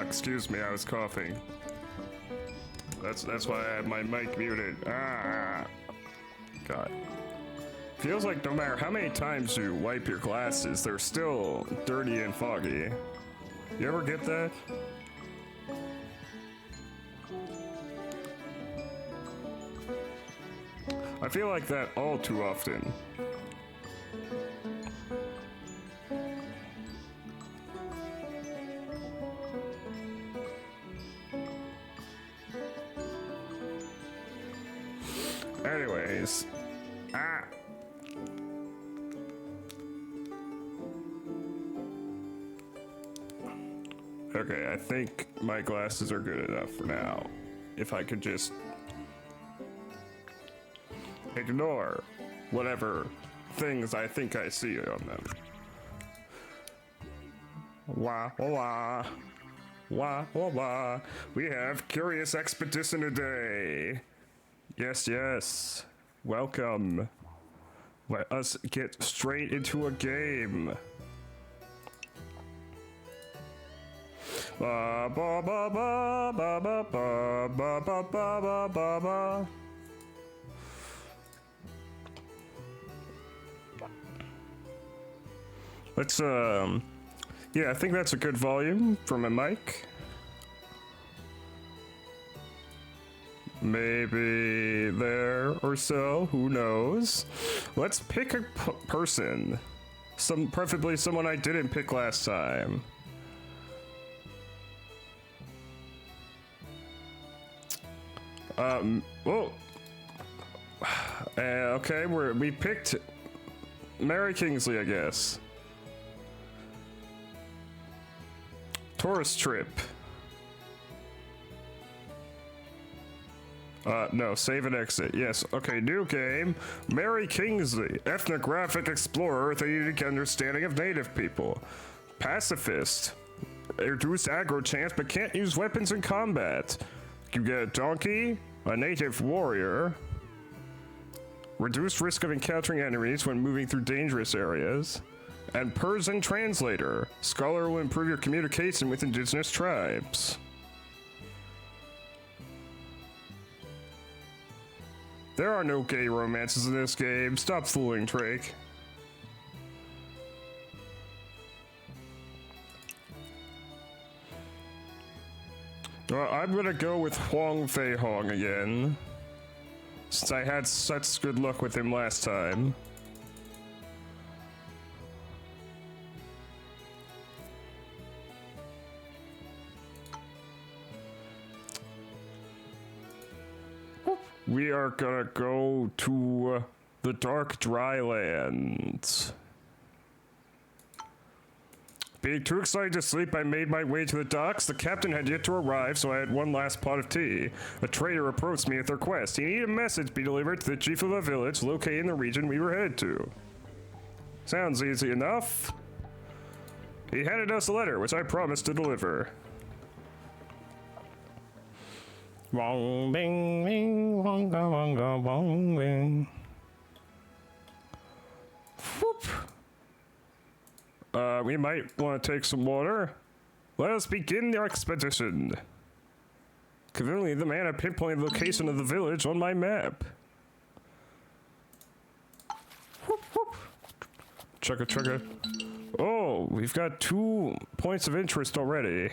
Excuse me, I was coughing. That's why I had my mic muted. God. Feels like no matter how many times you wipe your glasses, they're still dirty and foggy. You ever get that? I feel like that all too often. Anyways. Okay, I think my glasses are good enough for now. If I could just ignore whatever things I think I see on them. Wah, wah, wah. Wah, wah, wah. We have Curious Expedition today. Yes, yes. Welcome. Let us get straight into a game. Ba ba ba ba ba ba ba ba ba ba ba ba. Let's yeah, I think that's a good volume for my mic. Maybe there or so, who knows? Let's pick a person. Preferably someone I didn't pick last time. Okay, we picked Mary Kingsley, I guess. Tourist trip. No, save and exit. Yes, okay, new game. Mary Kingsley, ethnographic explorer with a unique understanding of native people. Pacifist. Reduced aggro chance, but can't use weapons in combat. You get a donkey, a native warrior. Reduced risk of encountering enemies when moving through dangerous areas. And Persian translator. Scholar will improve your communication with indigenous tribes. There are no gay romances in this game. Stop fooling, Drake. I'm gonna go with Huang Fei Hong again, since I had such good luck with him last time. We are gonna go to the Dark Drylands. Being too excited to sleep, I made my way to the docks. The captain had yet to arrive, so I had one last pot of tea. A trader approached me with a request. He needed a message be delivered to the chief of a village located in the region we were headed to. Sounds easy enough. He handed us a letter, which I promised to deliver. Wong bing bing wonga wonga wong bing. Whoop. We might want to take some water. Let us begin the expedition. Conveniently, the man had pinpointed the location of the village on my map. Whoop, whoop. Chugga chugga. Oh, we've got 2 points of interest already.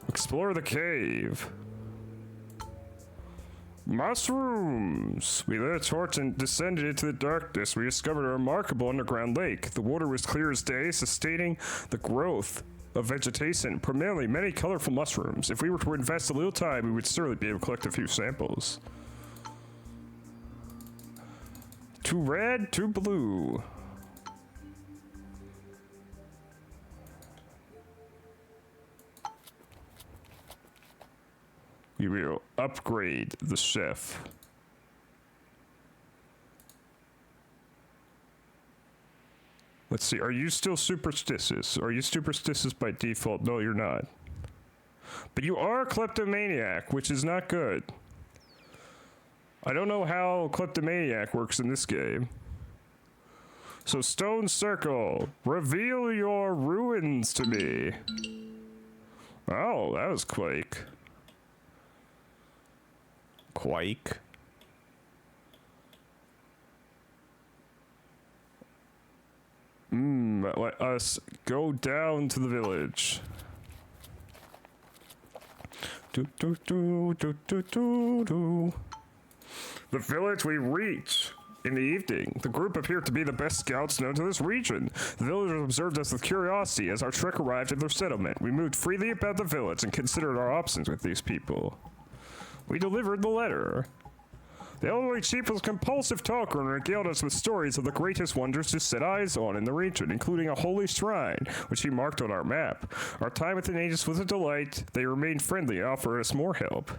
Explore the cave. Mushrooms! We lit a torch and descended into the darkness. We discovered a remarkable underground lake. The water was clear as day, sustaining the growth of vegetation, primarily many colorful mushrooms. If we were to invest a little time, we would certainly be able to collect a few samples. 2 red, 2 blue. We will upgrade the chef. Let's see, are you still superstitious? Are you superstitious by default? No, you're not. But you are a kleptomaniac, which is not good. I don't know how kleptomaniac works in this game. So Stone Circle, reveal your ruins to me. Oh, that was Quake. Quake? Let us go down to the village. Do, do, do, do, do, do, do. The village we reach. In the evening, the group appeared to be the best scouts known to this region. The villagers observed us with curiosity as our trek arrived at their settlement. We moved freely about the village and considered our options with these people. We delivered the letter. The elderly chief was a compulsive talker and regaled us with stories of the greatest wonders to set eyes on in the region, including a holy shrine, which he marked on our map. Our time with the natives was a delight. They remained friendly and offered us more help.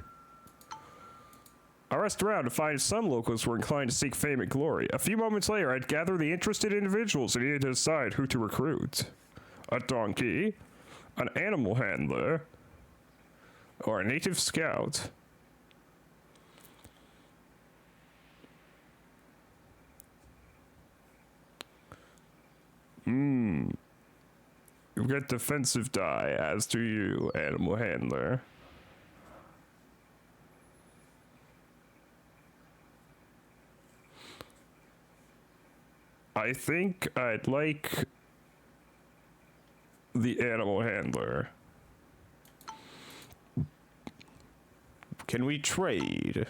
I rushed around to find some locals were inclined to seek fame and glory. A few moments later, I'd gather the interested individuals and needed to decide who to recruit. A donkey, an animal handler, or a native scout. You get defensive die, as do you, animal handler. I think I'd like the animal handler. Can we trade?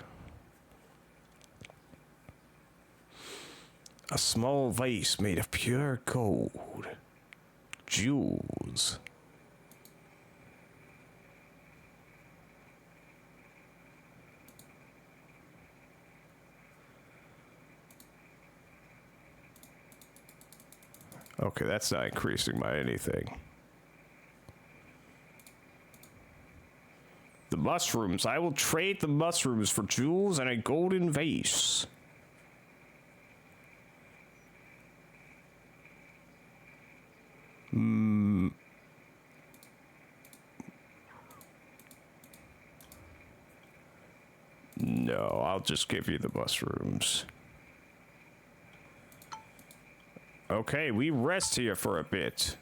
A small vase made of pure gold. Jewels. Okay, that's not increasing by anything. The mushrooms. I will trade the mushrooms for jewels and a golden vase. No, I'll just give you the mushrooms. Okay, we rest here for a bit.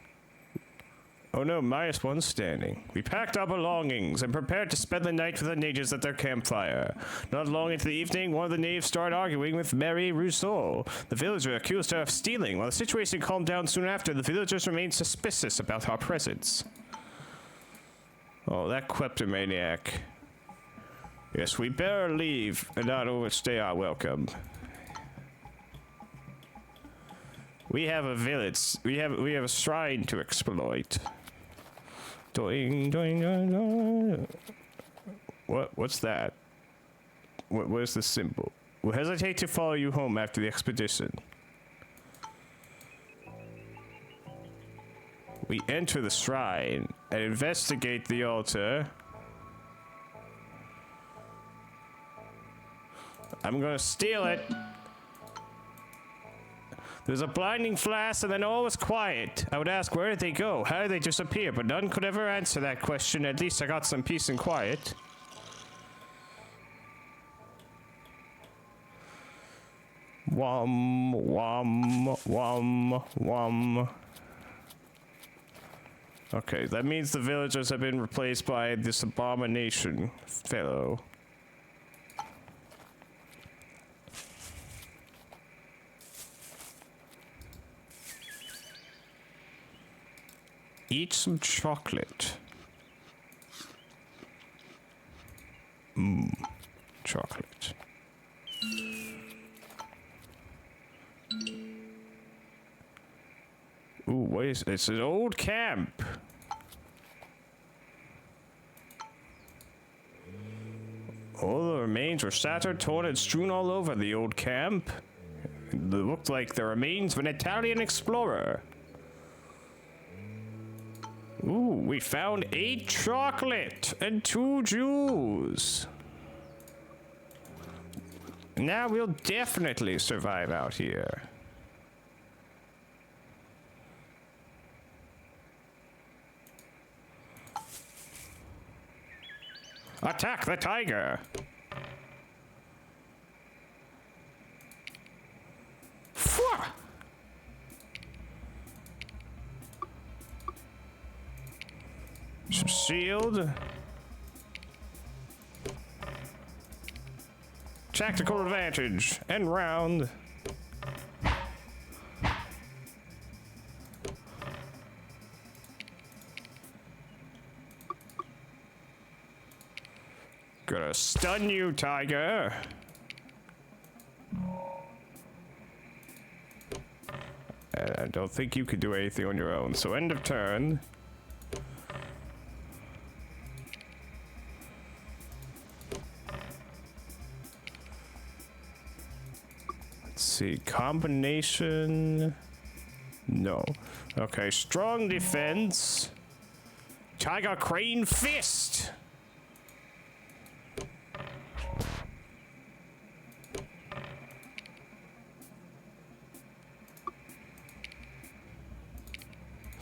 Oh no, -1 standing. We packed our belongings and prepared to spend the night with the natives at their campfire. Not long into the evening, one of the natives started arguing with Mary Rousseau. The villager accused her of stealing. While the situation calmed down soon after, the villagers remained suspicious about our presence. Oh, that kleptomaniac. Yes, we better leave and not overstay our welcome. We have a village. We have a shrine to exploit. Doing, doing, doing, doing. What's that? What is the symbol? We'll hesitate to follow you home after the expedition. We enter the shrine and investigate the altar. I'm gonna steal it. There's a blinding flash and then all was quiet. I would ask, where did they go? How did they disappear? But none could ever answer that question. At least I got some peace and quiet. Wham, wham, wham, wham. Okay, that means the villagers have been replaced by this abomination fellow. Eat some chocolate. Chocolate. Ooh, what is it? It's an old camp. All the remains were shattered, torn, and strewn all over the old camp. It looked like the remains of an Italian explorer. Ooh, we found 8 chocolate and 2 jewels. Now we'll definitely survive out here. Attack the tiger! Fwah! shield. Tactical advantage. End round. Gonna stun you, Tiger. And I don't think you could do anything on your own, so end of turn. Let's see, combination. No. Okay, strong defense. Tiger Crane Fist.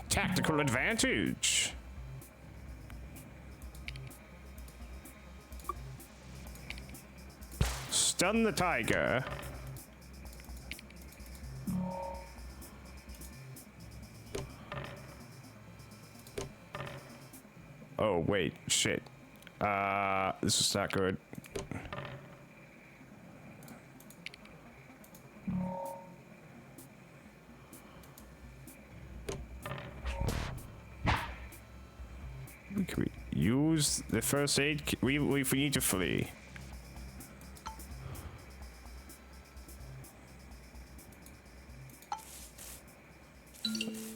Tactical advantage. Stun the tiger. Oh, wait, shit. This is not good. Can we use the first aid? We need to flee.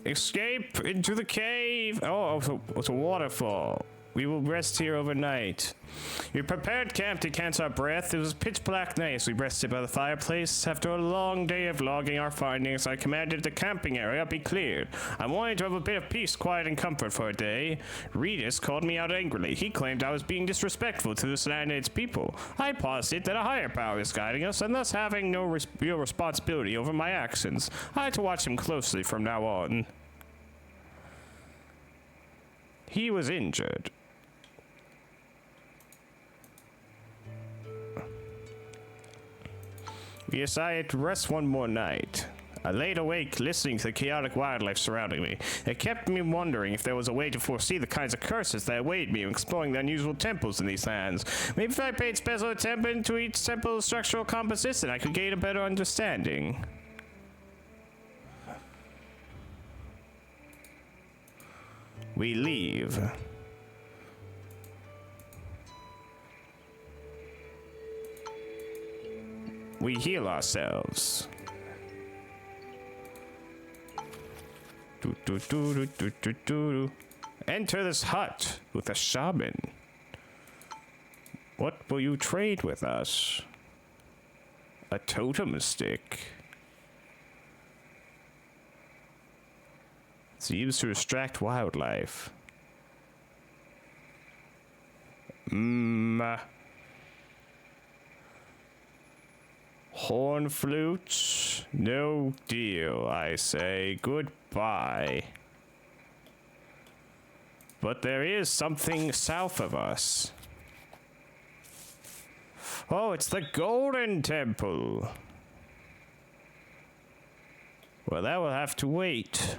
Escape into the cave. Oh, it's a waterfall. We will rest here overnight. We prepared camp to catch our breath. It was pitch black night as we rested by the fireplace. After a long day of logging our findings, I commanded the camping area be cleared. I wanted to have a bit of peace, quiet, and comfort for a day. Regis called me out angrily. He claimed I was being disrespectful to this land and its people. I posited that a higher power is guiding us, and thus having no real responsibility over my actions. I had to watch him closely from now on. He was injured. We decided to rest one more night. I laid awake listening to the chaotic wildlife surrounding me. It kept me wondering if there was a way to foresee the kinds of curses that await me when exploring the unusual temples in these lands. Maybe if I paid special attention to each temple's structural composition, I could gain a better understanding. We leave. We heal ourselves. Enter this hut with a shaman. What will you trade with us? A totem stick. It's used to distract wildlife. Horn flutes? No deal, I say. Goodbye. But there is something south of us. Oh, it's the Golden Temple. Well, that will have to wait.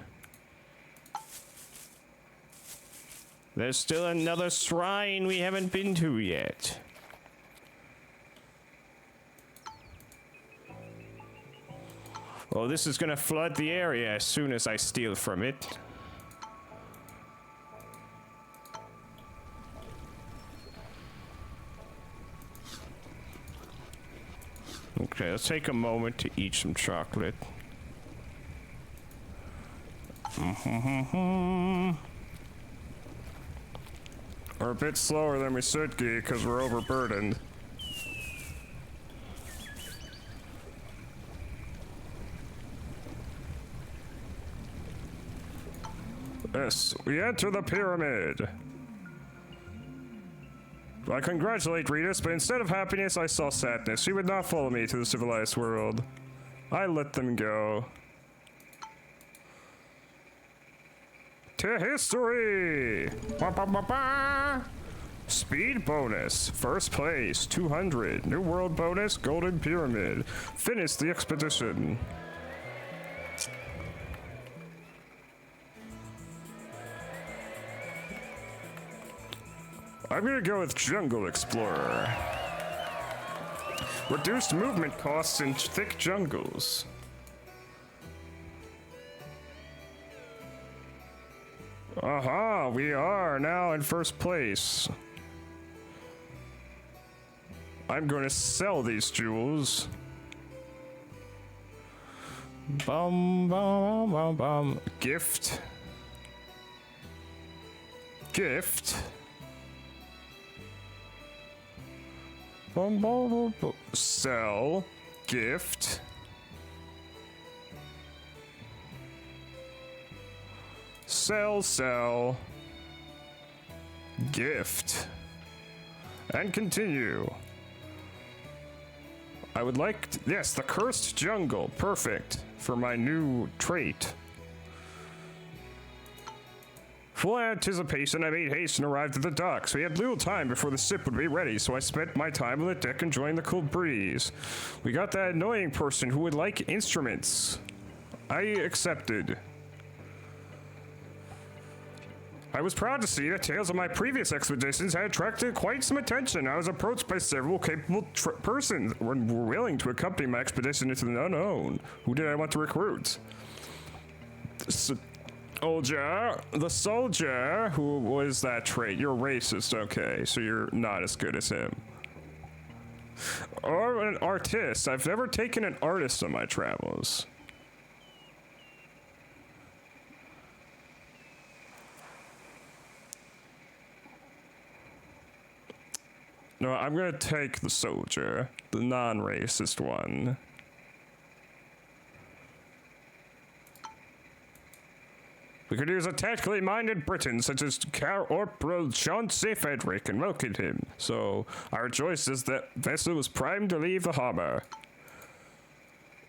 There's still another shrine we haven't been to yet. Oh, this is gonna flood the area as soon as I steal from it. Okay, let's take a moment to eat some chocolate. We're a bit slower than we should be because we're overburdened. Yes, we enter the pyramid. I congratulate Regis, but instead of happiness, I saw sadness. She would not follow me to the civilized world. I let them go. To history! Ba, ba, ba, ba. Speed bonus. First place, 200. New world bonus, Golden Pyramid. Finish the expedition. I'm gonna go with Jungle Explorer. Reduced movement costs in thick jungles. Aha, we are now in first place. I'm going to sell these jewels. Bum, bum, bum, bum. Gift. Gift. Bum, bum, bum, bum. Sell. Gift. Sell. Gift. And continue. I would like to, yes, the cursed jungle. Perfect for my new trait. Full anticipation, I made haste and arrived at the docks. We had little time before the ship would be ready, so I spent my time on the deck enjoying the cool breeze. We got that annoying person who would like instruments. I accepted. I was proud to see that tales of my previous expeditions had attracted quite some attention. I was approached by several capable persons who were willing to accompany my expedition into the unknown. Who did I want to recruit? The soldier, who was that trait? You're racist, okay, so you're not as good as him. Or an artist. I've never taken an artist on my travels. No, I'm gonna take the soldier, the non-racist one. We could use a tactically minded Briton such as Corporal Chauncey Frederick and welcome him. So, our choice is that vessel was primed to leave the harbor.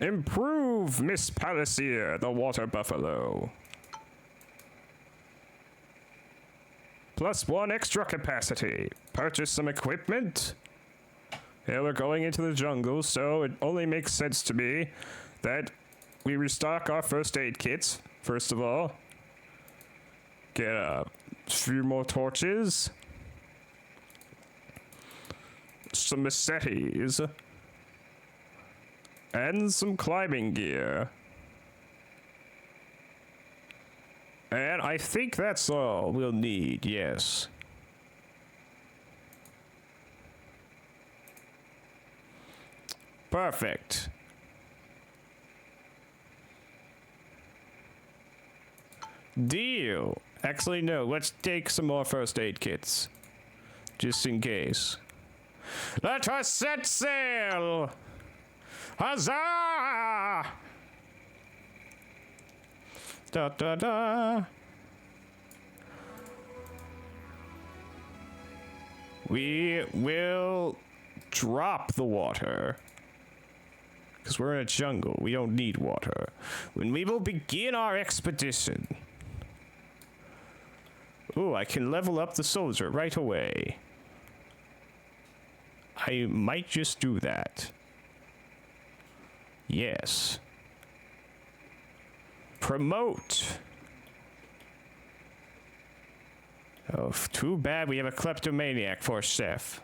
Improve Miss Palliser, the water buffalo. +1 extra capacity. Purchase some equipment. Yeah, we're going into the jungle, so it only makes sense to me that we restock our first aid kits, first of all. Get a few more torches. Some machetes. And some climbing gear. And I think that's all we'll need, yes. Perfect. Deal. Actually, no, let's take some more first aid kits. Just in case. Let us set sail! Huzzah! Da da da. We will drop the water. Because we're in a jungle. We don't need water. When we will begin our expedition. Ooh, I can level up the soldier right away. I might just do that. Yes. Promote. Oh, too bad we have a kleptomaniac for chef.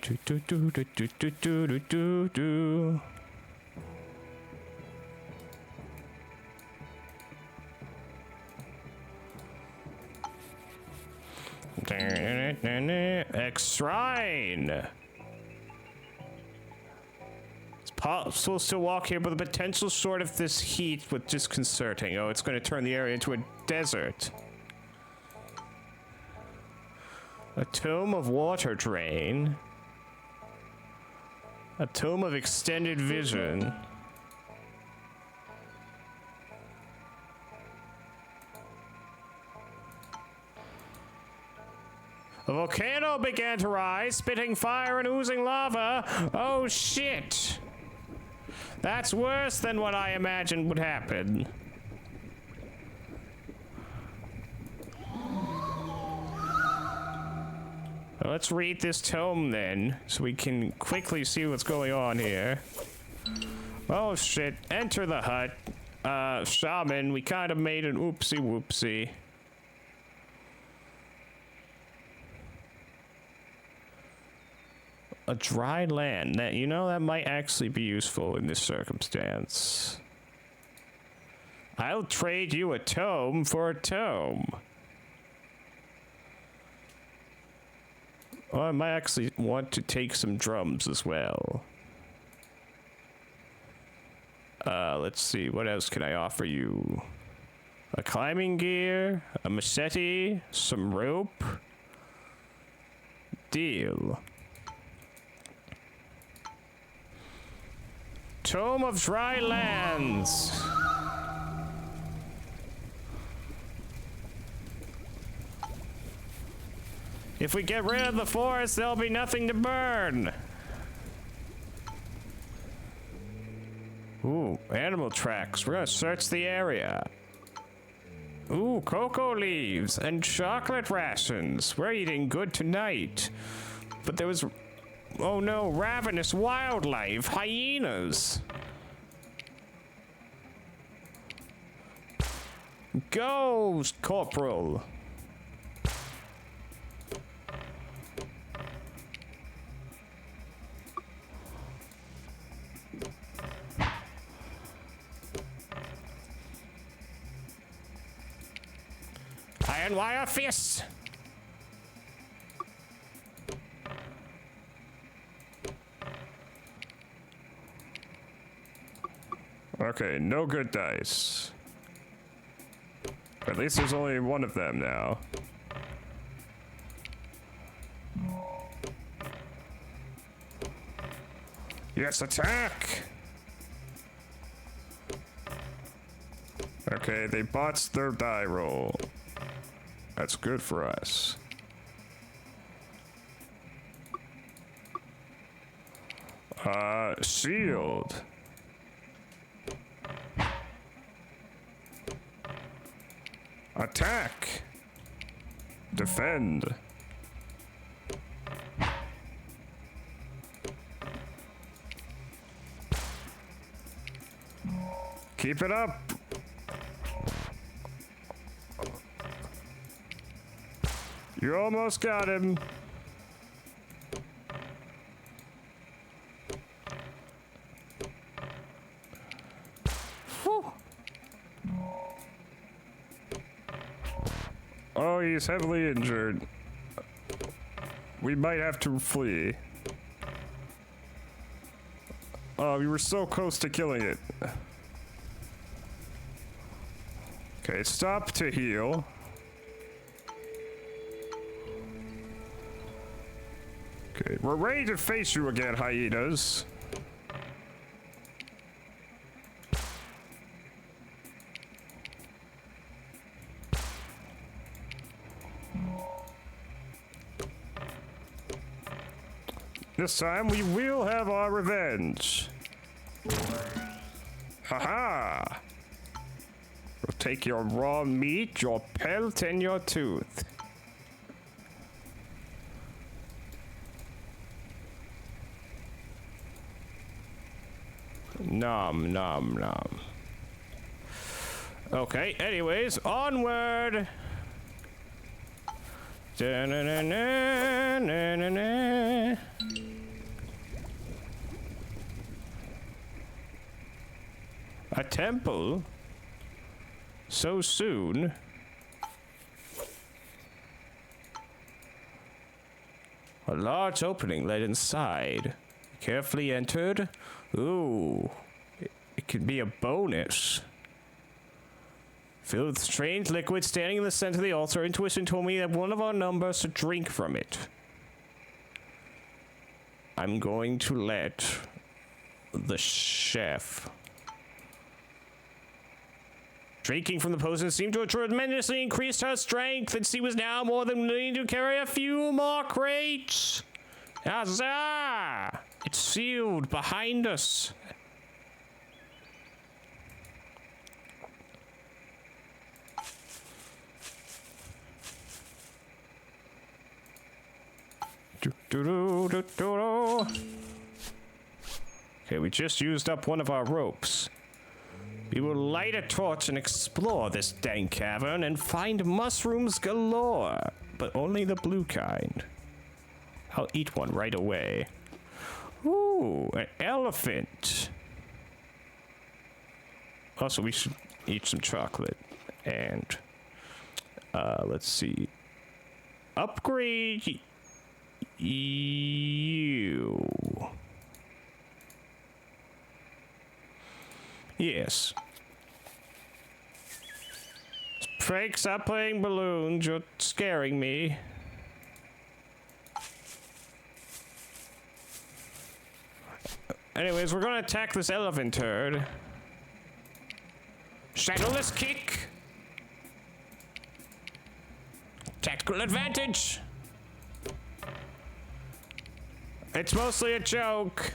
Do do do do do do do do do. Shrine. It's possible to walk here, but the potential short of this heat was disconcerting. Oh, it's going to turn the area into a desert. A tome of water drain. A tome of extended vision. The volcano began to rise, spitting fire and oozing lava. Oh shit! That's worse than what I imagined would happen. Well, let's read this tome then, so we can quickly see what's going on here. Oh shit, enter the hut. Shaman, we kind of made an oopsie whoopsie. A dry land. That, you know, that might actually be useful in this circumstance. I'll trade you a tome for a tome. Oh, I might actually want to take some drums as well. Let's see. What else can I offer you? A climbing gear, a machete, some rope. Deal. Tome of Dry Lands. If we get rid of the forest, there'll be nothing to burn. Ooh, animal tracks. We're gonna search the area. Ooh, cocoa leaves and chocolate rations. We're eating good tonight. But there was... Oh no, ravenous wildlife. Hyenas. Go, Corporal. Iron wire fist. Okay, no good dice. At least there's only one of them now. Yes, attack! Okay, they botched their die roll. That's good for us. Shield. Attack. Defend. Keep it up. You almost got him. Whew. Oh, he's heavily injured. We might have to flee. Oh, we were so close to killing it. Okay, stop to heal. Okay, we're ready to face you again, hyenas. This time we will have our revenge. Haha! We'll take your raw meat, your pelt, and your tooth. Nom, nom, nom. Okay, anyways, onward! Da-na-na-na-na-na-na. A temple? So soon? A large opening led inside. Carefully entered. Ooh, it could be a bonus. Filled with strange liquid standing in the center of the altar, intuition told me that one of our numbers should drink from it. I'm going to let the chef. Drinking from the potion seemed to have tremendously increased her strength, and she was now more than willing to carry a few more crates. Huzzah! It's sealed behind us. Okay, we just used up one of our ropes. We will light a torch and explore this dank cavern and find mushrooms galore, but only the blue kind. I'll eat one right away. Ooh, an elephant. Also, we should eat some chocolate. And, let's see. Upgrade you. Yes. Frank, stop playing balloons. You're scaring me. Anyways, we're gonna attack this elephant turd. Shadowless kick. Tactical advantage. It's mostly a joke.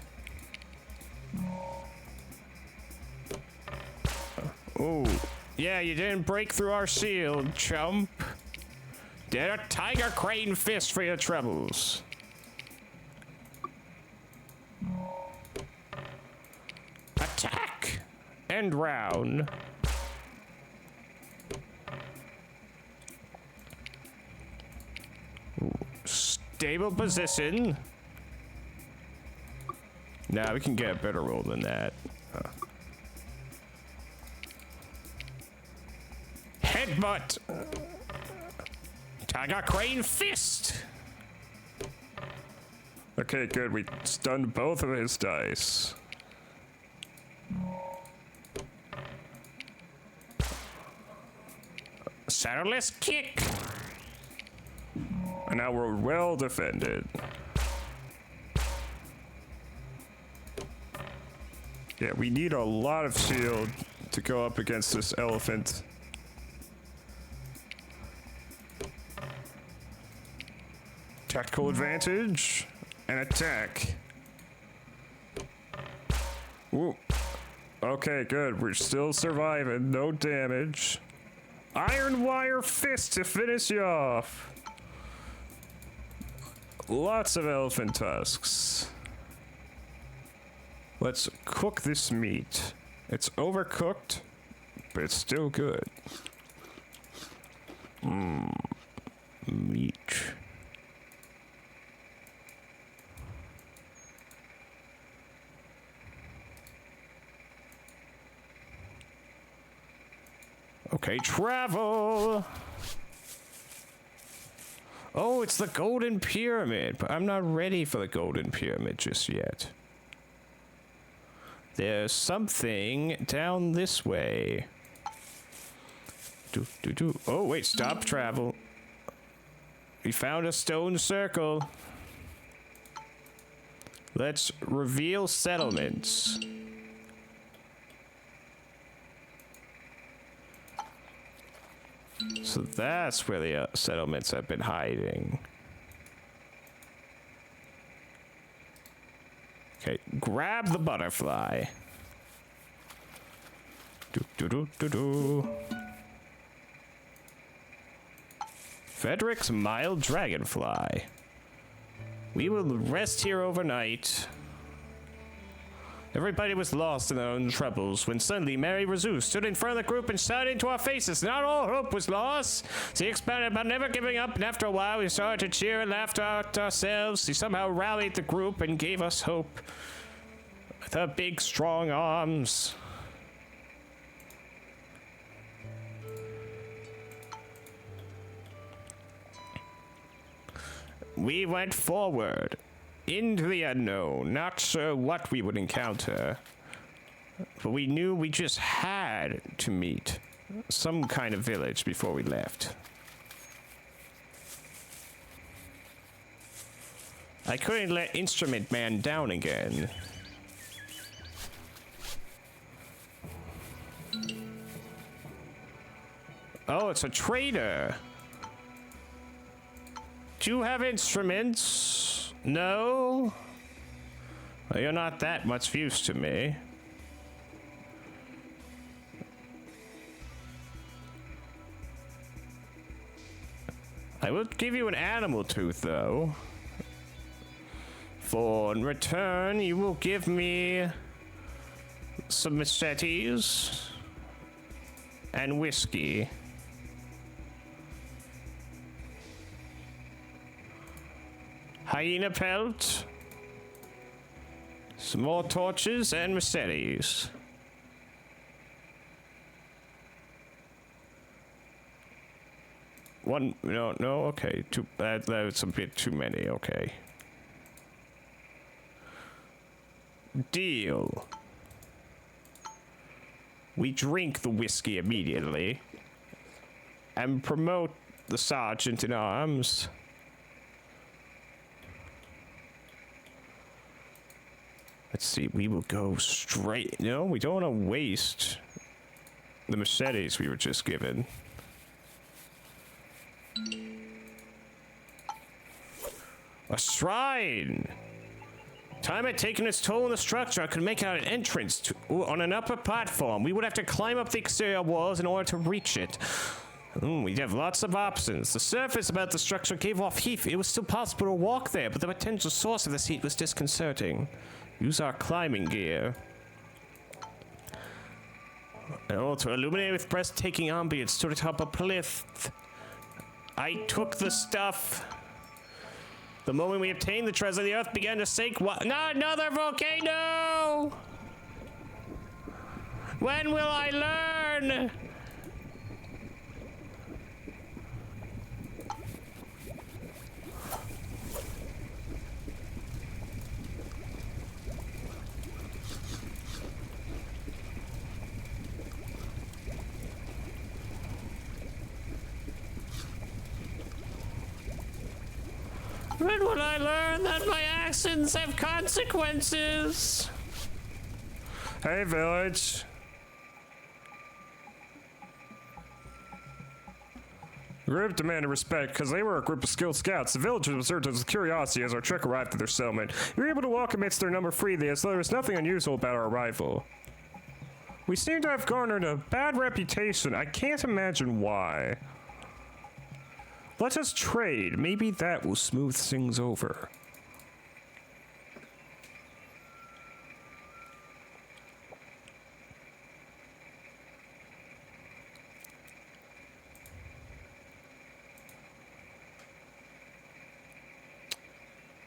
Ooh. Yeah, you didn't break through our shield, chump. Did a tiger crane fist for your troubles. Attack! End round. Ooh. Stable position. Nah, we can get a better roll than that. Headbutt! Tiger crane fist! Okay, good. We stunned both of his dice. Shadowless kick! And now we're well defended. Yeah, we need a lot of shield to go up against this elephant. Tactical advantage and attack. Ooh. Okay, good. We're still surviving. No damage. Iron wire fist to finish you off. Lots of elephant tusks. Let's cook this meat. It's overcooked, but it's still good. Meat. Okay, travel. Oh, it's the Golden Pyramid, but I'm not ready for the Golden Pyramid just yet. There's something down this way. Oh, wait, stop travel. We found a stone circle. Let's reveal settlements. So that's where the settlements have been hiding. Okay, grab the butterfly. Frederick's mild dragonfly. We will rest here overnight. Everybody was lost in their own troubles when suddenly Mary Razoo stood in front of the group and shouted into our faces. Not all hope was lost. She expounded about never giving up, and after a while we started to cheer and laugh at ourselves. She somehow rallied the group and gave us hope with her big, strong arms. We went forward. Into the unknown, not sure what we would encounter, but we knew we just had to meet some kind of village before we left. I couldn't let Instrument Man down again. Oh, it's a trader. Do you have instruments? No? Well, you're not that much use to me. I will give you an animal tooth, though. For in return, you will give me some machetes and whiskey. Hyena pelt. Some more torches and machetes. One, no, okay. That's a bit too many, okay. Deal. We drink the whiskey immediately and promote the sergeant in arms. Let's see, we will go straight. No, we don't want to waste the machetes we were just given. A shrine! Time had taken its toll on the structure. I could make out an entrance on an upper platform. We would have to climb up the exterior walls in order to reach it. We'd have lots of options. The surface about the structure gave off heat. It was still possible to walk there, but the potential source of this heat was disconcerting. Use our climbing gear. An altar illuminated with breathtaking ambience stood atop a plinth. I took the stuff. The moment we obtained the treasure, the earth began to sink. Not another volcano! When will I learn? When will I learn that my actions have consequences? Hey, village. The group demanded respect because they were a group of skilled scouts. The villagers observed us with curiosity as our truck arrived at their settlement. We were able to walk amidst their number freely as though there was nothing unusual about our arrival. We seem to have garnered a bad reputation. I can't imagine why. Let us trade. Maybe that will smooth things over.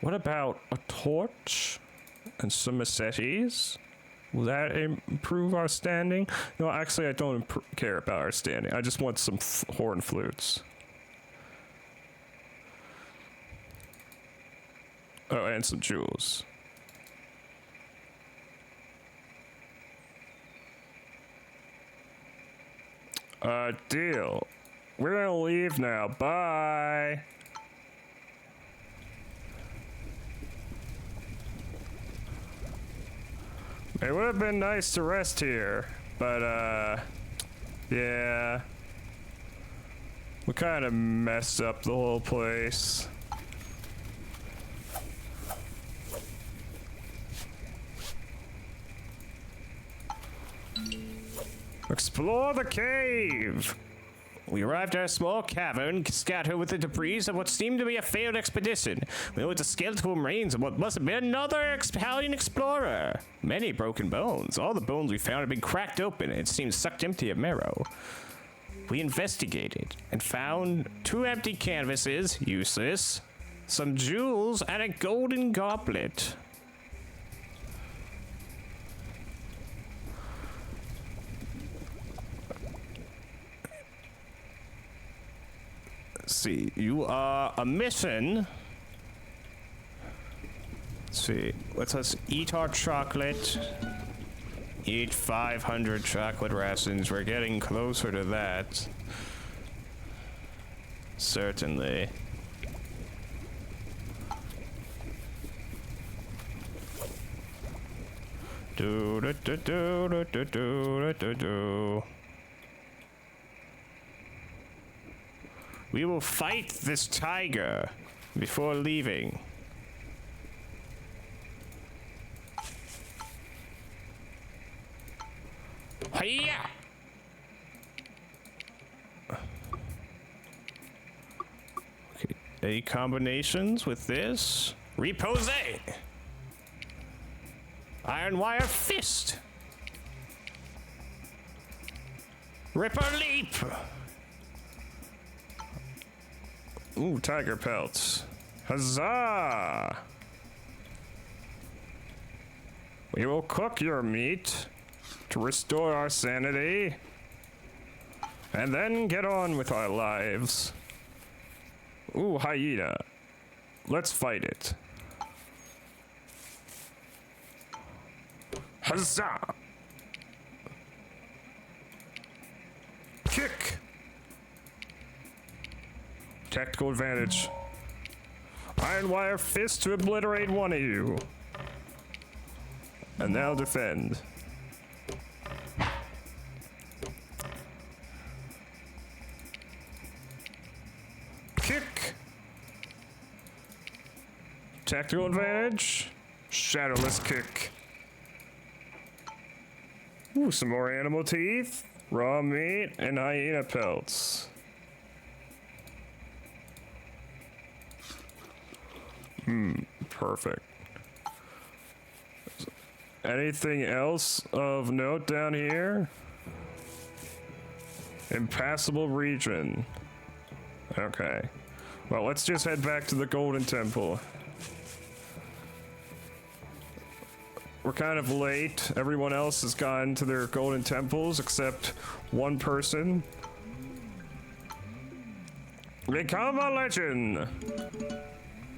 What about a torch and some machetes? Will that improve our standing? No, actually, I don't care about our standing. I just want some horn flutes. Oh, and some jewels. Deal. We're gonna leave now. Bye. It would have been nice to rest here, but, yeah. We kind of messed up the whole place. Explore the cave! We arrived at a small cavern scattered with the debris of what seemed to be a failed expedition. We went to skeletal remains of what must have been another Italian explorer. Many broken bones. All the bones we found had been cracked open and it seemed sucked empty of marrow. We investigated and found 2 empty canvases, useless, some jewels, and a golden goblet. See, you are a mission. Let's see, let us eat our chocolate. Eat 500 chocolate rations. We're getting closer to that. Certainly. Do do do do do do do do. We will fight this tiger before leaving. Hiya! Okay, any combinations with this? Repose! Iron wire fist! Ripper leap! Ooh, tiger pelts. Huzzah! We will cook your meat to restore our sanity, and then get on with our lives. Ooh, hyena. Let's fight it. Huzzah! Kick! Tactical advantage. Iron wire fist to obliterate one of you. And now defend. Kick! Tactical advantage. Shadowless kick. Ooh, some more animal teeth, raw meat, and hyena pelts. Perfect. Anything else of note down here? Impassable region. Okay. Well, let's just head back to the Golden Temple. We're kind of late. Everyone else has gone to their Golden Temples except one person. Become a legend!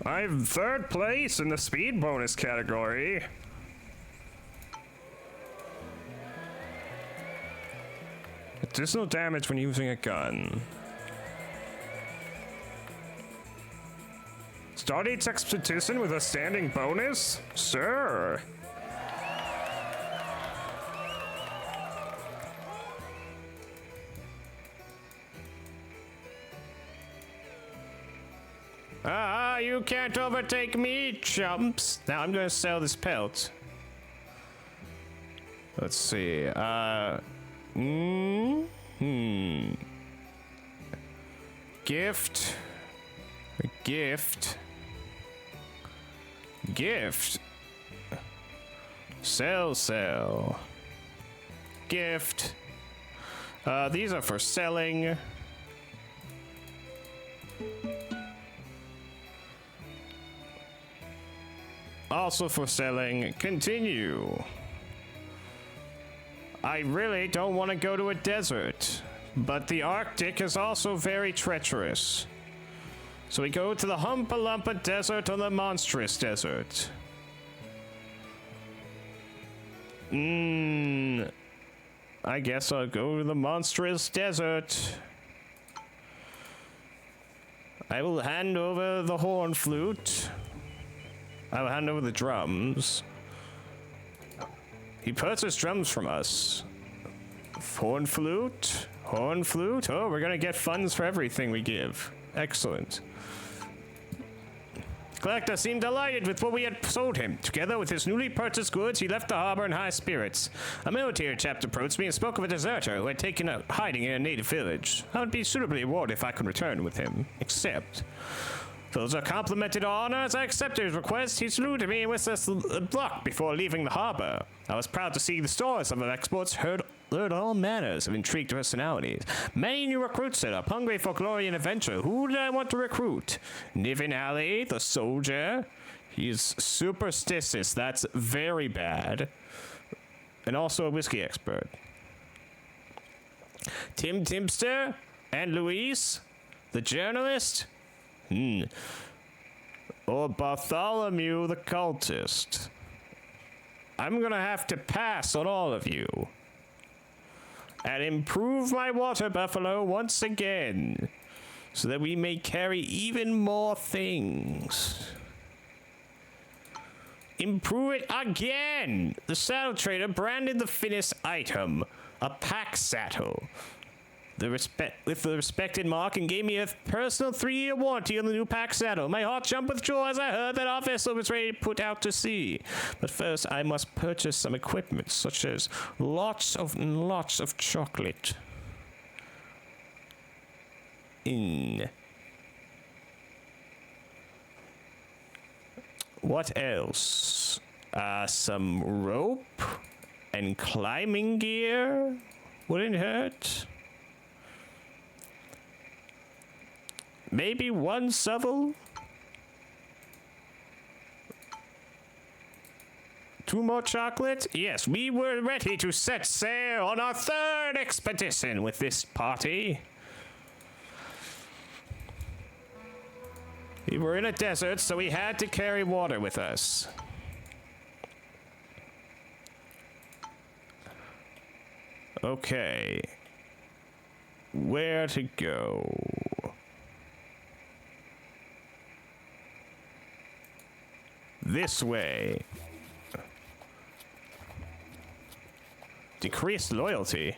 I'm third place in the speed bonus category. Additional damage when using a gun. Start each expedition with a standing bonus? Sure. Ah, you can't overtake me, chumps. Now I'm gonna sell this pelt. Let's see. Gift. Gift. Gift. Sell. Gift. These are for selling. Also for selling. Continue. I really don't want to go to a desert, but the Arctic is also very treacherous. So we go to the Humpa Lumpa Desert or the Monstrous Desert. I guess I'll go to the Monstrous Desert. I will hand over the horn flute. I will hand over the drums. He purchased drums from us. Horn flute? Horn flute? Oh, we're gonna get funds for everything we give. Excellent. The collector seemed delighted with what we had sold him. Together with his newly purchased goods, he left the harbor in high spirits. A military chap approached me and spoke of a deserter who had taken up hiding in a native village. I would be suitably rewarded if I could return with him. Except... those are complimented honors. I accepted his request. He saluted me with a block before leaving the harbor. I was proud to see the stores of exports learned all manners of intrigued personalities. Many new recruits set up, hungry for glory and adventure. Who did I want to recruit? Niven Alley, the soldier. He's superstitious. That's very bad. And also a whiskey expert. Tim Timster and Luis, the journalist. Or Bartholomew the cultist. I'm gonna have to pass on all of you. And improve my water buffalo once again, so that we may carry even more things. Improve it again! The saddle trader branded the finished item, a pack saddle. With the respected mark, and gave me a personal 3-year warranty on the new pack saddle. My heart jumped with joy as I heard that our vessel was ready to put out to sea. But first, I must purchase some equipment, such as lots of chocolate. What else? Some rope and climbing gear wouldn't hurt. Maybe one shovel? 2 more chocolate? Yes, we were ready to set sail on our 3rd expedition with this party. We were in a desert, so we had to carry water with us. Okay. Where to go? This way. Decreased loyalty?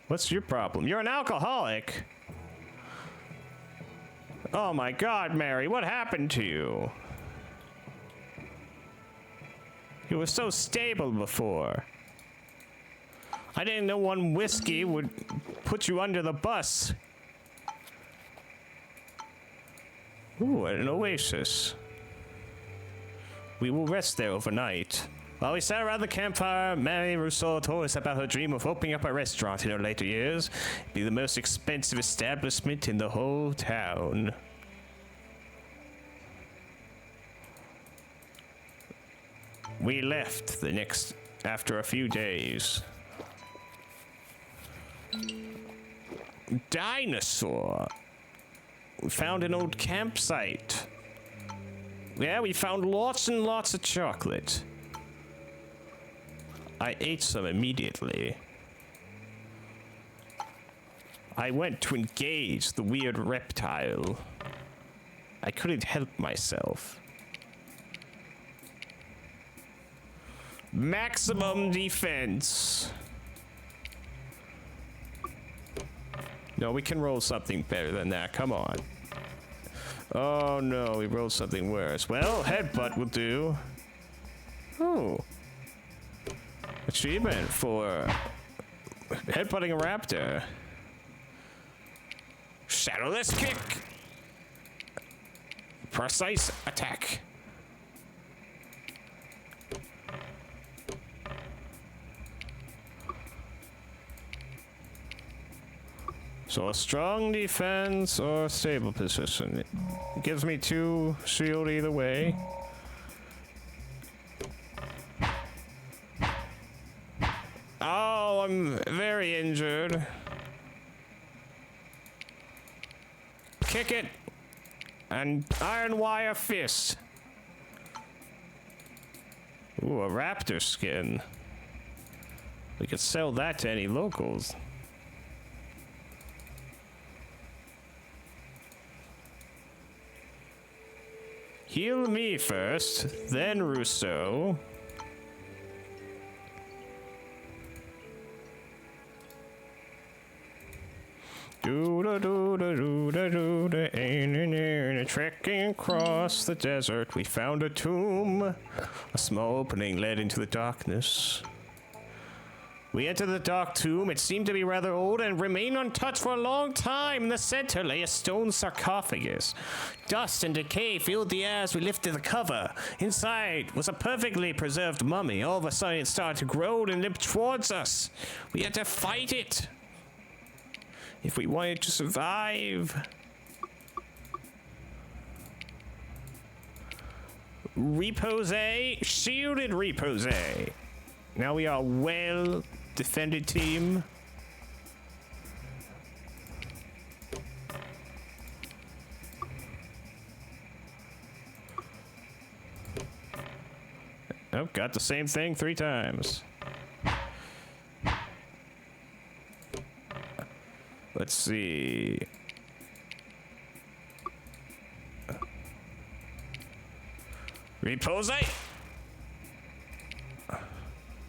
What's your problem? You're an alcoholic. Oh my God, Mary, what happened to you? You were so stable before. I didn't know one whiskey would put you under the bus. Ooh, an oasis. We will rest there overnight. While we sat around the campfire, Mary Rousseau told us about her dream of opening up a restaurant in her later years. It'd be the most expensive establishment in the whole town. We left after a few days. Dinosaur. We found an old campsite. Yeah, we found lots and lots of chocolate. I ate some immediately. I went to engage the weird reptile. I couldn't help myself. Maximum defense. No, we can roll something better than that. Come on. Oh no, we rolled something worse. Well, headbutt will do. Oh. Achievement for headbutting a raptor. Shadowless kick. Precise attack. So a strong defense or stable position. It gives me 2 shield either way. Oh, I'm very injured. Kick it. And iron wire fist. Ooh, a raptor skin. We could sell that to any locals. Heal me first, then Rousseau. Trekking across the desert, we found a tomb. A small opening led into the darkness. We entered the dark tomb. It seemed to be rather old and remained untouched for a long time. In the center lay a stone sarcophagus. Dust and decay filled the air as we lifted the cover. Inside was a perfectly preserved mummy. All of a sudden it started to groan and limp towards us. We had to fight it if we wanted to survive. Repose, shielded repose. Now we are well defended team. Oh, got the same thing 3 times. Let's see. Repose.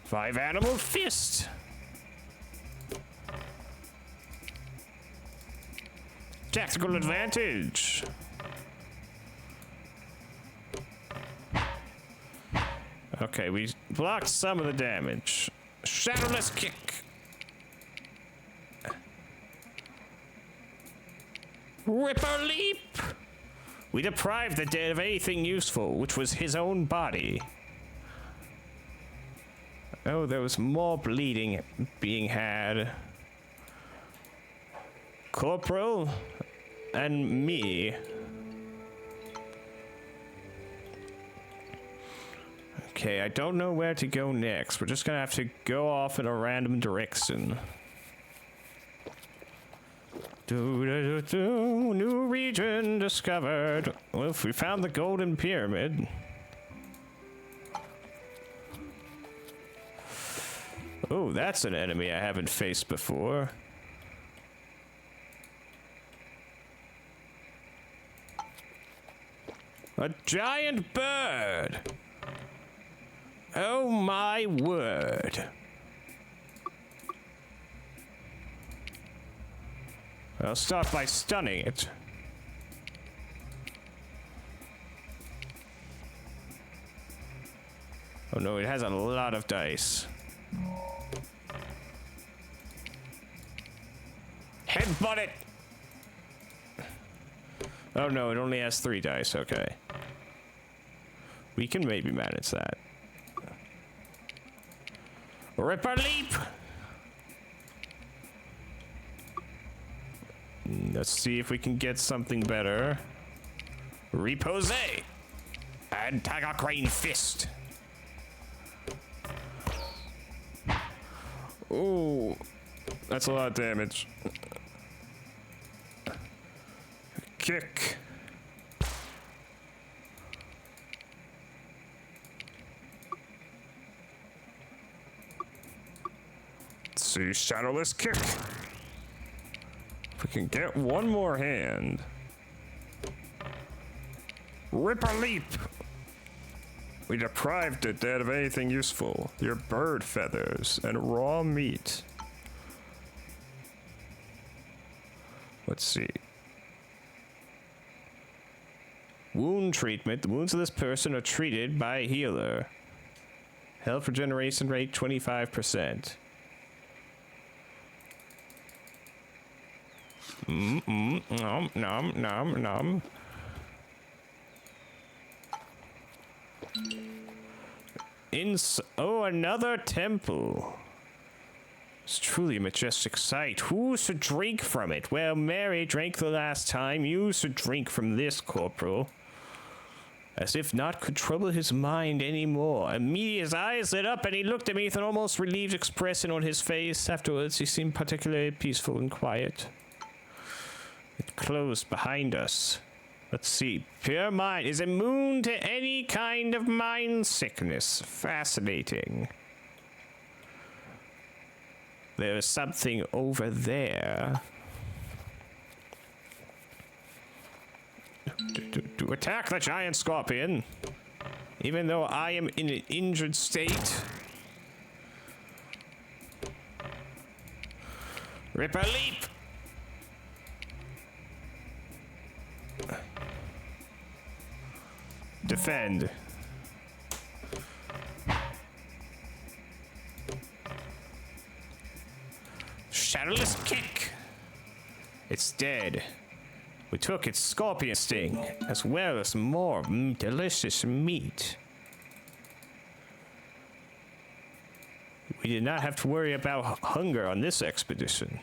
5 animal fist. Tactical advantage. Okay, we blocked some of the damage. Shadowless kick. Ripper leap. We deprived the dead of anything useful, which was his own body. Oh, there was more bleeding being had. Corporal and me. Okay, I don't know where to go next. We're just gonna have to go off in a random direction. New region discovered. Well, if we found the golden pyramid. Oh, that's an enemy I haven't faced before. A giant bird. Oh my word. I'll start by stunning it. Oh no, it has a lot of dice. Headbutt it! Oh no, it only has 3 dice, okay. We can maybe manage that. Ripper leap! Let's see if we can get something better. Repose! And Tiger Crane Fist! Ooh, that's a lot of damage. Kick. Let's see, Shadowless Kick. If we can get one more hand. Ripper Leap. We deprived it dead of anything useful. Your bird feathers and raw meat. Let's see. Wound treatment. The wounds of this person are treated by a healer. Health regeneration rate 25%. Nom, nom, nom, nom. Oh, another temple. It's truly a majestic sight. Who should drink from it? Well, Mary drank the last time. You should drink from this, Corporal. As if naught could trouble his mind anymore. Immediately his eyes lit up and he looked at me with an almost relieved expression on his face. Afterwards, he seemed particularly peaceful and quiet. It closed behind us. Let's see. Pure mind is immune to any kind of mind sickness. Fascinating. There is something over there. To attack the giant scorpion. Even though I am in an injured state. Ripper leap! Defend. Shadowless kick. It's dead. We took its scorpion sting, as well as more delicious meat. We did not have to worry about hunger on this expedition.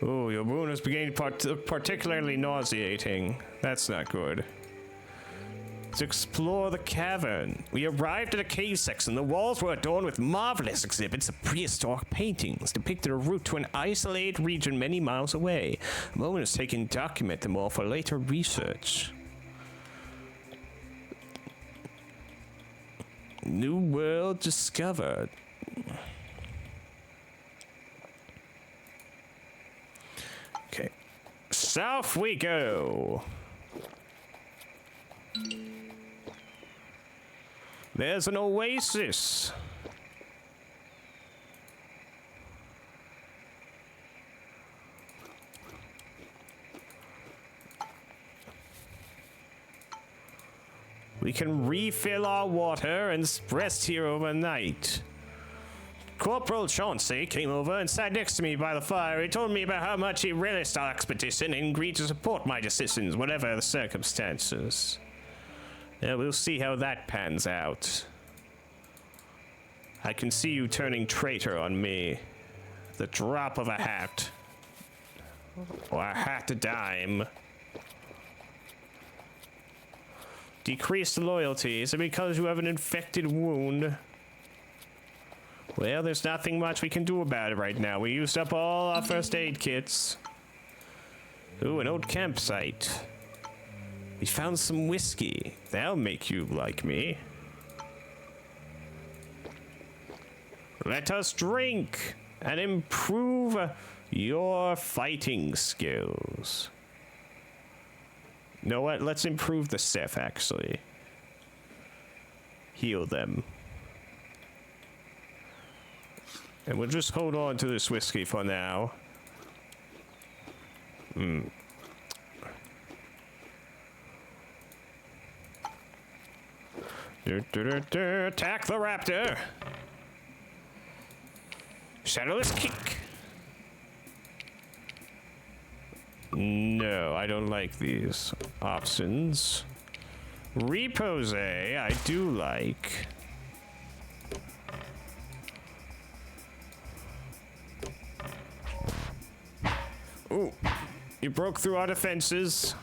Oh, your wound is beginning particularly nauseating. That's not good. Let's explore the cavern. We arrived at a cave section. The walls were adorned with marvelous exhibits of prehistoric paintings, depicted a route to an isolated region many miles away. A moment is taken to document them all for later research. New world discovered. Okay. South we go. There's an oasis. We can refill our water and rest here overnight. Corporal Chauncey came over and sat next to me by the fire. He told me about how much he relished our expedition and agreed to support my decisions, whatever the circumstances. Yeah, we'll see how that pans out. I can see you turning traitor on me. The drop of a hat. Or a hat a dime. Decreased loyalty. Is it because you have an infected wound? Well, there's nothing much we can do about it right now. We used up all our first aid kits. Ooh, an old campsite. We found some whiskey. That'll make you like me. Let us drink and improve your fighting skills. You know what? Let's improve the Seth, actually. Heal them. And we'll just hold on to this whiskey for now. Attack the raptor! Shadowless kick! No, I don't like these options. Repose, I do like. Ooh, you broke through our defenses.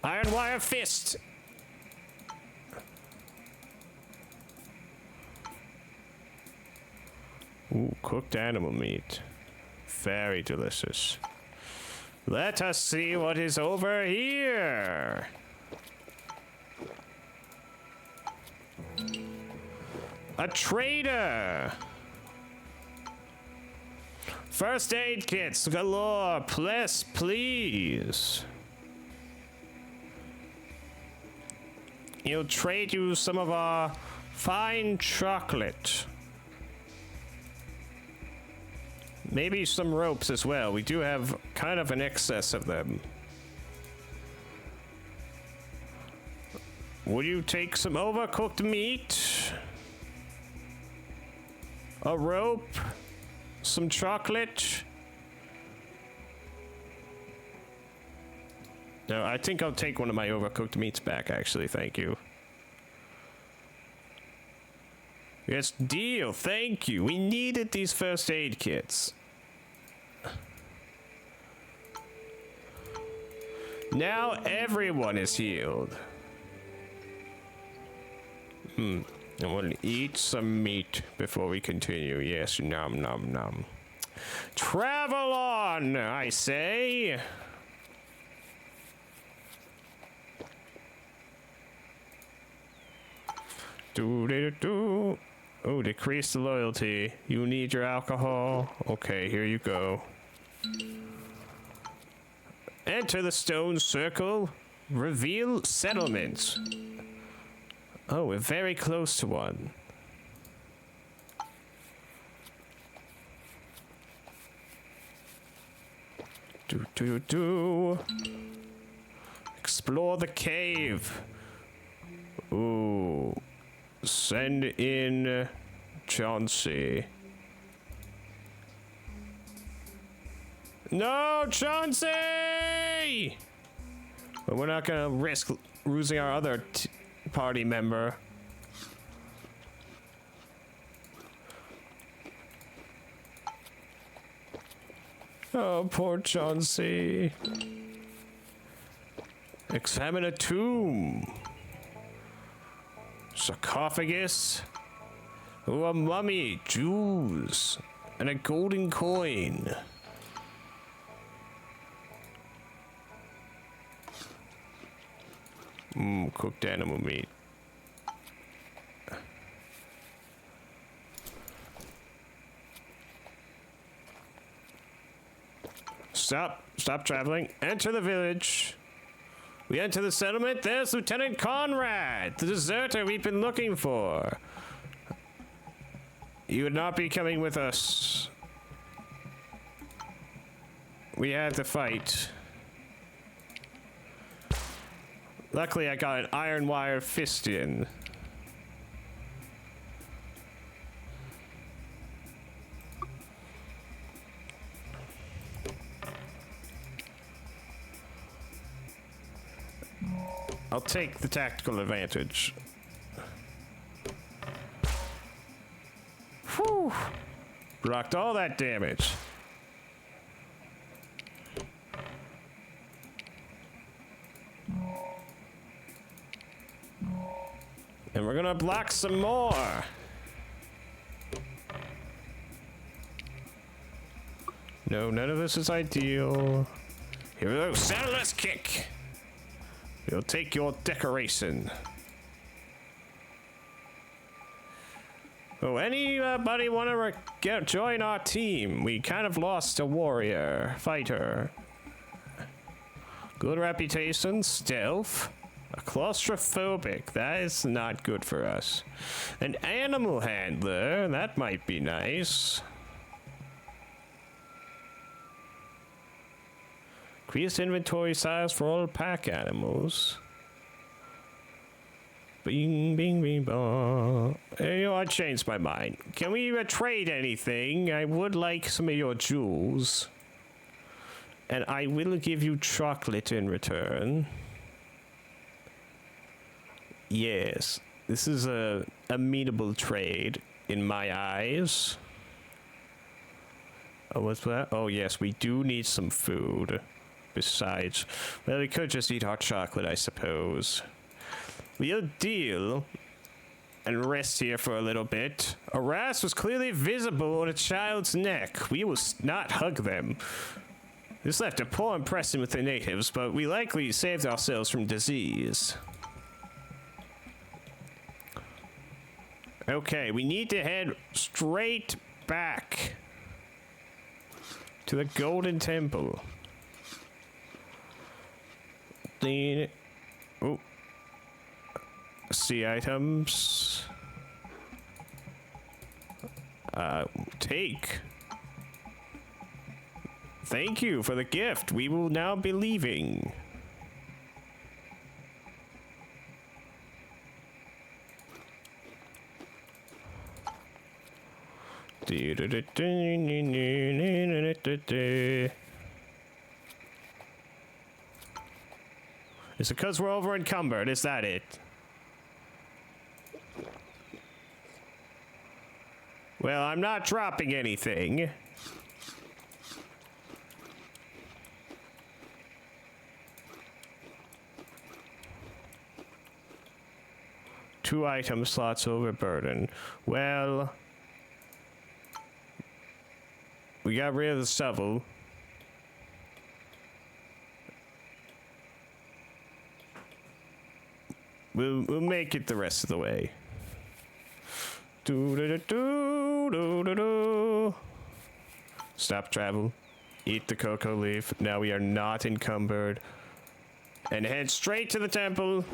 Iron wire fist. Ooh, cooked animal meat. Very delicious. Let us see what is over here. A trader. First aid kits galore. Please. He'll trade you some of our fine chocolate. Maybe some ropes as well. We do have kind of an excess of them. Would you take some overcooked meat? A rope? Some chocolate? No, I think I'll take one of my overcooked meats back, actually. Thank you. Yes, deal. Thank you. We needed these first aid kits. Now everyone is healed. I want to eat some meat before we continue. Yes, nom nom nom. Travel on, I say. Do. Oh, decrease the loyalty. You need your alcohol. Okay, here you go. Enter the stone circle. Reveal settlement. Oh, we're very close to one. Do. Explore the cave. Ooh. Send in Chauncey. No, Chauncey! But we're not gonna risk losing our other party member. Oh, poor Chauncey. Examine a tomb. Sarcophagus. Oh, a mummy. Jewels. And a golden coin. Cooked animal meat. Stop traveling. Enter the village. We enter the settlement. There's Lieutenant Conrad, the deserter we've been looking for. You would not be coming with us. We had to fight. Luckily, I got an iron wire fist in. I'll take the tactical advantage. Whew. Blocked all that damage. And we're gonna block some more. No, none of this is ideal. Here we go, Saddler's Kick. We'll take your decoration. Oh, anybody want to join our team? We kind of lost a warrior, fighter. Good reputation, stealth. A claustrophobic, that is not good for us. An animal handler, that might be nice. Increased inventory size for all pack animals. Bing, bing, bing, bong. You know, I changed my mind. Can we trade anything? I would like some of your jewels. And I will give you chocolate in return. Yes, this is a amenable trade in my eyes. Oh, what's that? Oh, yes, we do need some food. Besides, well, we could just eat hot chocolate, I suppose. We'll deal and rest here for a little bit. A rasp was clearly visible on a child's neck. We will not hug them. This left a poor impression with the natives, but we likely saved ourselves from disease. Okay, we need to head straight back to the Golden Temple. Oh. See items. Take. Thank you for the gift. We will now be leaving. Is it because we're over encumbered? Is that it? Well, I'm not dropping anything. Two item slots overburdened. Well, we got rid of the shovel. We'll make it the rest of the way. Stop travel. Eat the cocoa leaf. Now we are not encumbered. And head straight to the temple.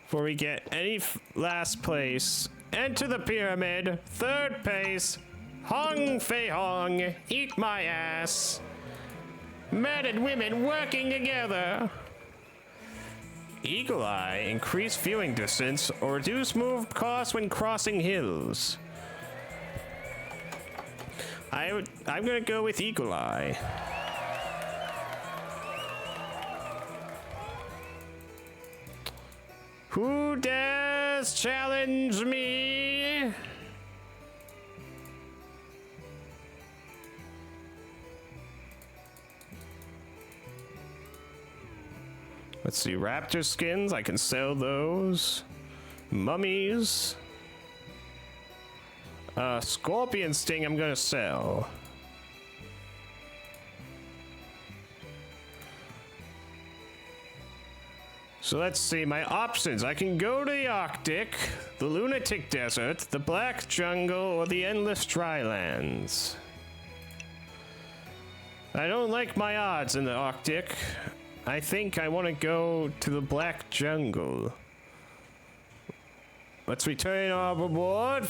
Before we get any last place. Enter the pyramid. Third place. Hong Fei Hong. Eat my ass. Men and women working together. Eagle Eye, increase viewing distance or reduce move cost when crossing hills. I'm gonna go with Eagle Eye. Who dares challenge me? Let's see, raptor skins, I can sell those. Mummies. Scorpion sting I'm gonna sell. So let's see, my options. I can go to the Arctic, the Lunatic Desert, the Black Jungle, or the Endless Drylands. I don't like my odds in the Arctic. I think I want to go to the Black Jungle. Let's return our reward.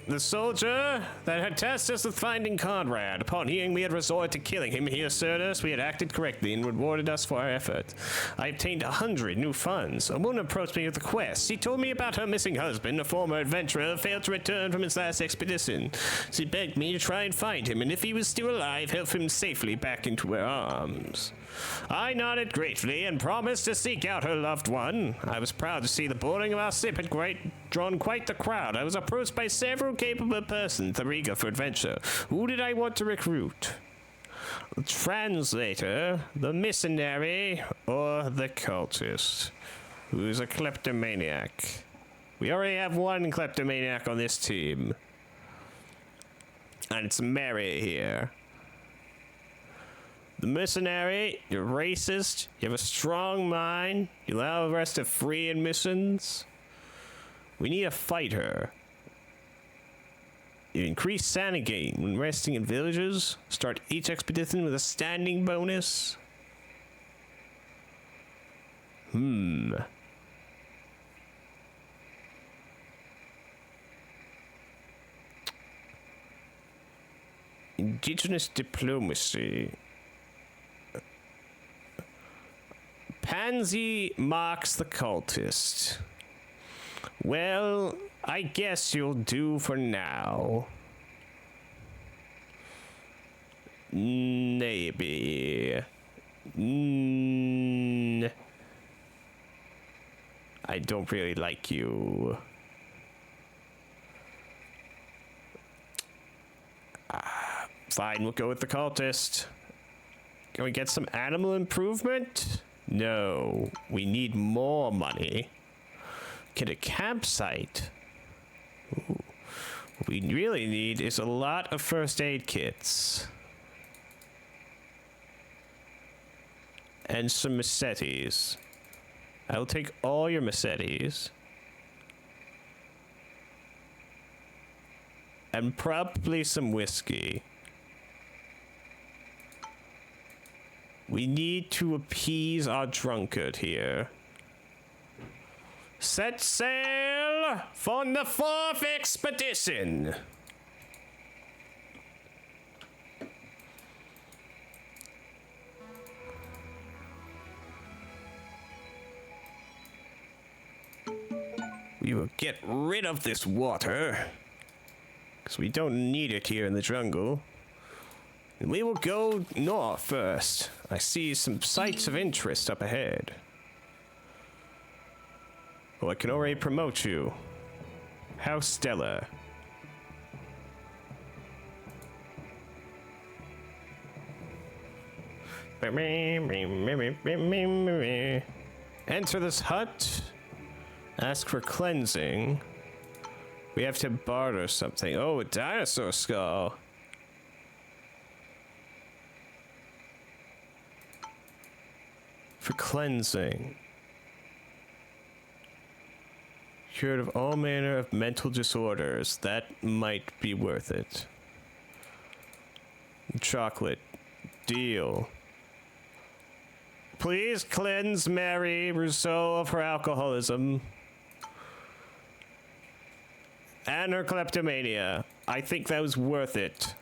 The soldier that had tasked us with finding Conrad. Upon hearing we had resorted to killing him, he assured us we had acted correctly and rewarded us for our effort. I obtained 100 new funds. A woman approached me with a quest. She told me about her missing husband, a former adventurer, who failed to return from his last expedition. She begged me to try and find him, and if he was still alive, help him safely back into her arms. I nodded gratefully and promised to seek out her loved one. I was proud to see the boarding of our ship had drawn quite the crowd. I was approached by several capable persons, the eager for adventure. Who did I want to recruit? The translator, the missionary, or the cultist? who's a kleptomaniac. We already have one kleptomaniac on this team. And it's Mary here. The mercenary, you're racist, you have a strong mind, you allow the rest of free admissions. We need to fight her. You increase sanity gain when resting in villages. Start each expedition with a standing bonus. Indigenous diplomacy. Pansy marks the cultist. Well, I guess you'll do for now. Maybe. I don't really like you. Fine, we'll go with the cultist. Can we get some animal improvement? No, we need more money. Get a campsite. Ooh. What we really need is a lot of first aid kits. And some machetes. I'll take all your machetes. And probably some whiskey. We need to appease our drunkard here. Set sail for the fourth expedition. We will get rid of this water, because we don't need it here in the jungle. And we will go north first. I see some sites of interest up ahead. Oh, I can already promote you. House Stella. Enter this hut. Ask for cleansing. We have to barter something. Oh, a dinosaur skull. For cleansing. Cured of all manner of mental disorders. That might be worth it. Chocolate. Deal. Please cleanse Mary Rousseau of her alcoholism. And her kleptomania. I think that was worth it.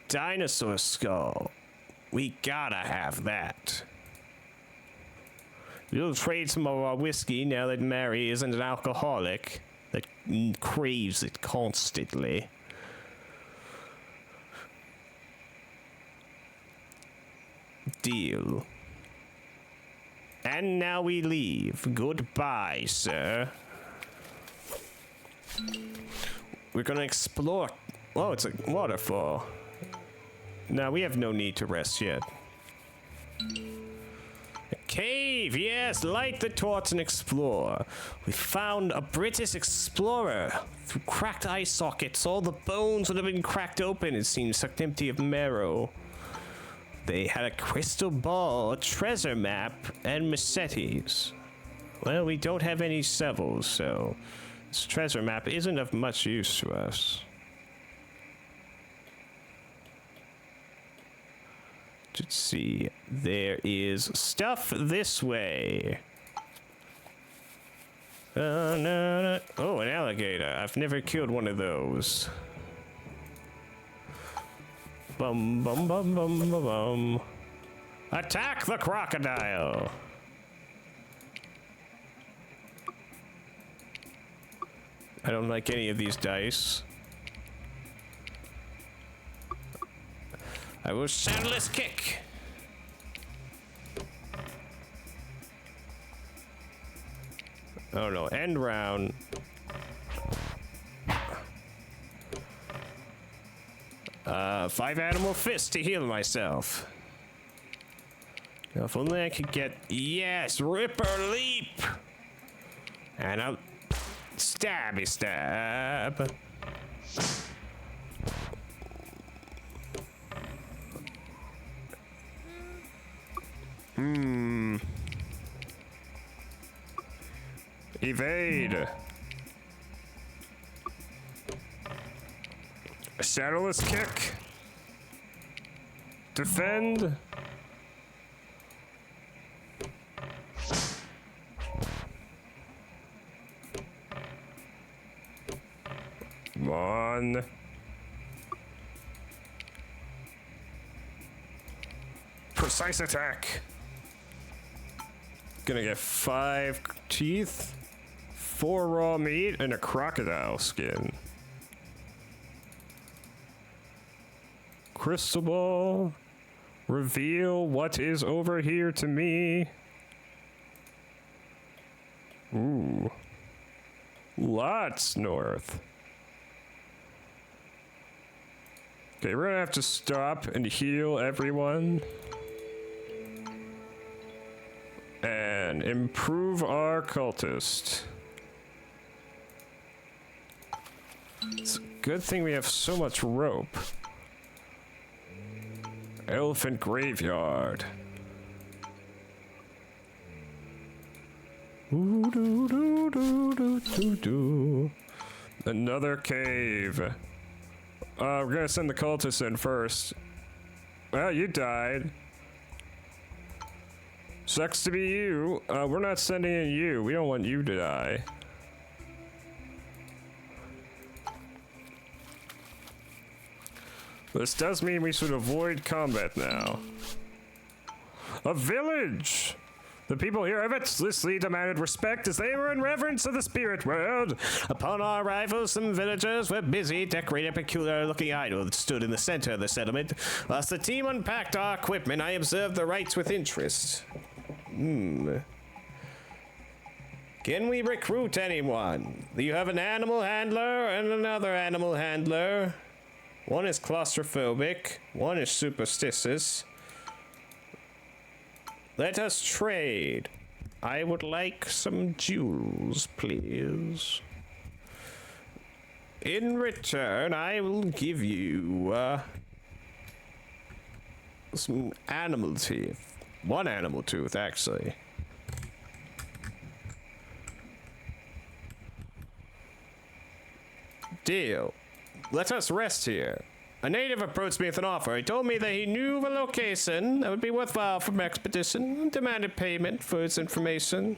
Dinosaur skull. We gotta have that. We'll trade some of our whiskey now that Mary isn't an alcoholic that craves it constantly. Deal. And now we leave. Goodbye, sir. We're gonna explore. Oh, it's a waterfall. Now we have no need to rest yet. A cave, yes, light the torch and explore. We found a British explorer. Through cracked eye sockets, all the bones would have been cracked open, it seems, sucked empty of marrow. They had a crystal ball, a treasure map, and machetes. Well, we don't have any shovels, so this treasure map isn't of much use to us. Let's see. There is stuff this way. Oh, an alligator. I've never killed one of those. Bum bum bum bum bum bum. Attack the crocodile! I don't like any of these dice. I will Sandless kick. Oh no, end round. Five animal fists to heal myself. If only I could get... Yes! Ripper leap! And I'll... Stabby stab. Evade. A shadowless kick. Defend. Come on. Precise attack. Gonna get 5 teeth, 4 raw meat, and a crocodile skin. Crystal ball. Reveal what is over here to me. Ooh. Lots north. Okay, we're gonna have to stop and heal everyone. And improve our cultist. It's a good thing we have so much rope. Elephant graveyard. Ooh, doo, doo, doo, doo, doo, doo. Another cave. We're gonna send the cultists in first. Well, you died. Sucks to be you. We're not sending in you. We don't want you to die. This does mean we should avoid combat now. A village! The people here have explicitly demanded respect as they were in reverence of the spirit world. Upon our arrival, some villagers were busy decorating a peculiar-looking idol that stood in the center of the settlement. Whilst the team unpacked our equipment, I observed the rites with interest. Can we recruit anyone? You have an animal handler and another animal handler. One is claustrophobic, one is superstitious. Let us trade. I would like some jewels, please. In return, I will give you some animal teeth. One animal tooth, actually. Deal. Let us rest here. A native approached me with an offer. He told me that he knew of a location that would be worthwhile for an expedition and demanded payment for its information.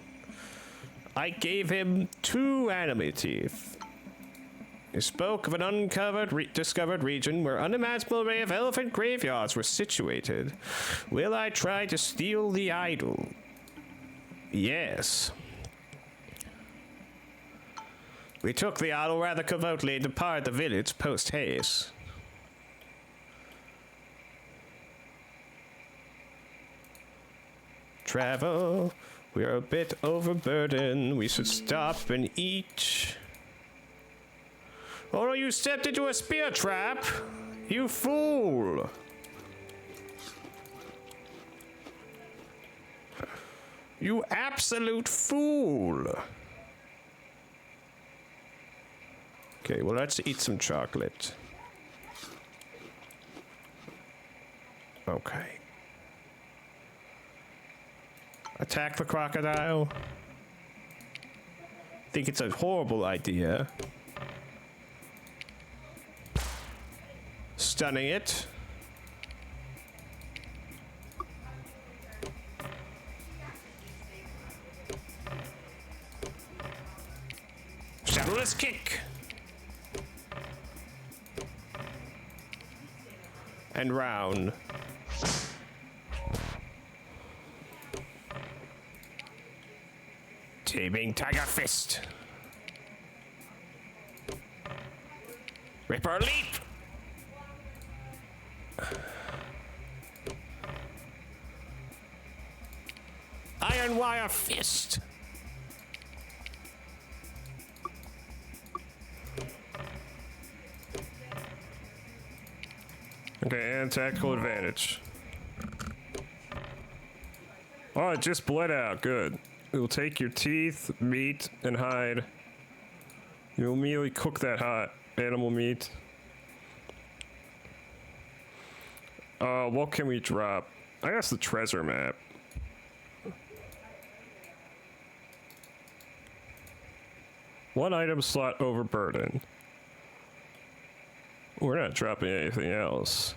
I gave him 2 animal teeth. He spoke of an discovered region where unimaginable array of elephant graveyards were situated. Will I try to steal the idol? Yes. We took the idol rather covertly and departed the village post-haste. Travel. We're a bit overburdened. We should stop and eat. Oh no, you stepped into a spear trap! You fool! You absolute fool! Okay, well, let's eat some chocolate. Okay. Attack the crocodile. Think it's a horrible idea. Stunning it. Shadowless kick. And round. Taming Tiger Fist. Ripper leap. Iron wire fist. Okay, and tactical advantage. Oh, it just bled out. Good. It will take your teeth, meat, and hide. You'll immediately cook that hot animal meat. What can we drop? I guess the treasure map. One item slot overburdened. We're not dropping anything else.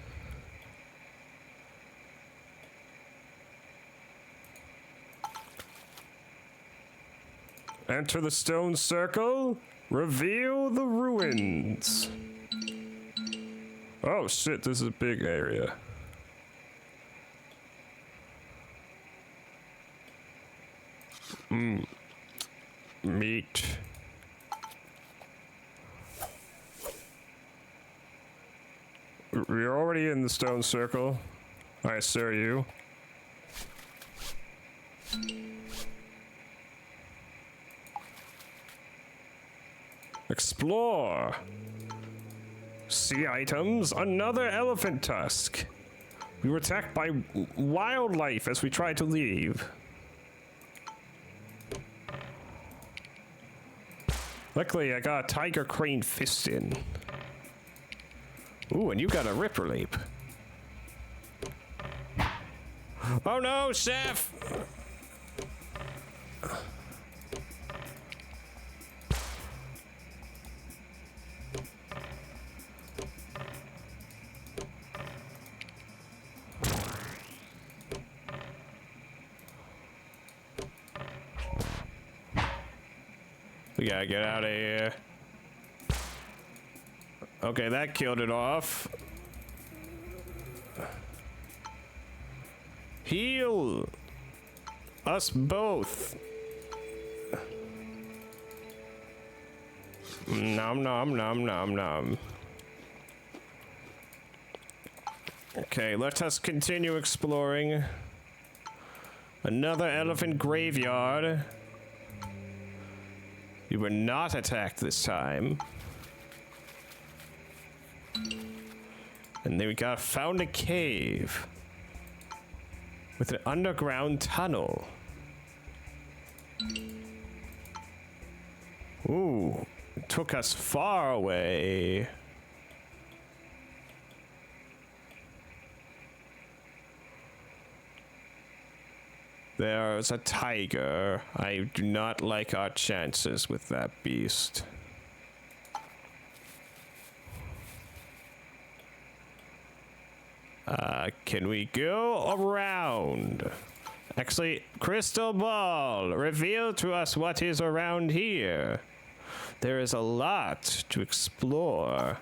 Enter the stone circle. Reveal the ruins. Oh shit, this is a big area. Meat. We're already in the stone circle. I assure you. Explore. See items. Another elephant tusk. We were attacked by wildlife as we tried to leave. Luckily, I got a tiger crane fist in. Ooh, and you got a ripper leap. Oh no, chef! We gotta get out of here. Okay, that killed it off. Heal us both. Nom nom nom nom nom. Okay, let us continue exploring. Another elephant graveyard. We were not attacked this time. And then we found a cave with an underground tunnel. Ooh, it took us far away. There's a tiger. I do not like our chances with that beast. Can we go around? Actually, crystal ball, reveal to us what is around here. There is a lot to explore.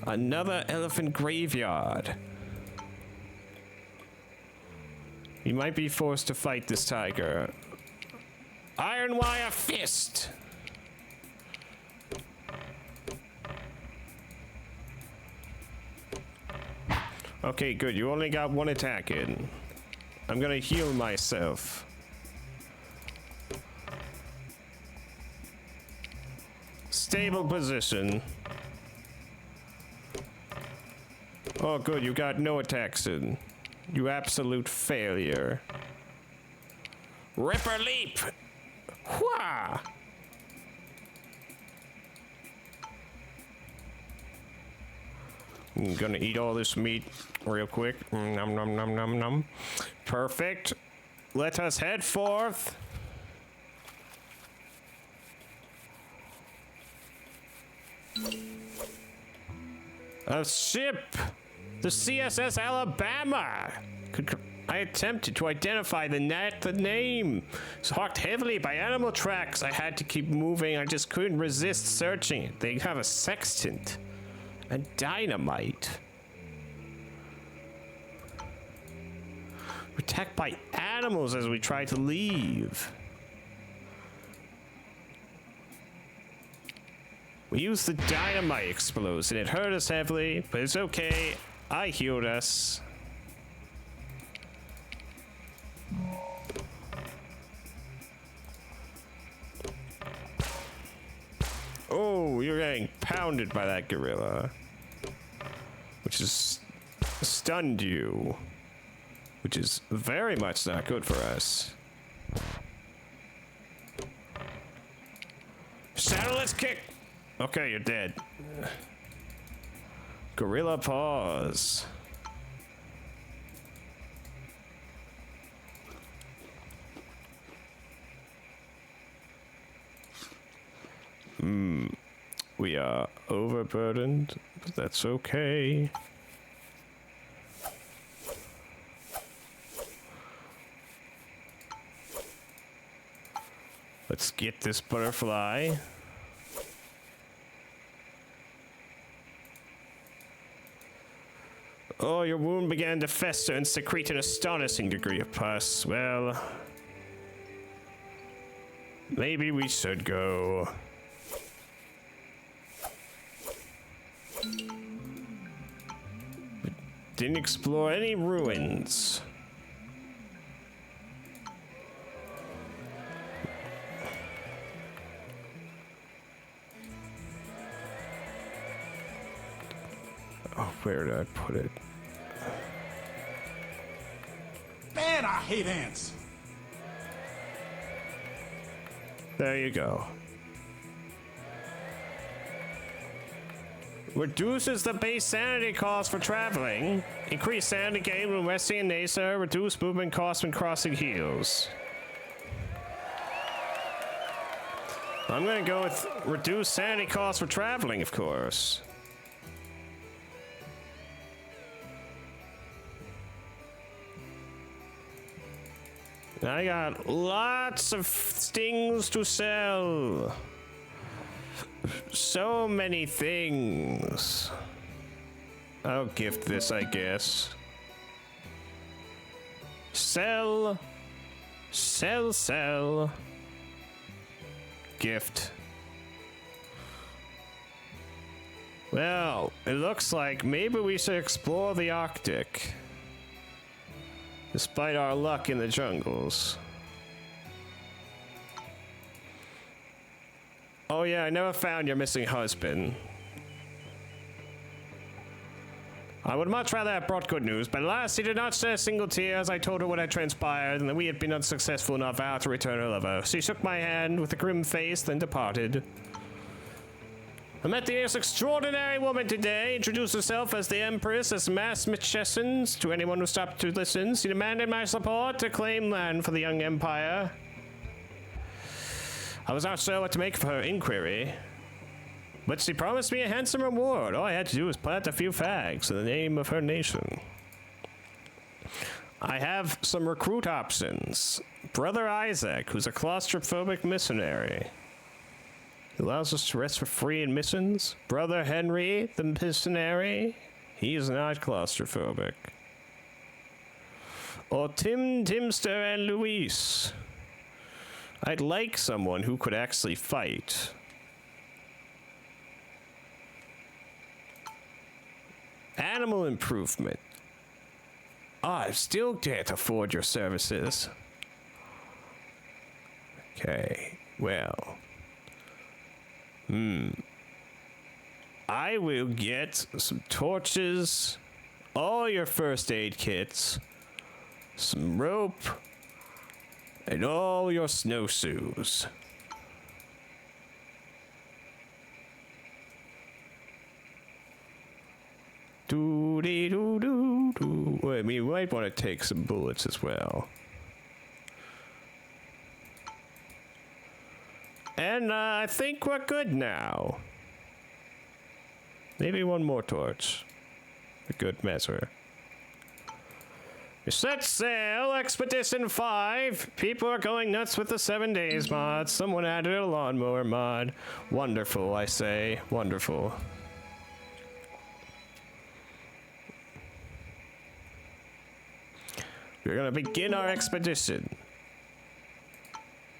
Another elephant graveyard. You might be forced to fight this tiger. Iron wire fist! Okay, good. You only got one attack in. I'm gonna heal myself. Stable position. Oh, good. You got no attacks in. You absolute failure. Ripper leap! Wha! I'm gonna eat all this meat real quick. Nom nom nom nom nom. Perfect. Let us head forth. A ship! The CSS Alabama! I attempted to identify the name. Stalked heavily by animal tracks. I had to keep moving. I just couldn't resist searching. They have a sextant. And dynamite. We're attacked by animals as we try to leave. We used the dynamite explosion. It hurt us heavily, but it's okay. I healed us. Oh, you're getting pounded by that gorilla. which is stunned you, which is very much not good for us. Shadowless kick. Okay, you're dead. Gorilla paws. We are overburdened, but that's okay. Let's get this butterfly. Oh, your wound began to fester and secrete an astonishing degree of pus. Well, maybe we should go. Didn't explore any ruins. Oh, where did I put it? Man, I hate ants. There you go. Reduces the base sanity cost for traveling. Increase sanity gain when resting in Nasa. Reduce movement cost when crossing heals. I'm gonna go with reduce sanity cost for traveling, of course. I got lots of things to sell. So many things. I'll gift this, I guess. Sell. Sell, sell. Gift. Well, it looks like maybe we should explore the Arctic. Despite our luck in the jungles. Oh yeah, I never found your missing husband. I would much rather have brought good news, but alas, he did not shed a single tear as I told her what had transpired and that we had been unsuccessful in our vow to return her lover. She shook my hand with a grim face, then departed. I met the most extraordinary woman today, introduced herself as the Empress as Mass Mitchessens to anyone who stopped to listen. She demanded my support to claim land for the young empire. I was not sure what to make of her inquiry, but she promised me a handsome reward. All I had to do was plant a few fags in the name of her nation. I have some recruit options. Brother Isaac, who's a claustrophobic missionary. He allows us to rest for free in missions. Brother Henry, the missionary. He is not claustrophobic. Or Tim, Timster, and Luis. I'd like someone who could actually fight. Animal improvement. I still can't afford your services. Okay, well. I will get some torches, all your first aid kits, some rope, and all your snowshoes. Doo-dee-doo-doo-doo. Wait, we might want to take some bullets as well. And I think we're good now. Maybe one more torch. A good measure. Set sail, Expedition 5. People are going nuts with the 7 days mod. Someone added a lawnmower mod. Wonderful, I say. Wonderful. We're gonna begin our expedition.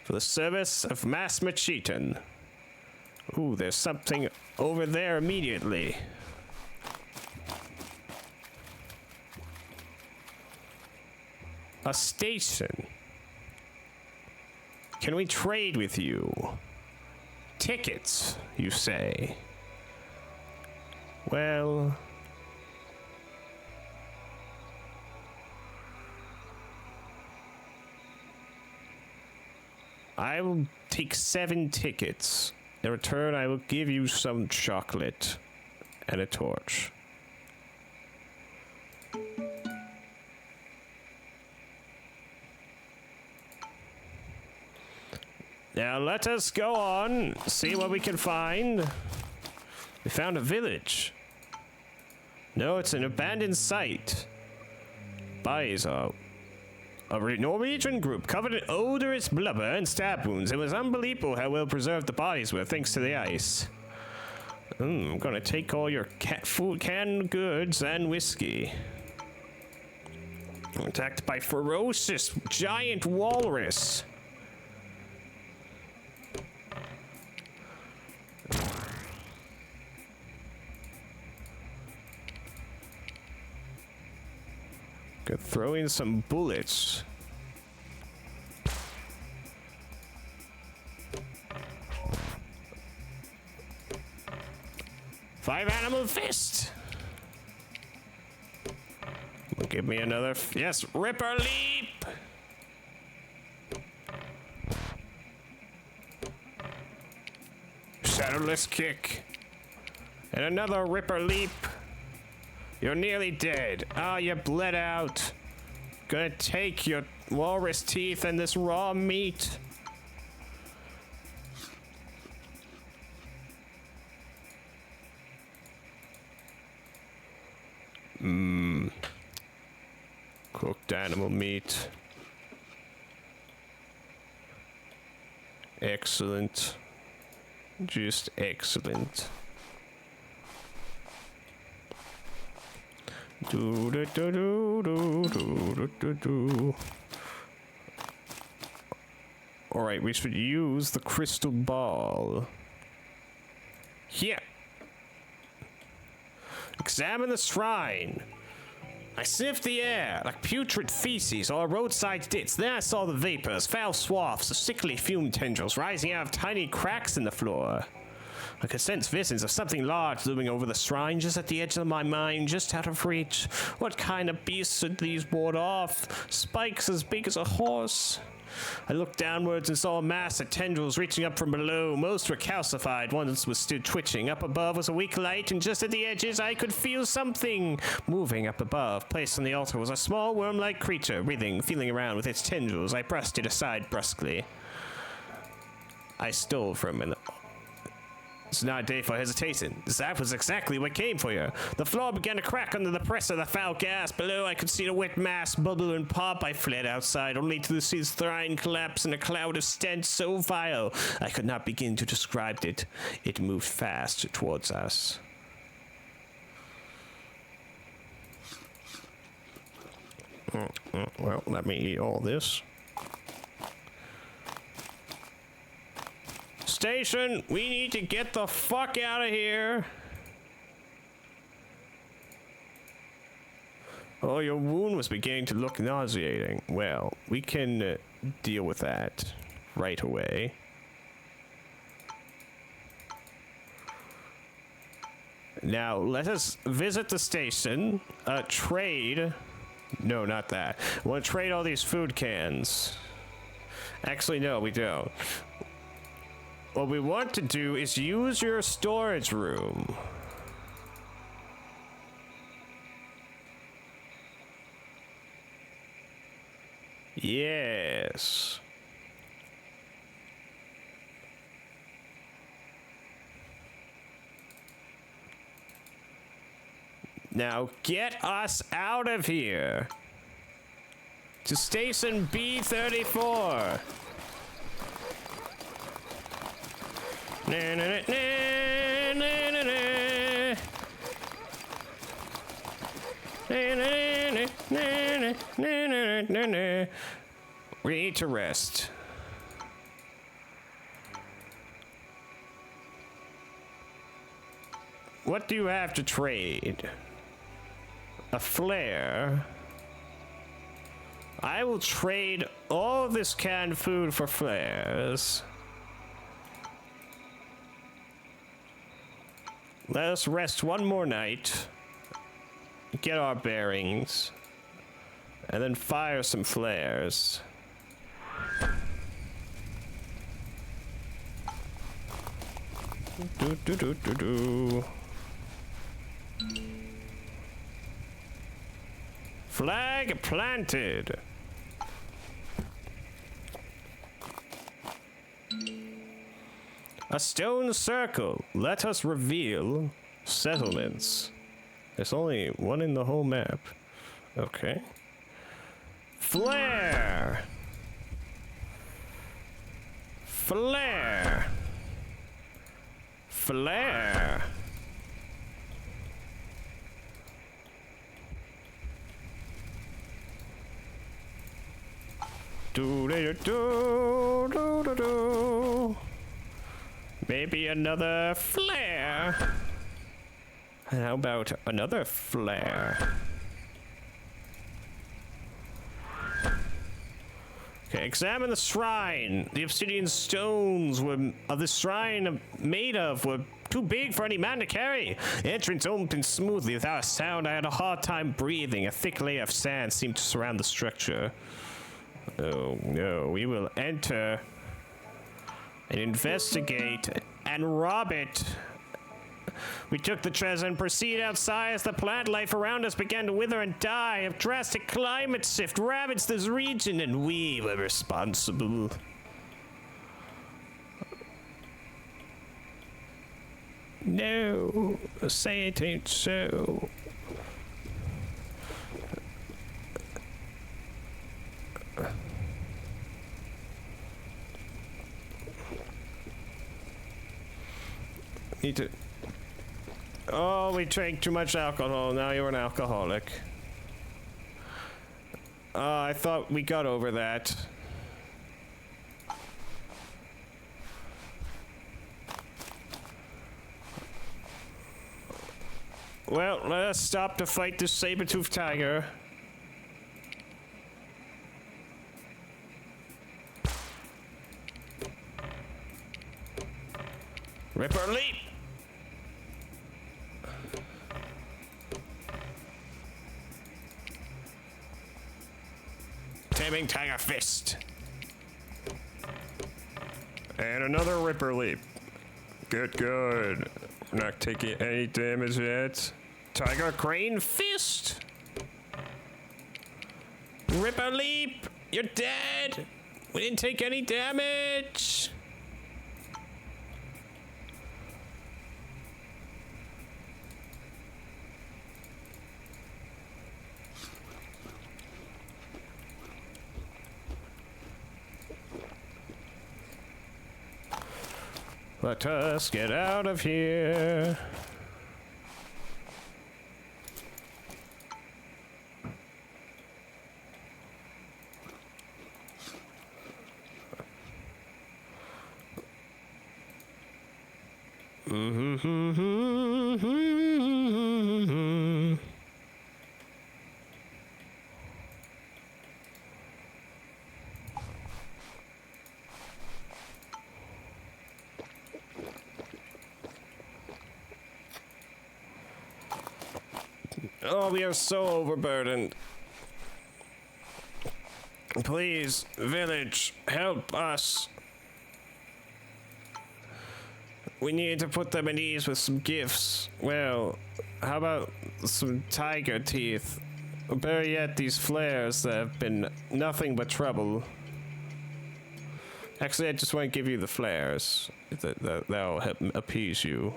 For the service of Mass Machetan. Ooh, there's something over there immediately. A station. Can we trade with you? Tickets, you say? Well, I will take 7 tickets. In return, I will give you some chocolate and a torch. Now let us go on, see what we can find. We found a village. No, it's an abandoned site. Bodies are a Norwegian group covered in odorous blubber and stab wounds. It was unbelievable how well preserved the bodies were thanks to the ice. I'm gonna take all your cat food, canned goods, and whiskey. I'm attacked by ferocious giant walrus. Could throw in some bullets. Five animal fist. Give me another. Yes, Ripper leap. Shadowless kick. And another Ripper leap. You're nearly dead. Ah, you bled out. Gonna take your walrus teeth and this raw meat. Cooked animal meat. Excellent. Just excellent. Do do do do do do do do. All right, we should use the crystal ball. Here. Examine the shrine. I sniffed the air like putrid feces or a roadside ditch. Then I saw the vapors, foul swaths of sickly fume tendrils rising out of tiny cracks in the floor. I could sense visions of something large looming over the shrine, just at the edge of my mind, just out of reach. What kind of beasts should these ward off? Spikes as big as a horse? I looked downwards and saw a mass of tendrils reaching up from below. Most were calcified, one was still twitching. Up above was a weak light, and just at the edges I could feel something moving up above. Placed on the altar was a small worm-like creature, writhing, feeling around with its tendrils. I brushed it aside brusquely. I stole from an... It's not a day for hesitation. That was exactly what came for you. The floor began to crack under the press of the foul gas. Below, I could see the wet mass bubble and pop. I fled outside, only to see the shrine collapse in a cloud of stench so vile I could not begin to describe it. It moved fast towards us. Well, let me eat all this. Station, we need to get the fuck out of here. Oh, your wound was beginning to look nauseating. Well, we can deal with that right away. Now, let us visit the station. Trade. No, not that. I want to trade all these food cans. Actually, no, we don't. What we want to do is use your storage room. Yes. Now get us out of here. To station B34. Na, na, na, na, na, na, na. Na, na, na, na, na, na, na. We need to rest. What do you have to trade? A flare. I will trade all of this canned food for flares. Let us rest one more night, get our bearings, and then fire some flares. Do. Flag planted. A stone circle. Let us reveal settlements. There's only one in the whole map. Okay. Flare. Flare. Flare. Do. Maybe another flare. How about another flare? Okay, examine the shrine. The obsidian stones of the shrine made of were too big for any man to carry. Entrance opened smoothly without a sound. I had a hard time breathing. A thick layer of sand seemed to surround the structure. Oh no, we will enter and investigate and rob it. We took the treasure and proceeded outside as the plant life around us began to wither and die. A drastic climate shift ravaged this region and we were responsible. No, say it ain't so. Need to... Oh, we drank too much alcohol. Now you're an alcoholic. I thought we got over that. Well, let us stop to fight this saber-toothed tiger. Ripper leap! Taming Tiger Fist. And another Ripper Leap. Good. We're not taking any damage yet. Tiger Crane Fist. Ripper Leap. You're dead. We didn't take any damage. Let us get out of here. Oh, we are so overburdened. Please, village, help us. We need to put them at ease with some gifts. Well, how about some tiger teeth? Or better yet, these flares that have been nothing but trouble. Actually, I just want to give you the flares. That'll help appease you.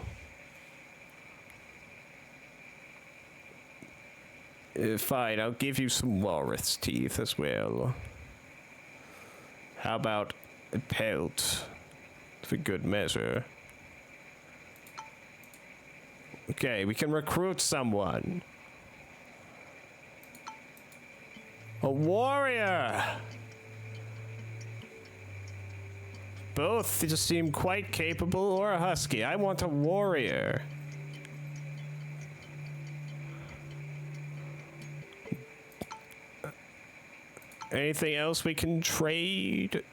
Fine, I'll give you some walrus teeth as well. How about a pelt? For good measure. Okay, we can recruit someone. A warrior! Both just seem quite capable, or a husky. I want a warrior. Anything else we can trade?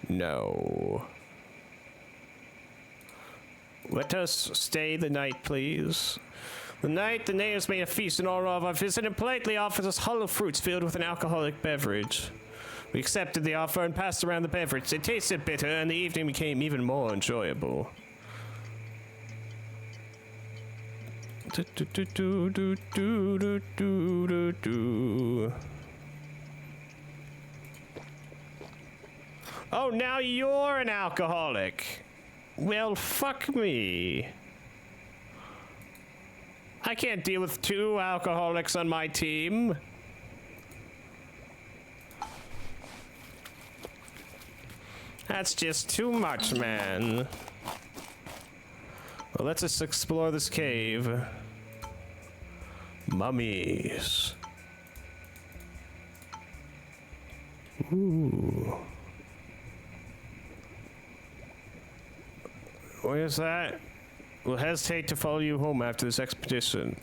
No. Let us stay the night, please. The night, the natives made a feast in honor of our visit and politely offered us hollow fruits filled with an alcoholic beverage. We accepted the offer and passed around the beverage. It tasted bitter, and the evening became even more enjoyable. Oh, now you're an alcoholic. Well, fuck me. I can't deal with 2 alcoholics on my team. That's just too much, man. Well, let's just explore this cave. Mummies. Ooh. What is that? We'll hesitate to follow you home after this expedition.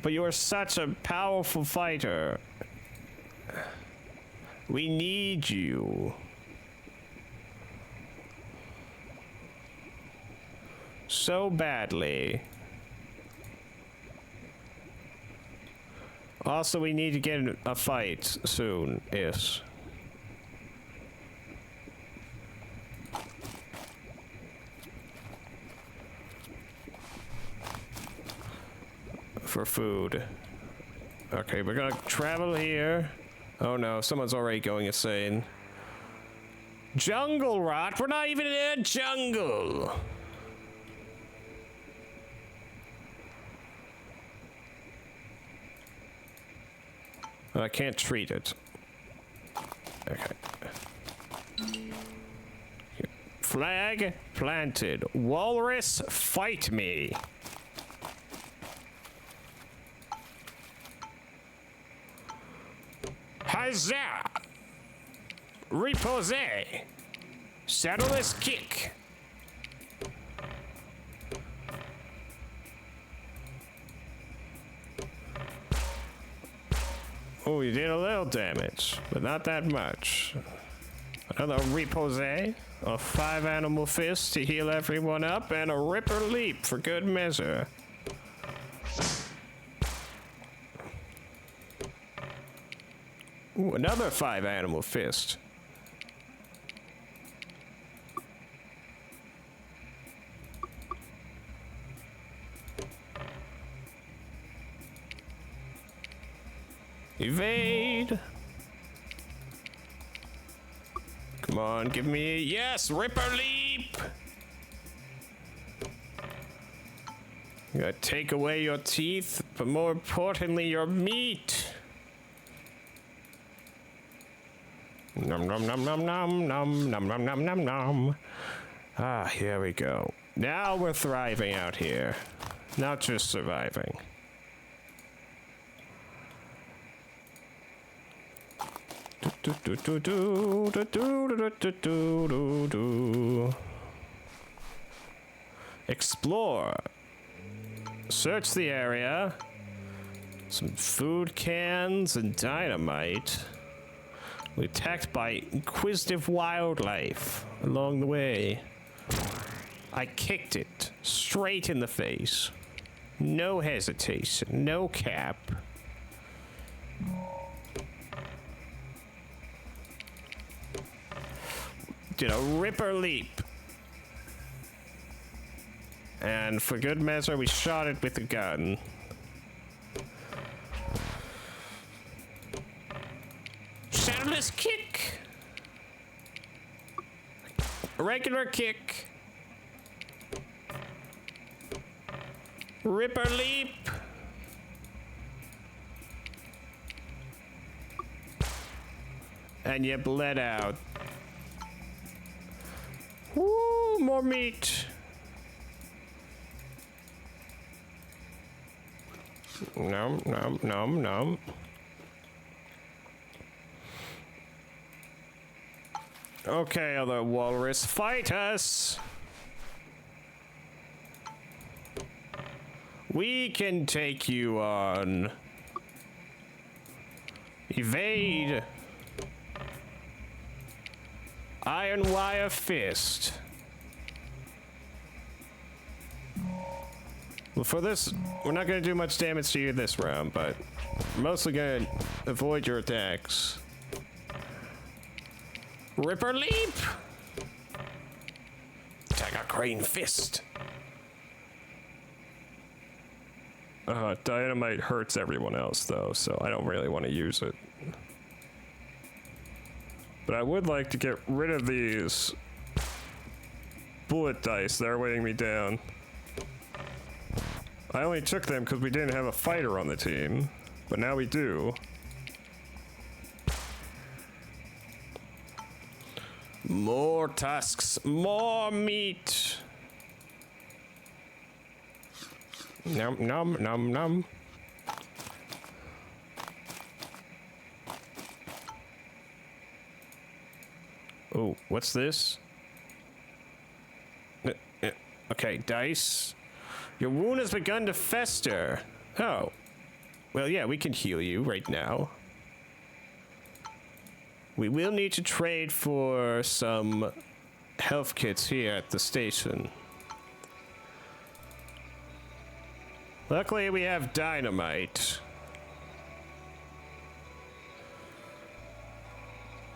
But you are such a powerful fighter. We need you. So badly. Also, we need to get in a fight soon, yes. For food. Okay, we're gonna travel here. Oh no, someone's already going insane. Jungle rot? We're not even in a jungle! I can't treat it. Okay. Flag planted. Walrus, fight me. Huzzah! Repose. Saddleless kick. Oh, you did a little damage, but not that much. Another repose, a 5 animal fist to heal everyone up, and a ripper leap for good measure. Ooh, another 5 animal fist. Evade. Come on, give me a yes, ripper leap. You gotta take away your teeth, but more importantly, your meat. Nom nom nom nom nom nom nom nom nom nom nom. Ah, here we go. Now we're thriving out here, not just surviving. Explore. Search the area. Some food cans and dynamite. We're attacked by inquisitive wildlife along the way. I kicked it straight in the face. No hesitation, no cap. Did a ripper leap. And for good measure, we shot it with a gun. Shadowless kick. A regular kick. Ripper leap. And you bled out. Woo, more meat. Nom, nom, nom, nom. Okay, other walrus, fight us. We can take you on. Evade. Iron wire fist. Well, for this, we're not gonna do much damage to you this round, but we're mostly gonna avoid your attacks. Ripper Leap! Tiger Crane Fist. Dynamite hurts everyone else, though, so I don't really want to use it. But I would like to get rid of these bullet dice that are weighing me down. I only took them because we didn't have a fighter on the team, but now we do. More tusks, more meat. Num num num num. Oh, what's this? Okay, dice. Your wound has begun to fester. Oh. Well, yeah, we can heal you right now. We will need to trade for some health kits here at the station. Luckily, we have dynamite.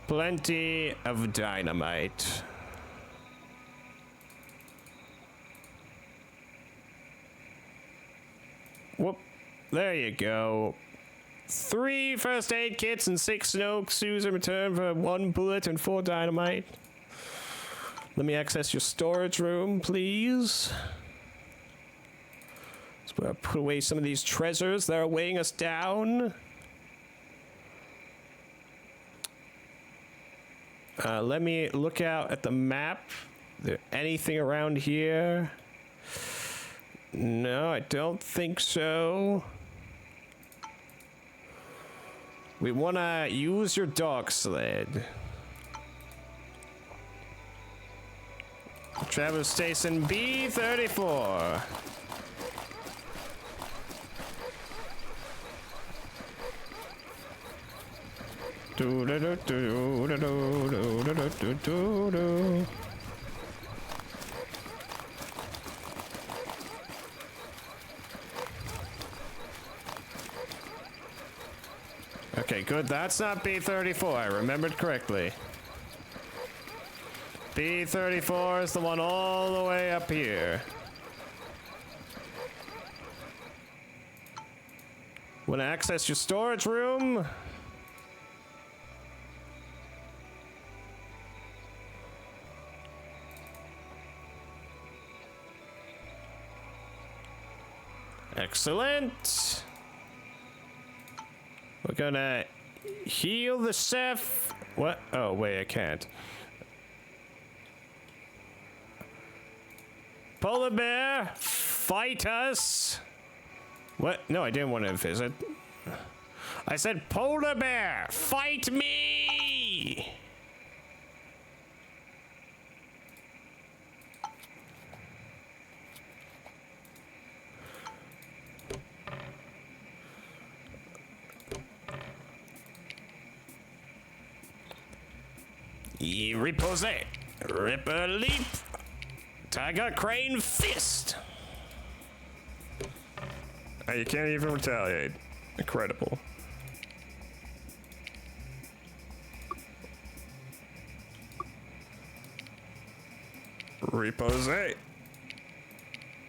Plenty of dynamite. Whoop. There you go. 3 first aid kits and 6 snow suits in return for 1 bullet and 4 dynamite. Let me access your storage room, please. So I'll put away some of these treasures that are weighing us down. Let me look out at the map. Is there anything around here? No, I don't think so. We want to use your dog sled. Travel station B34. Do do do do do do do do do do. Okay, good. That's not B34. I remembered correctly. B34 is the one all the way up here. Want to access your storage room? Excellent. We're gonna heal the chef. What? Oh, wait, I can't. Polar bear, fight us. What? No, I didn't want to visit. I said, polar bear, fight me. Repose, Ripper Leap, Tiger Crane Fist. You can't even retaliate. Incredible. Repose.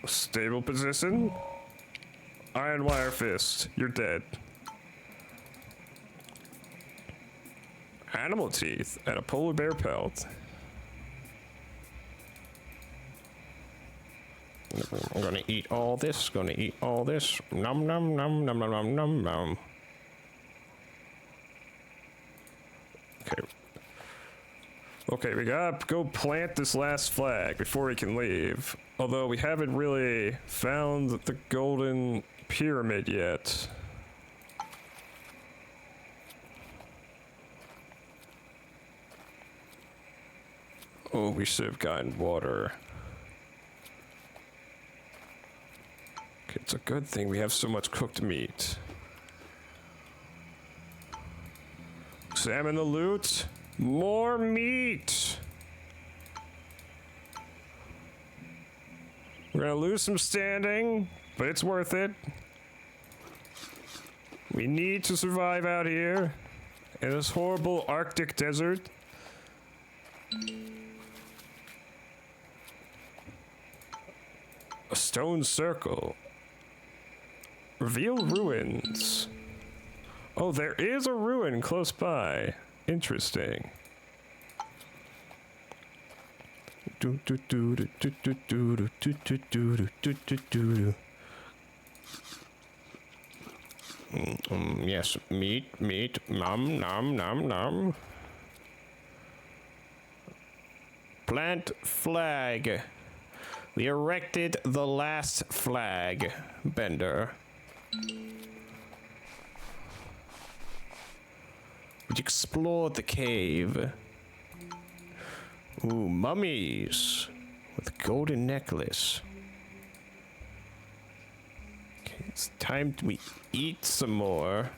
Stable position. Iron Wire Fist. You're dead. Animal teeth and a polar bear pelt. I'm gonna eat all this, gonna eat all this. Nom nom nom nom nom nom nom nom. Okay. Okay, we gotta go plant this last flag before we can leave. Although we haven't really found the golden pyramid yet. Oh, we should have gotten water. Okay, it's a good thing we have so much cooked meat. Examine the loot. More meat. We're gonna lose some standing, but it's worth it. We need to survive out here in this horrible Arctic desert. A stone circle. Reveal ruins. Oh, there is a ruin close by. Interesting. Yes, meat, nom, nom, nom, nom. Plant flag. We erected the last flag, Bender. We explored the cave. Ooh, mummies with a golden necklace. Okay, it's time we eat some more.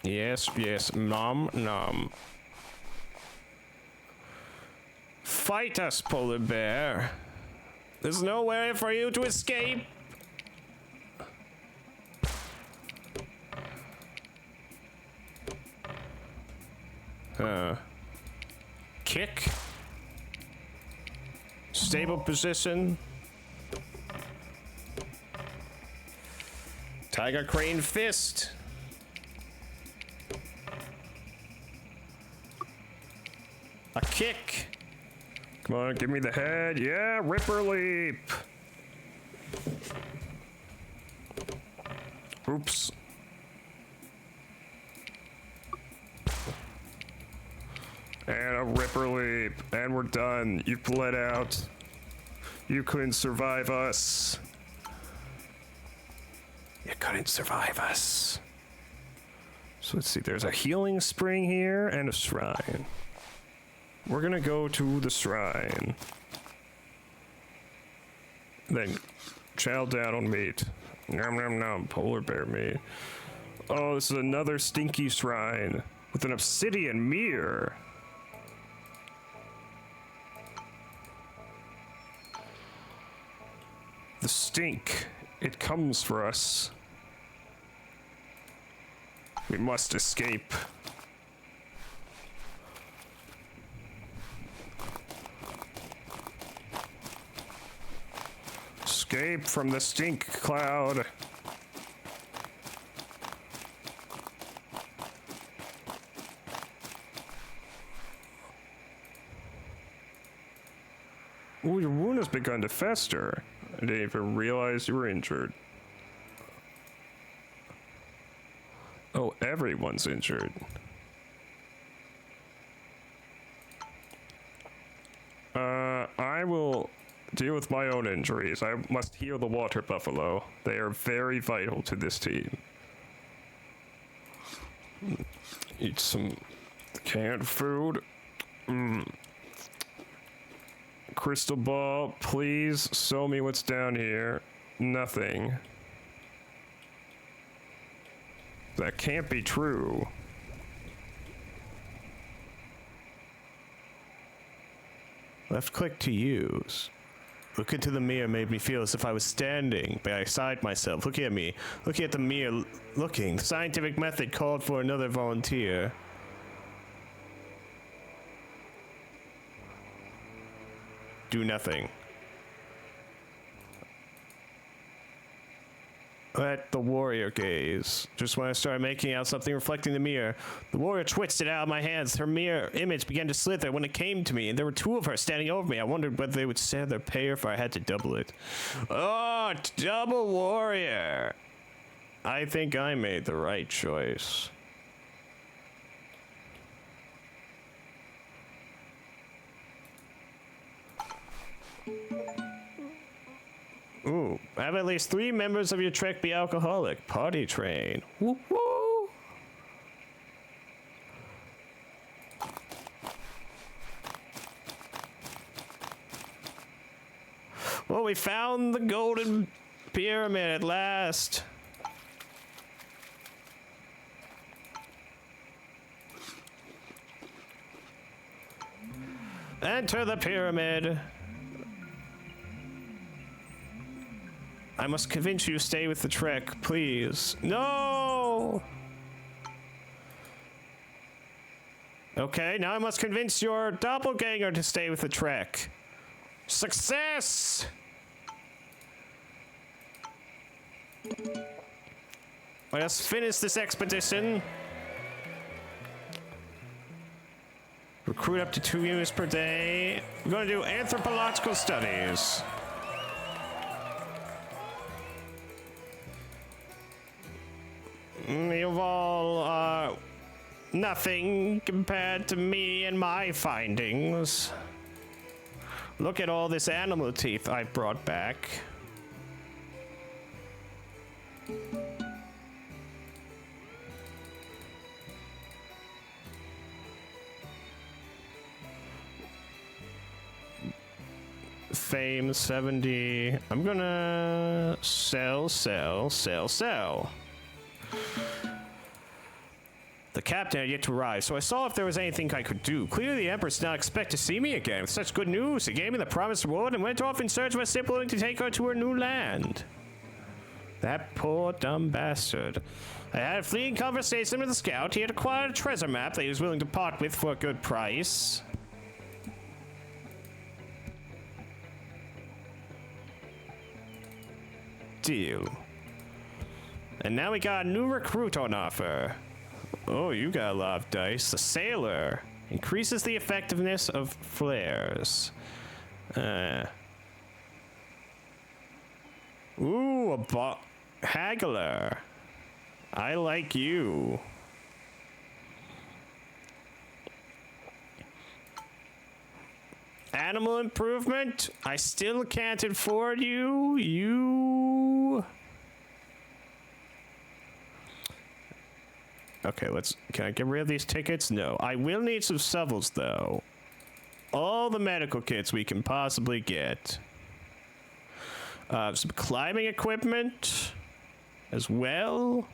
Yes, yes, nom, nom. Fight us, polar bear. There's nowhere for you to escape. Kick. Stable position. Tiger crane fist. A kick. Come on, give me the head. Yeah, Ripper Leap. Oops. And a Ripper Leap. And we're done. You've bled out. You couldn't survive us. You couldn't survive us. So let's see, there's a healing spring here and a shrine. We're gonna go to the shrine. Then chow down on meat. Nom nom nom, polar bear meat. Oh, this is another stinky shrine with an obsidian mirror. The stink, it comes for us. We must escape. Escape from the stink cloud. Ooh, your wound has begun to fester. I didn't even realize you were injured. Oh, everyone's injured. I will deal with my own injuries. I must heal the water buffalo. They are very vital to this team. Eat some canned food. Crystal ball, please show me what's down here. Nothing. That can't be true. Left click to use. Look into the mirror made me feel as if I was standing beside myself. Looking at me. Looking at the mirror. Looking. The scientific method called for another volunteer. Do nothing. Let the warrior gaze. Just when I started making out something reflecting the mirror, the warrior twisted it out of my hands. Her mirror image began to slither when it came to me, and there were two of her standing over me. I wondered whether they would share their pay or if I had to double it. Oh, double warrior. I think I made the right choice. Ooh, have at least 3 members of your trek be alcoholic. Party train. Woo woo. Well, we found the golden pyramid at last. Enter the pyramid. I must convince you to stay with the trek, please. No! Okay, now I must convince your doppelganger to stay with the trek. Success! Let us finish this expedition. Recruit up to 2 units per day. We're going to do anthropological studies. You've all are nothing compared to me and my findings. Look at all this animal teeth I brought back. Fame 70. I'm gonna sell. The captain had yet to arrive, so I saw if there was anything I could do. Clearly, the Empress did not expect to see me again with such good news. He gave me the promised reward and went off in search of a ship willing to take her to her new land. That poor dumb bastard. I had a fleeting conversation with the scout. He had acquired a treasure map that he was willing to part with for a good price. Deal. And now we got a new recruit on offer. Oh, you got a lot of dice. The sailor increases the effectiveness of flares. Ooh, a haggler. I like you. Animal improvement. I still can't afford you. You. Okay, can I get rid of these tickets? No. I will need some shovels, though. All the medical kits we can possibly get. Some climbing equipment as well.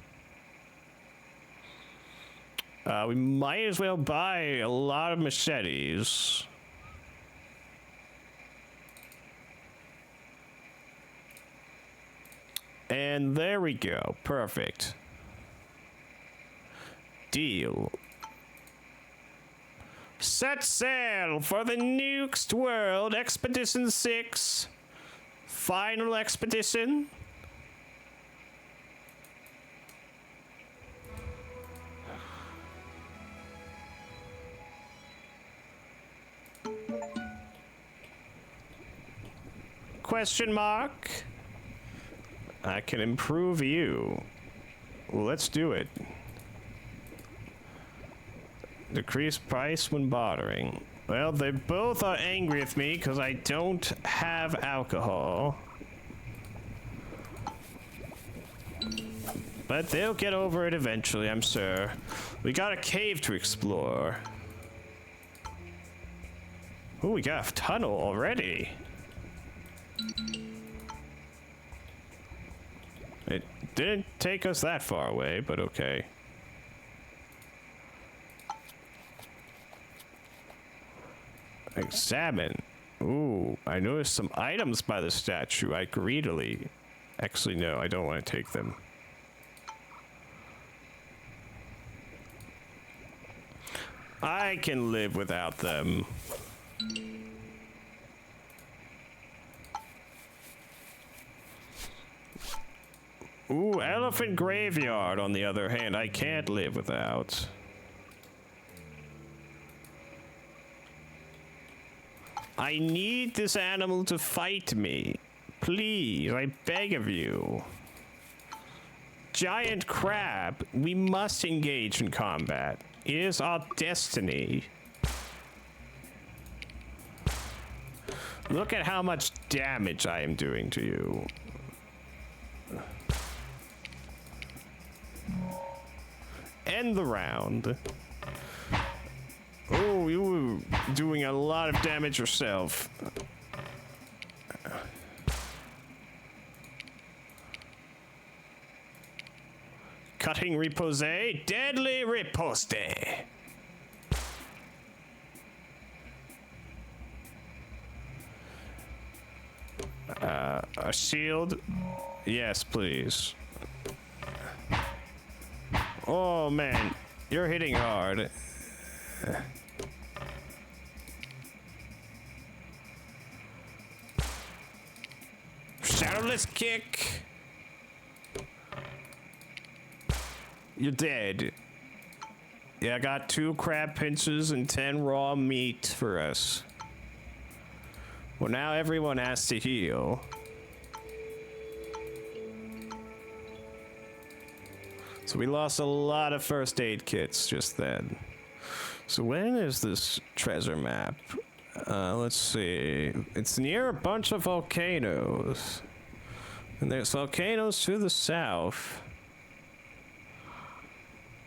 We might as well buy a lot of machetes. And there we go. Perfect. Deal. Set sail for the next world. Expedition 6. Final expedition. Question mark. I can improve you. Well, let's do it. Decrease price when bartering. Well, they both are angry with me because I don't have alcohol. But they'll get over it eventually, I'm sure. We got a cave to explore. Ooh, we got a tunnel already. It didn't take us that far away, but okay. Examine. Ooh, I noticed some items by the statue. I greedily... Actually, no, I don't want to take them. I can live without them. Ooh, elephant graveyard, on the other hand, I can't live without. I need this animal to fight me. Please, I beg of you. Giant crab, we must engage in combat. It is our destiny. Look at how much damage I am doing to you. End the round. Oh, you were doing a lot of damage yourself. Cutting riposte, deadly riposte. A shield. Yes, please. Oh man, you're hitting hard. Shadowless kick. You're dead. Yeah, I got 2 crab pinches and 10 raw meat for us. Well, now everyone has to heal. So we lost a lot of first aid kits just then. So when is this treasure map? Let's see. It's near a bunch of volcanoes. And there's volcanoes to the south.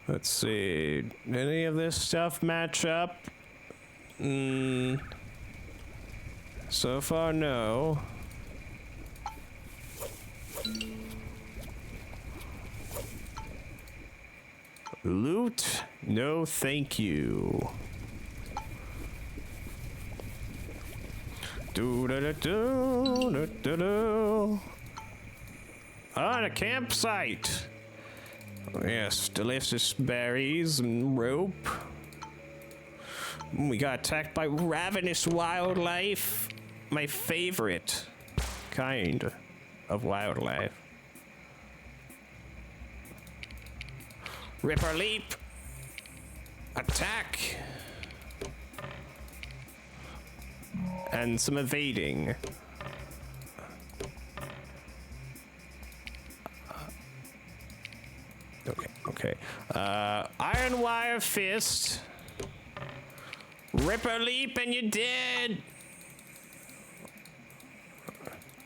Let's see. Any of this stuff match up? So far, no. Loot? No, thank you. Do. On a campsite. Yes, delicious berries and rope. We got attacked by ravenous wildlife. My favorite kind of wildlife. Ripper leap. Attack. And some evading. Okay. Iron wire fist. Ripper leap and you're dead.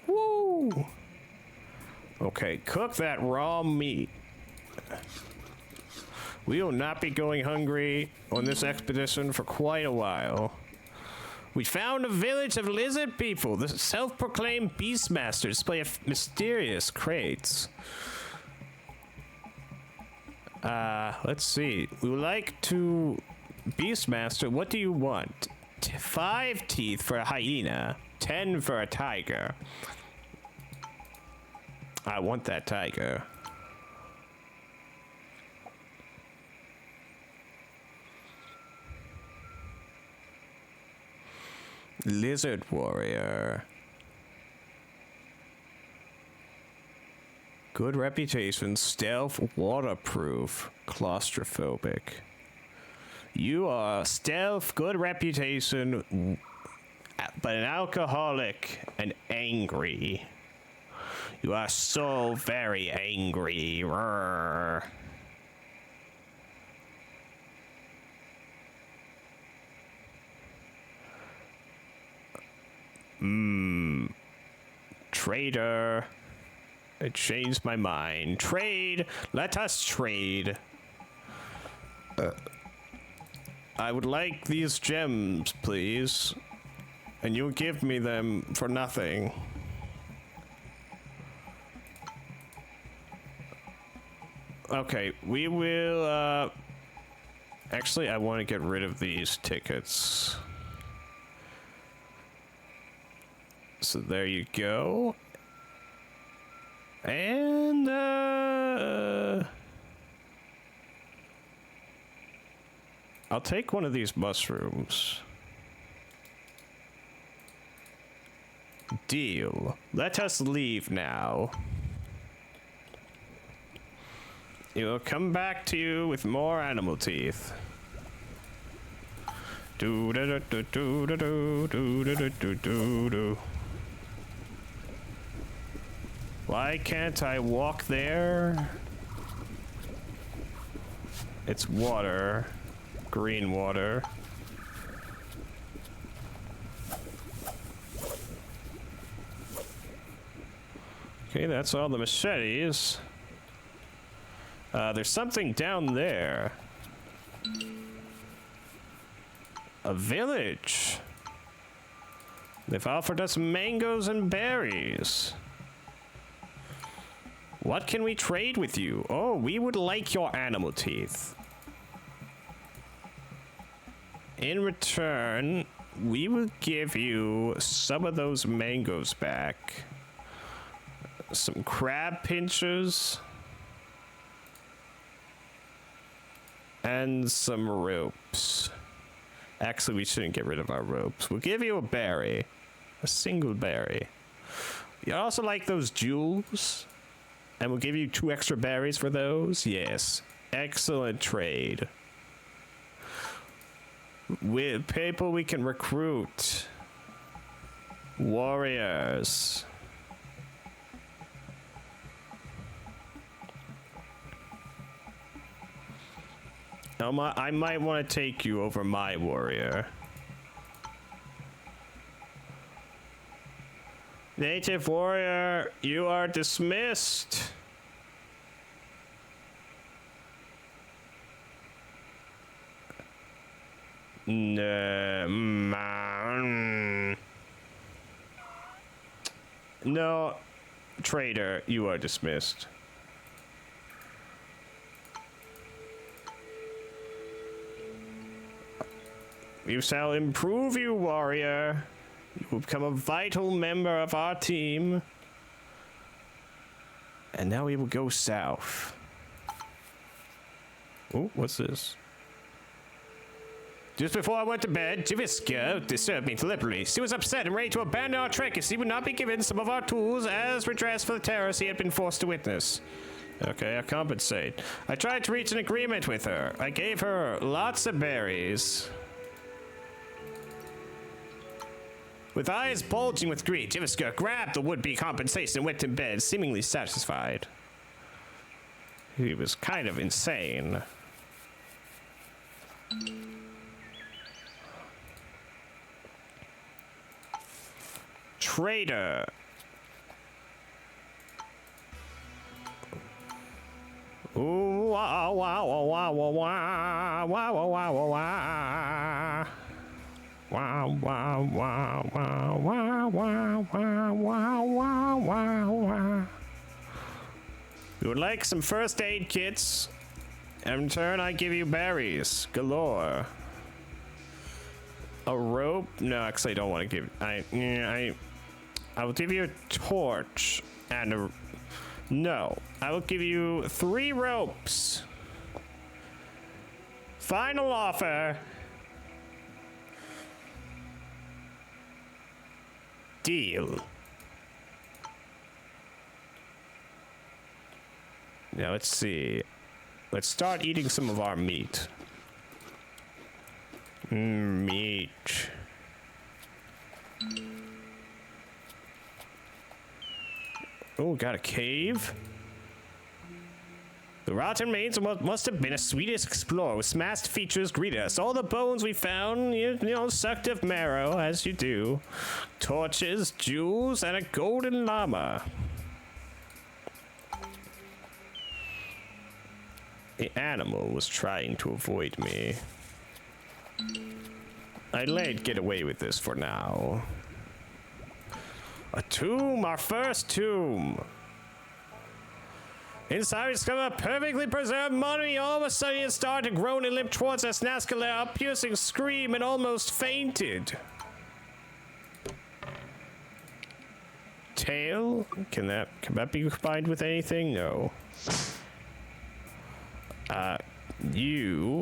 Woo. Okay, cook that raw meat. We will not be going hungry on this expedition for quite a while. We found a village of lizard people. The self-proclaimed Beastmasters display mysterious crates. Let's see. We would like to... Beastmaster, what do you want? 5 teeth for a hyena. 10 for a tiger. I want that tiger. Lizard warrior. Good reputation, stealth, waterproof, claustrophobic. You are stealth, good reputation, but an alcoholic and angry. You are so very angry. Roar. Trader. I changed my mind. Trade. Let us trade. I would like these gems, please. And you'll give me them for nothing. Okay, we will, actually, I want to get rid of these tickets. So there you go. And, I'll take one of these mushrooms. Deal. Let us leave now. It will come back to you with more animal teeth. Do do do do do do do do do do do. Why can't I walk there? It's water. Green water. Okay, that's all the machetes. There's something down there. A village. They've offered us mangoes and berries. What can we trade with you? Oh, we would like your animal teeth. In return, we will give you some of those mangoes back. some crab pinchers, and some ropes. Actually, we shouldn't get rid of our ropes. We'll give you a berry. A single berry. You also like those jewels? And we'll give you 2 extra berries for those? Yes. Excellent trade. With people we can recruit. Warriors. I might want to take you over my warrior. Native warrior, you are dismissed. No, trader, you are dismissed. We shall improve you, warrior. You will become a vital member of our team. And now we will go south. Oh, what's this? Just before I went to bed, Javiska disturbed me deliberately. She was upset and ready to abandon our trek if she would not be given some of our tools as redress for the terrors he had been forced to witness. Okay, I'll compensate. I tried to reach an agreement with her. I gave her lots of berries. With eyes bulging with greed, Javiska grabbed the would-be compensation and went to bed, seemingly satisfied. He was kind of insane. Trader. Ooh, wow, wow, wow, wow, wow, wow, wow, wow, wow. Wow, wow, wow, wow, wow, wow, wow, wow, wow, wow, wow. You would like some first aid kits? In turn, I give you berries galore. A rope? No, actually, I don't want to give. I will give you a torch and a. No, I will give you 3 ropes. Final offer. Deal. Now let's see. Let's start eating some of our meat. Meat. Oh, got a cave. The rotten remains of what must have been a Swedish explorer with smashed features greet us. All the bones we found, you know, sucked of marrow, as you do. Torches, jewels, and a golden llama. The animal was trying to avoid me. I let it get away with this for now. A tomb, our first tomb. Inside we discover a perfectly preserved mummy. All of a sudden it started to groan and limp towards us. Nazca let out a piercing scream and almost fainted. Tail? Can that be combined with anything? No. You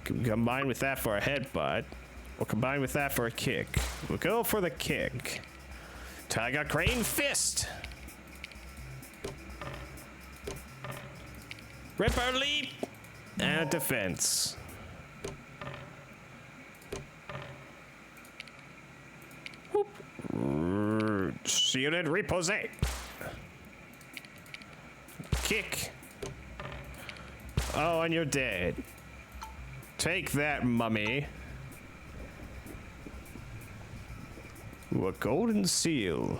can combine with that for a headbutt. We'll combine with that for a kick. We'll go for the kick. Tiger Crane Fist. Ripper Leap. And defense. Whoop. Shielded Repose. Kick. Oh, and you're dead. Take that, mummy. Ooh, a golden seal.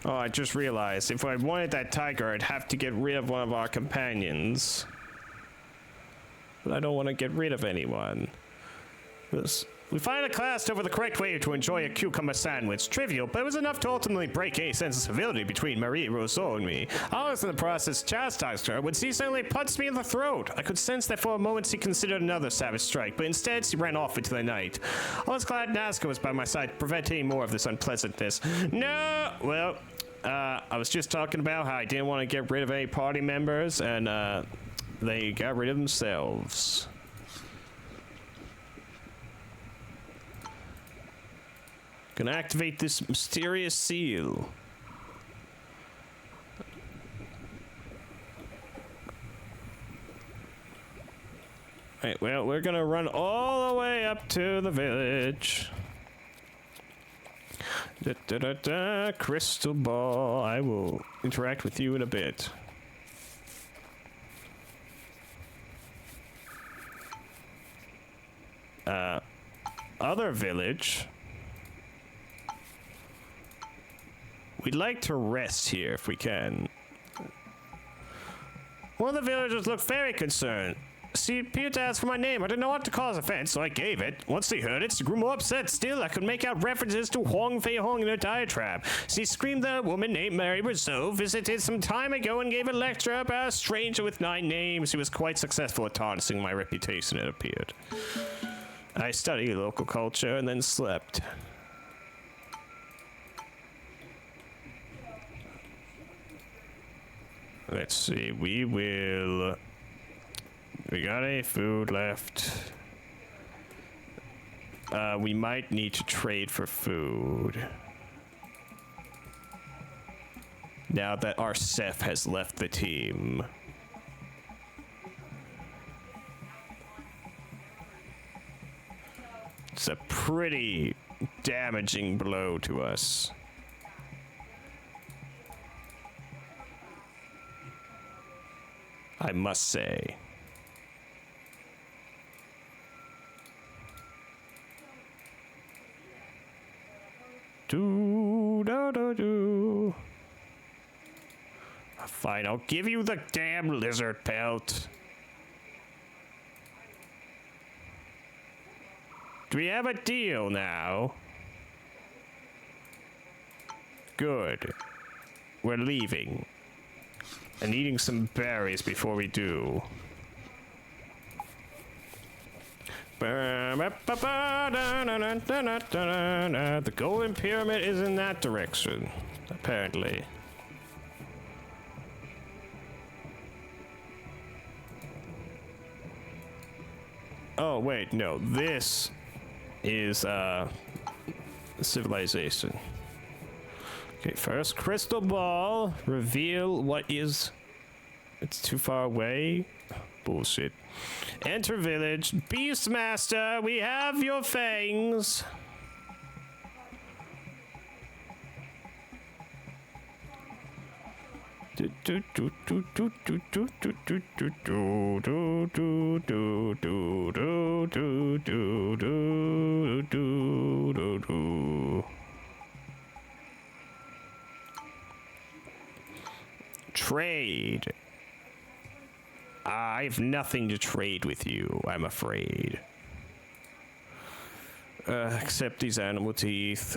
Oh, I just realized if I wanted that tiger, I'd have to get rid of one of our companions. But I don't want to get rid of anyone. We finally classed over the correct way to enjoy a cucumber sandwich. Trivial, but it was enough to ultimately break any sense of civility between Marie Rousseau and me. I was in the process chastised her when she suddenly punched me in the throat. I could sense that for a moment she considered another savage strike, but instead she ran off into the night. I was glad Nazca was by my side to prevent any more of this unpleasantness. No, well, I was just talking about how I didn't want to get rid of any party members, and they got rid of themselves. Gonna activate this mysterious seal. Right, well, we're gonna run all the way up to the village. Crystal ball. I will interact with you in a bit. Other village. We'd like to rest here if we can. One of the villagers looked very concerned. She appeared to ask for my name. I didn't know what to cause offense, so I gave it. Once they heard it, she grew more upset still. I could make out references to Huang Fei Hong in her diatribe. She screamed that a woman named Mary Rousseau visited some time ago and gave a lecture about a stranger with 9 names. She was quite successful at tarnishing my reputation, it appeared. I studied local culture and then slept. Let's see, we got any food left. We might need to trade for food. Now that Arsef has left the team. It's a pretty damaging blow to us. I must say. Do. Fine, I'll give you the damn lizard pelt. Do we have a deal now? Good. We're leaving. And eating some berries before we do. The Golden Pyramid is in that direction, apparently. Oh, wait, no. This is, civilization. Okay, first crystal ball. Reveal what is... It's too far away. Bullshit. Enter village. Beastmaster, we have your fangs. Trade. I've nothing to trade with you, I'm afraid. Except these animal teeth.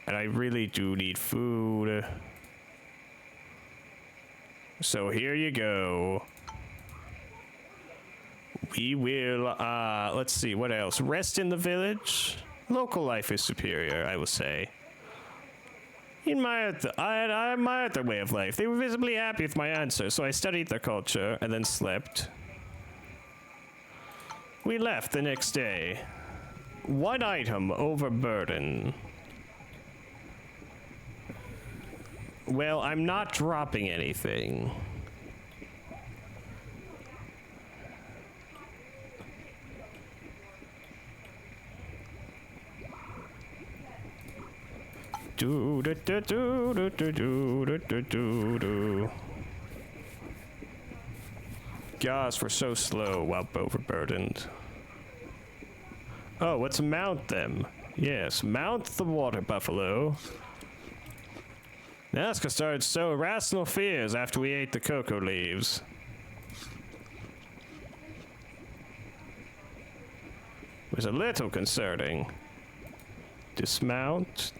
And I really do need food. So here you go. We will, let's see, what else? Rest in the village? Local life is superior, I will say. I admired their way of life. They were visibly happy with my answer, so I studied their culture and then slept. We left the next day. One item overburden. Well, I'm not dropping anything. Do. Gosh, we're so slow while overburdened. Oh, let's mount them. Yes, mount the water buffalo. Nazca started to sow irrational fears after we ate the cocoa leaves. was a little concerning. Dismount.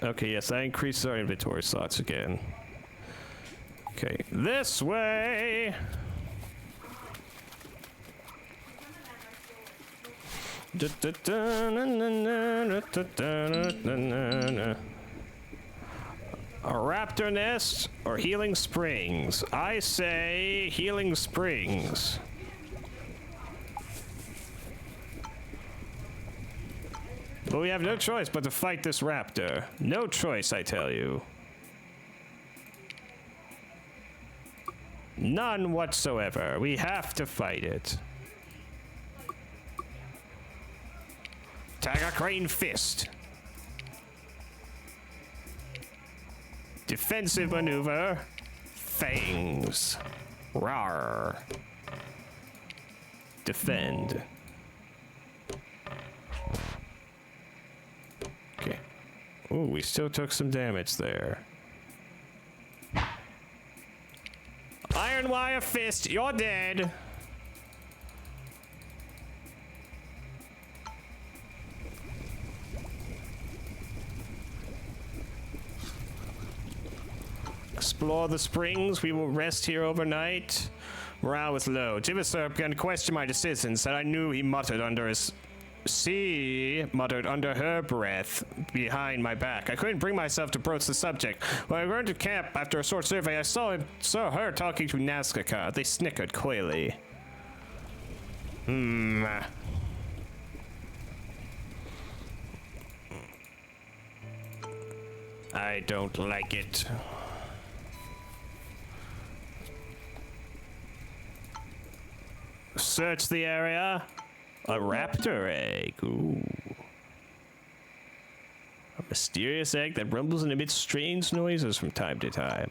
Okay, yes, I increased our inventory slots again. Okay, this way! A raptor nest or Healing Springs? I say Healing Springs. But we have no choice but to fight this raptor. No choice, I tell you. None whatsoever. We have to fight it. Tiger Crane Fist. Defensive maneuver. Fangs. Rawr. Defend. Okay. Ooh, we still took some damage there. Iron Wire Fist, you're dead. Explore the springs. We will rest here overnight. Morale was low. Jibbersurp began to question my decisions that I knew he muttered under his... She muttered under her breath behind my back. I couldn't bring myself to broach the subject. When I returned to camp after a short survey, I saw her talking to Nazca. They snickered coyly. I don't like it. Search the area. A raptor egg. Ooh. A mysterious egg that rumbles and emits strange noises from time to time.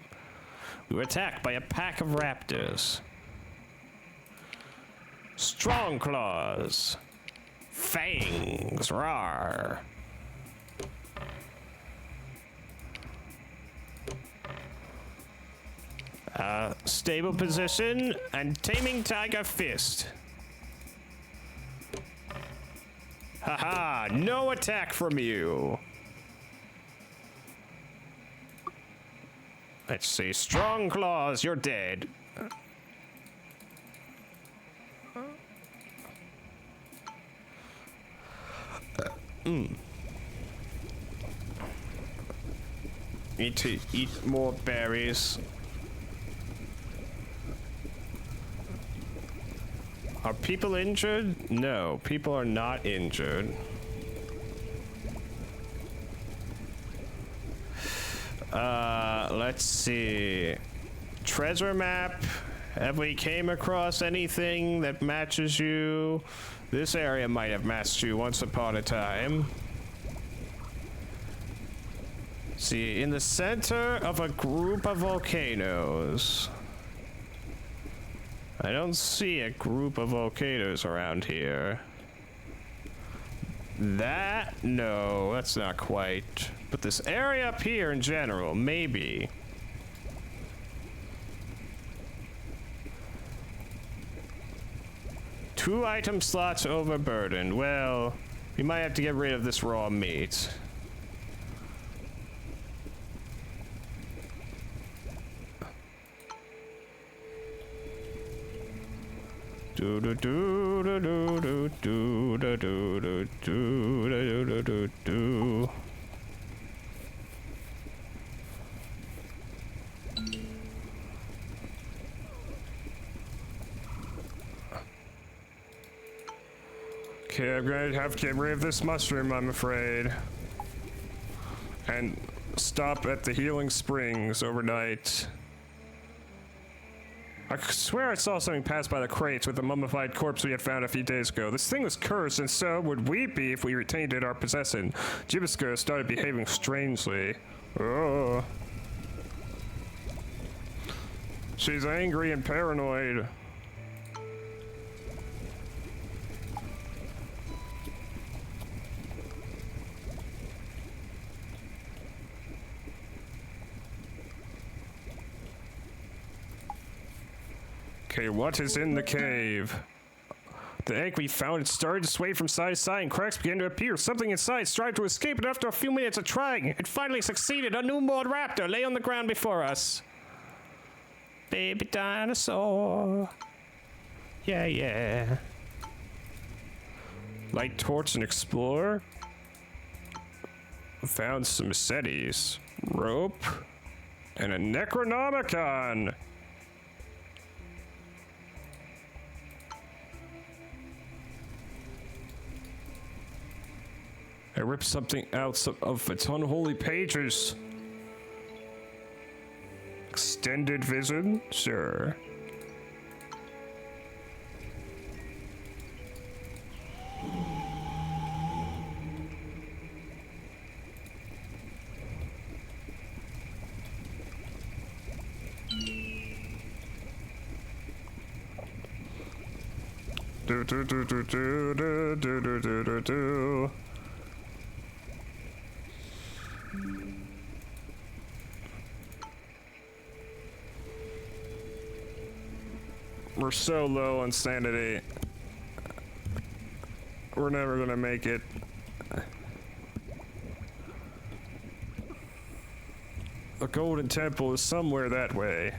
We were attacked by a pack of raptors. Strong claws. Fangs. Rawr. Stable position and taming tiger fist. Haha, no attack from you. Let's see, strong claws, you're dead. Need to eat more berries. Are people injured? No, people are not injured. Let's see. Treasure map. Have we came across anything that matches you? This area might have matched you once upon a time. See, in the center of a group of volcanoes. I don't see a group of volcanoes around here. That? No, that's not quite. But this area up here in general, maybe. Two item slots overburdened. Well, we might have to get rid of this raw meat. Do do do do do do do do do do do do do. Okay, I'm gonna have to get rid of this mushroom, I'm afraid. And stop at the Healing Springs overnight. I swear I saw something pass by the crates with the mummified corpse we had found a few days ago. This thing was cursed, and so would we be if we retained it in our possession. Jibisco started behaving strangely. Oh. She's angry and paranoid. Okay, what is in the cave? The egg we found had started to sway from side to side and cracks began to appear. Something inside strived to escape, and after a few minutes of trying, it finally succeeded. A newborn raptor lay on the ground before us. Baby dinosaur. Yeah, yeah. Light torch and explore. Found some Cetes. Rope. And a Necronomicon. I ripped something out of its unholy pages. Extended vision? Sure. Do do do do do do do do do do do. We're so low on sanity. We're never gonna make it. The Golden Temple is somewhere that way.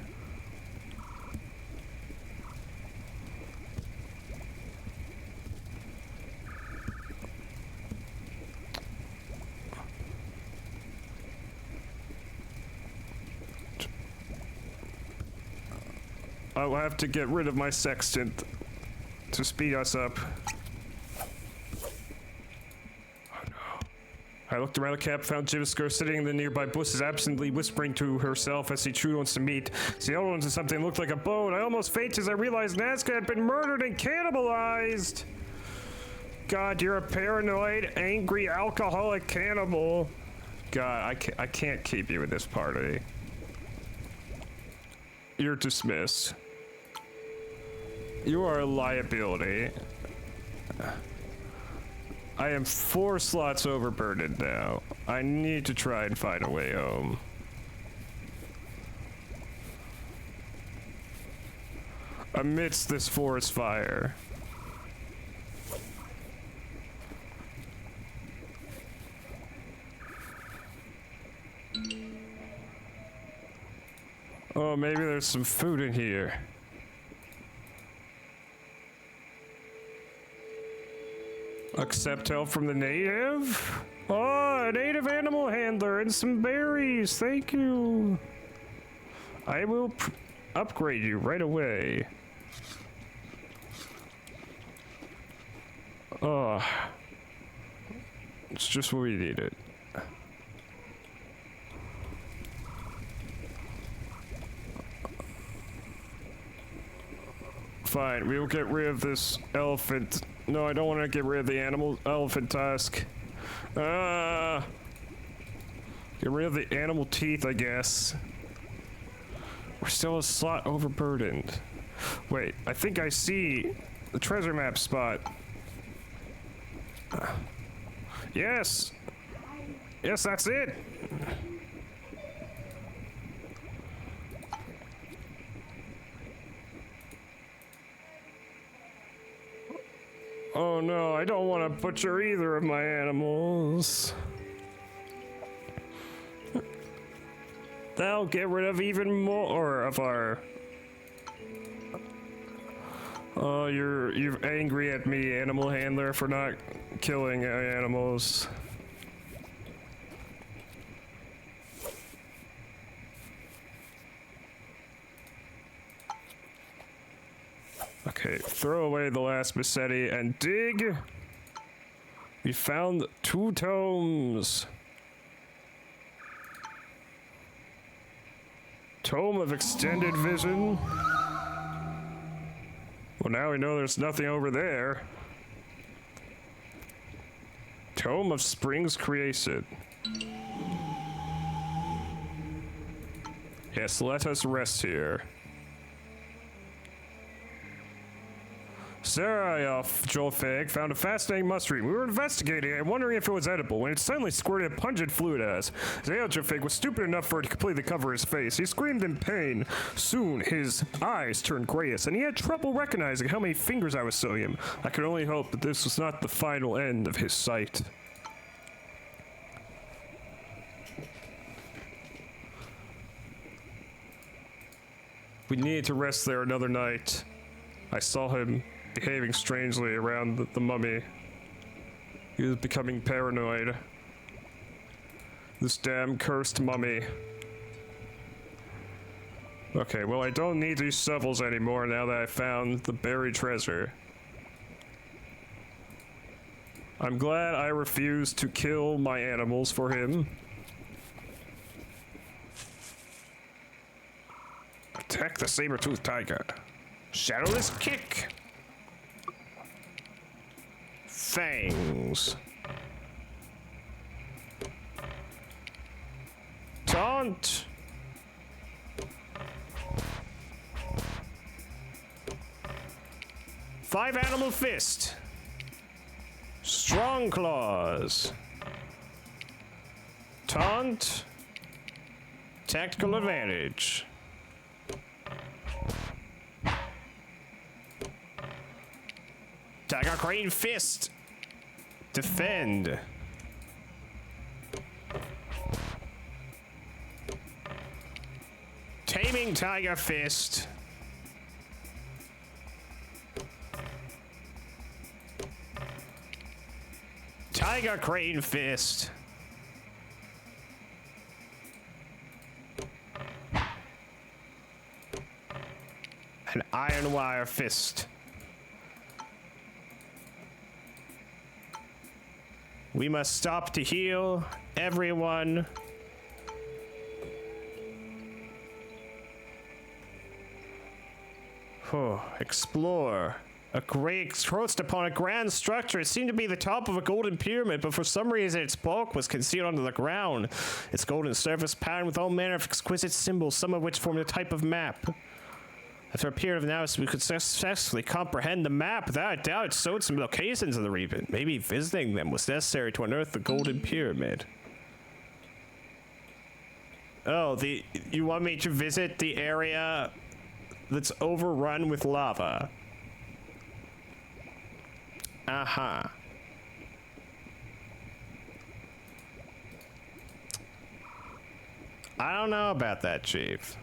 I'll have to get rid of my sextant to speed us up. Oh no. I looked around the camp, found Jivisker sitting in the nearby bushes, absently whispering to herself as she chewed on some meat. She held on to something that looked like a bone. I almost fainted as I realized Nazca had been murdered and cannibalized. God, you're a paranoid, angry, alcoholic cannibal. God, I can't keep you in this party. You're dismissed. You are a liability. I am 4 slots overburdened now. I need to try and find a way home. Amidst this forest fire. Oh, maybe there's some food in here. Accept help from the native? Oh, a native animal handler and some berries. Thank you. I will upgrade you right away. Oh. It's just what we needed. Fine, we will get rid of this elephant. No, I don't want to get rid of the elephant tusk. Get rid of the animal teeth, I guess. We're still a slot overburdened. Wait, I think I see the treasure map spot. Yes! Yes, that's it! Oh no, I don't want to butcher either of my animals. That'll get rid of even more of our... Oh, you're angry at me, animal handler, for not killing animals. Okay, throw away the last Massetti and dig. We found 2 tomes. Tome of Extended Vision. Well, now we know there's nothing over there. Tome of Springs Creation. Yes, let us rest here. Sarah, Joel Fag, found a fascinating mushroom. We were investigating it and wondering if it was edible when it suddenly squirted a pungent fluid at us. Joel Fag was stupid enough for it to completely cover his face. He screamed in pain. Soon, his eyes turned grayish, and he had trouble recognizing how many fingers I was showing him. I could only hope that this was not the final end of his sight. We needed to rest there another night. I saw him behaving strangely around the mummy. He was becoming paranoid. This damn cursed mummy. Okay, well, I don't need these shovels anymore now that I found the buried treasure. I'm glad I refused to kill my animals for him. Attack the saber-toothed tiger. Shadowless kick. Fangs. Taunt. Five animal fist. Strong claws. Taunt. Tactical advantage. Tiger Crane Fist. Defend. Taming Tiger Fist. Tiger Crane Fist. An Iron Wire Fist. We must stop to heal everyone. Explore. A gray encroached upon a grand structure. It seemed to be the top of a golden pyramid, but for some reason its bulk was concealed under the ground. Its golden surface patterned with all manner of exquisite symbols, some of which formed a type of map. After a period of analysis, we could successfully comprehend the map. Without a doubt, it showed some locations of the region. Maybe visiting them was necessary to unearth the golden pyramid. Oh, you want me to visit the area that's overrun with lava? Uh-huh. I don't know about that, Chief.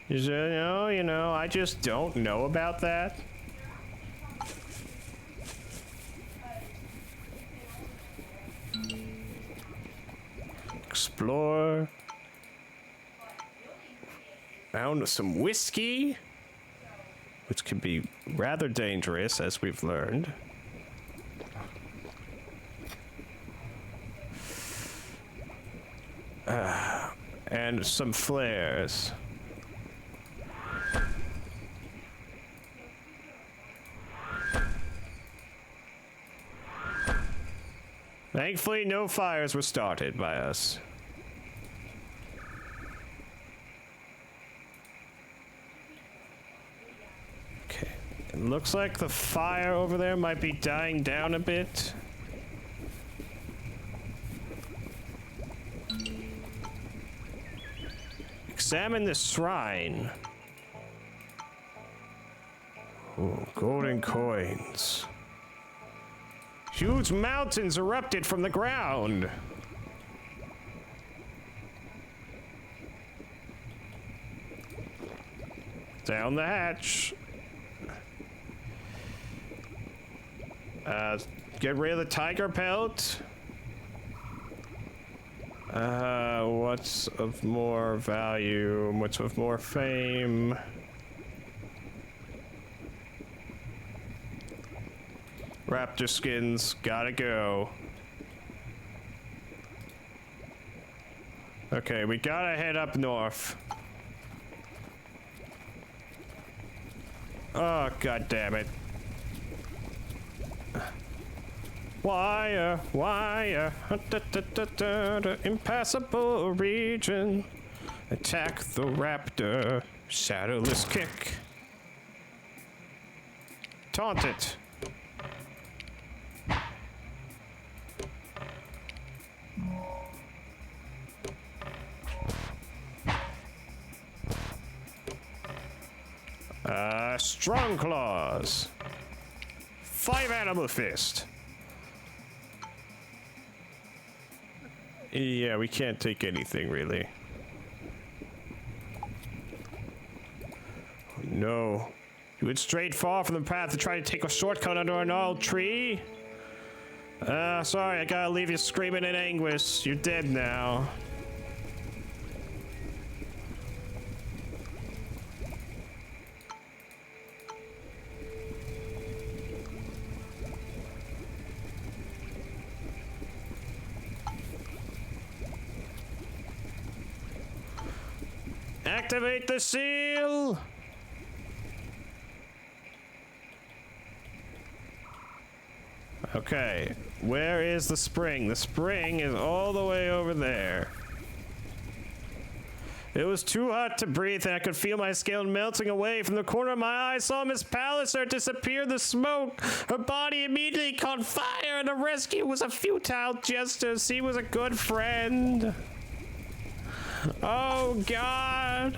You know, I just don't know about that. Explore. Found some whiskey, which can be rather dangerous, as we've learned. And some flares. Thankfully, no fires were started by us. Okay. It looks like the fire over there might be dying down a bit. Examine the shrine. Oh, golden coins. Huge mountains erupted from the ground. Down the hatch. Get rid of the tiger pelt. What's of more value? What's of more fame? Raptor skins, gotta go. Okay, we gotta head up north. Oh, god damn it. wire, impassable region. Attack the raptor, shadowless kick. Taunt it. Strong claws. 5 animal fist. Yeah, we can't take anything really. No. You went straight far from the path to try to take a shortcut under an old tree? Sorry, I gotta leave you screaming in anguish. You're dead now. Activate the seal! Okay, where is the spring? The spring is all the way over there. It was too hot to breathe and I could feel my skin melting away. From the corner of my eye, I saw Miss Palliser disappear in the smoke. Her body immediately caught fire and the rescue was a futile gesture. She was a good friend. Oh, God.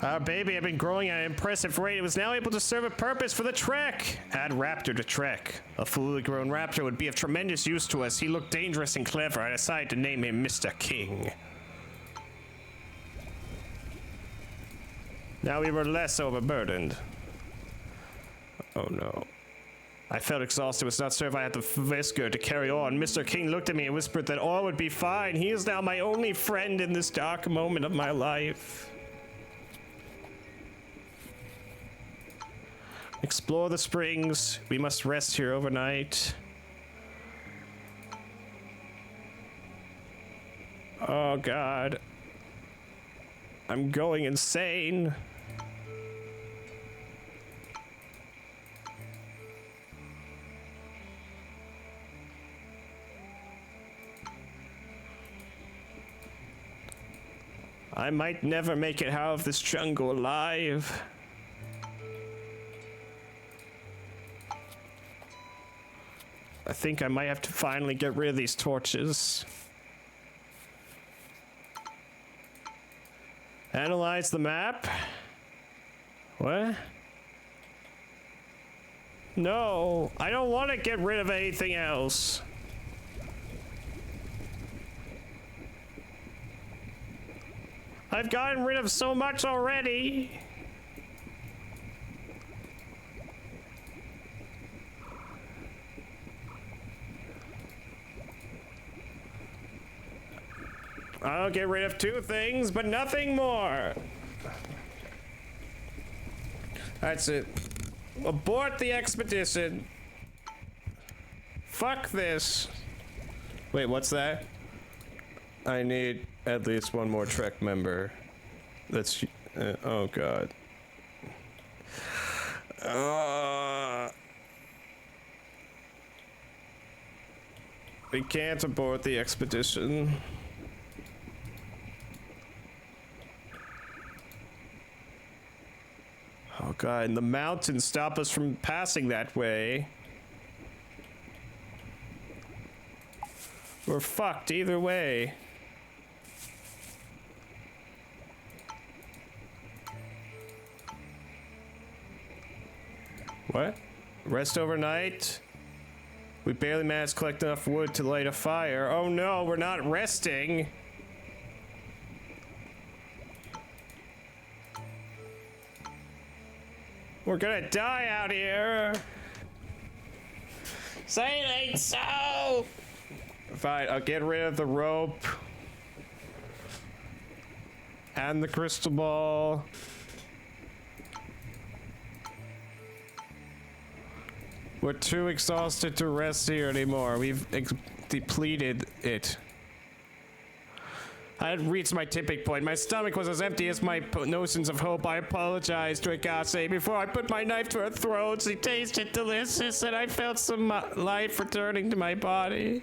Our baby had been growing at an impressive rate. It was now able to serve a purpose for the trek. Add raptor to trek. A fully grown raptor would be of tremendous use to us. He looked dangerous and clever. I decided to name him Mr. King. Now we were less overburdened. Oh no. I felt exhausted. Was not sure if I had the viscor to carry on. Mr. King looked at me and whispered that all would be fine. He is now my only friend in this dark moment of my life. Explore the springs. We must rest here overnight. Oh God. I'm going insane. I might never make it out of this jungle alive. I think I might have to finally get rid of these torches. Analyze the map? What? No, I don't want to get rid of anything else. I've gotten rid of so much already. I'll get rid of 2 things, but nothing more. That's it. Abort the expedition. Fuck this. Wait, what's that? I need at least 1 more Trek member. That's... oh God. We can't abort the expedition. Oh God, and the mountains stop us from passing that way. We're fucked either way. What? Rest overnight? We barely managed to collect enough wood to light a fire. Oh no, we're not resting. We're gonna die out here. Say it ain't so. Fine, I'll get rid of the rope. And the crystal ball. We're too exhausted to rest here anymore. We've depleted it. I had reached my tipping point. My stomach was as empty as my notions of hope. I apologized to Agase before I put my knife to her throat. She tasted delicious, and I felt some life returning to my body.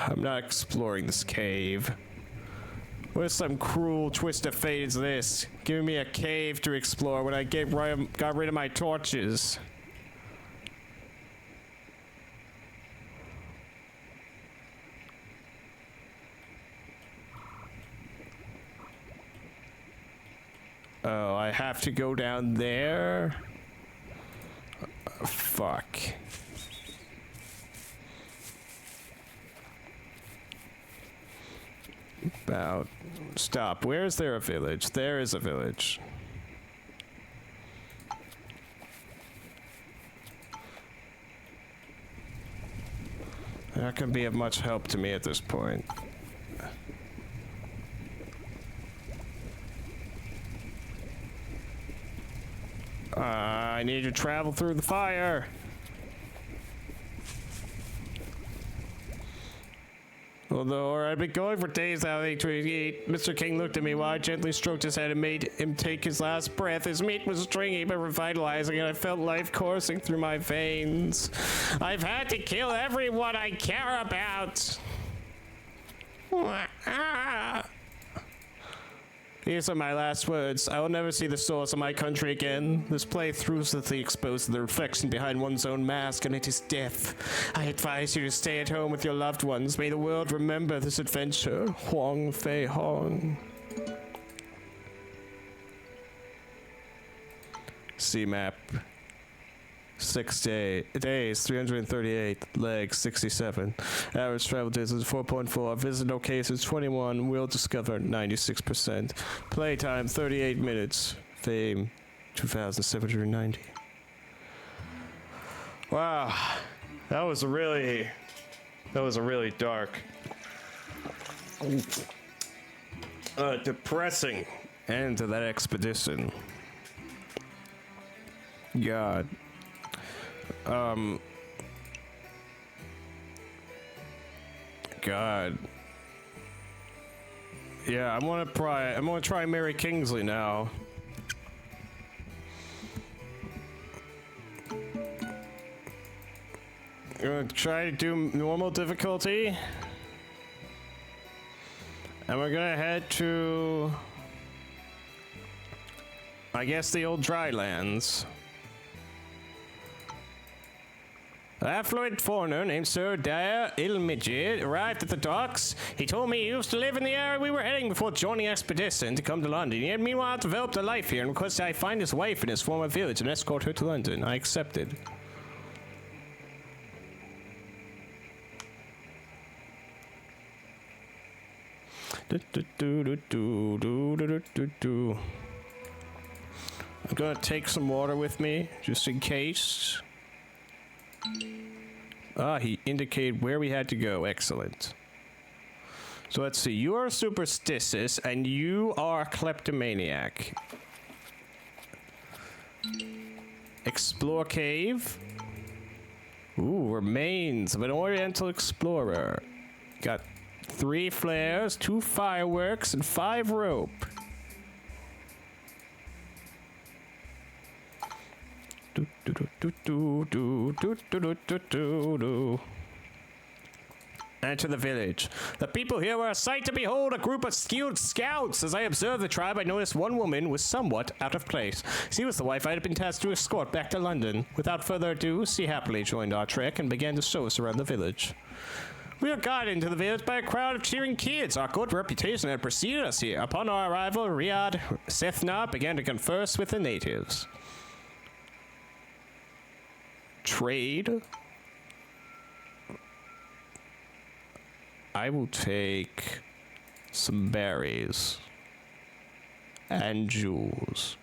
I'm not exploring this cave. What some cruel twist of fate is this? Giving me a cave to explore when I got rid of my torches. Oh, I have to go down there? Fuck. About. Stop. Where is there a village? There is a village. That can be of much help to me at this point. I need to travel through the fire. Although I'd been going for days without anything to eat, Mr. King looked at me while I gently stroked his head and made him take his last breath. His meat was stringy but revitalizing, and I felt life coursing through my veins. I've had to kill everyone I care about. These are my last words. I will never see the source of my country again. This play ruthlessly exposes the reflection behind one's own mask, and it is death. I advise you to stay at home with your loved ones. May the world remember this adventure. Huang Fei Hong. C map. 6 days, 338. Legs, 67. Average travel distance, 4.4. Visit locations, 21. Will discover, 96%. Playtime, 38 minutes. Fame, 2,790. Wow. That was a really dark, depressing end to that expedition. God. God. Yeah, I'm gonna try Mary Kingsley now. I'm gonna try to do normal difficulty. And we're gonna head to, I guess, the old drylands. An affluent foreigner named Sir Dyer Ilmidjid arrived at the docks. He told me he used to live in the area we were heading before joining the expedition to come to London. He had meanwhile developed a life here and requested I find his wife in his former village and escort her to London. I accepted. I'm gonna take some water with me, just in case. He indicated where we had to go. Excellent. So let's see. You are superstitious, and you are kleptomaniac. Explore cave. Ooh, remains of an Oriental explorer. Got 3 flares, 2 fireworks, and 5 rope. Enter the village. The people here were a sight to behold, a group of skilled scouts. As I observed the tribe, I noticed one woman was somewhat out of place. She was the wife I had been tasked to escort back to London. Without further ado, she happily joined our trek and began to show us around the village. We were guided into the village by a crowd of cheering kids. Our good reputation had preceded us here. Upon our arrival, Riyadh Sethna began to converse with the natives. Trade. I will take some berries and jewels.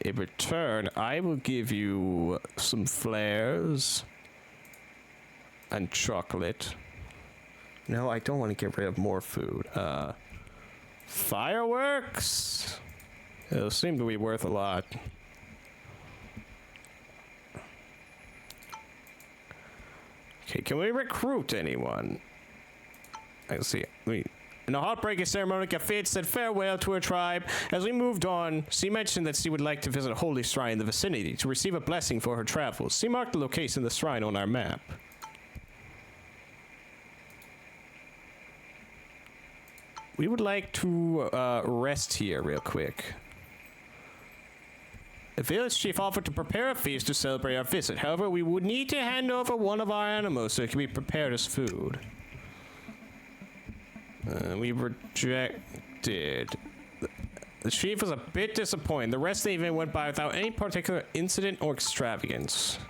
In return, I will give you some flares and chocolate. No, I don't want to get rid of more food. Fireworks? It'll seem to be worth a lot. Okay, can we recruit anyone? Let's see. In a heartbreaking ceremony, Gafit said farewell to her tribe. As we moved on, she mentioned that she would like to visit a holy shrine in the vicinity to receive a blessing for her travels. She marked the location of the shrine on our map. We would like to rest here real quick. The village chief offered to prepare a feast to celebrate our visit. However, we would need to hand over one of our animals so it can be prepared as food. We rejected. The chief was a bit disappointed. The rest of the event went by without any particular incident or extravagance.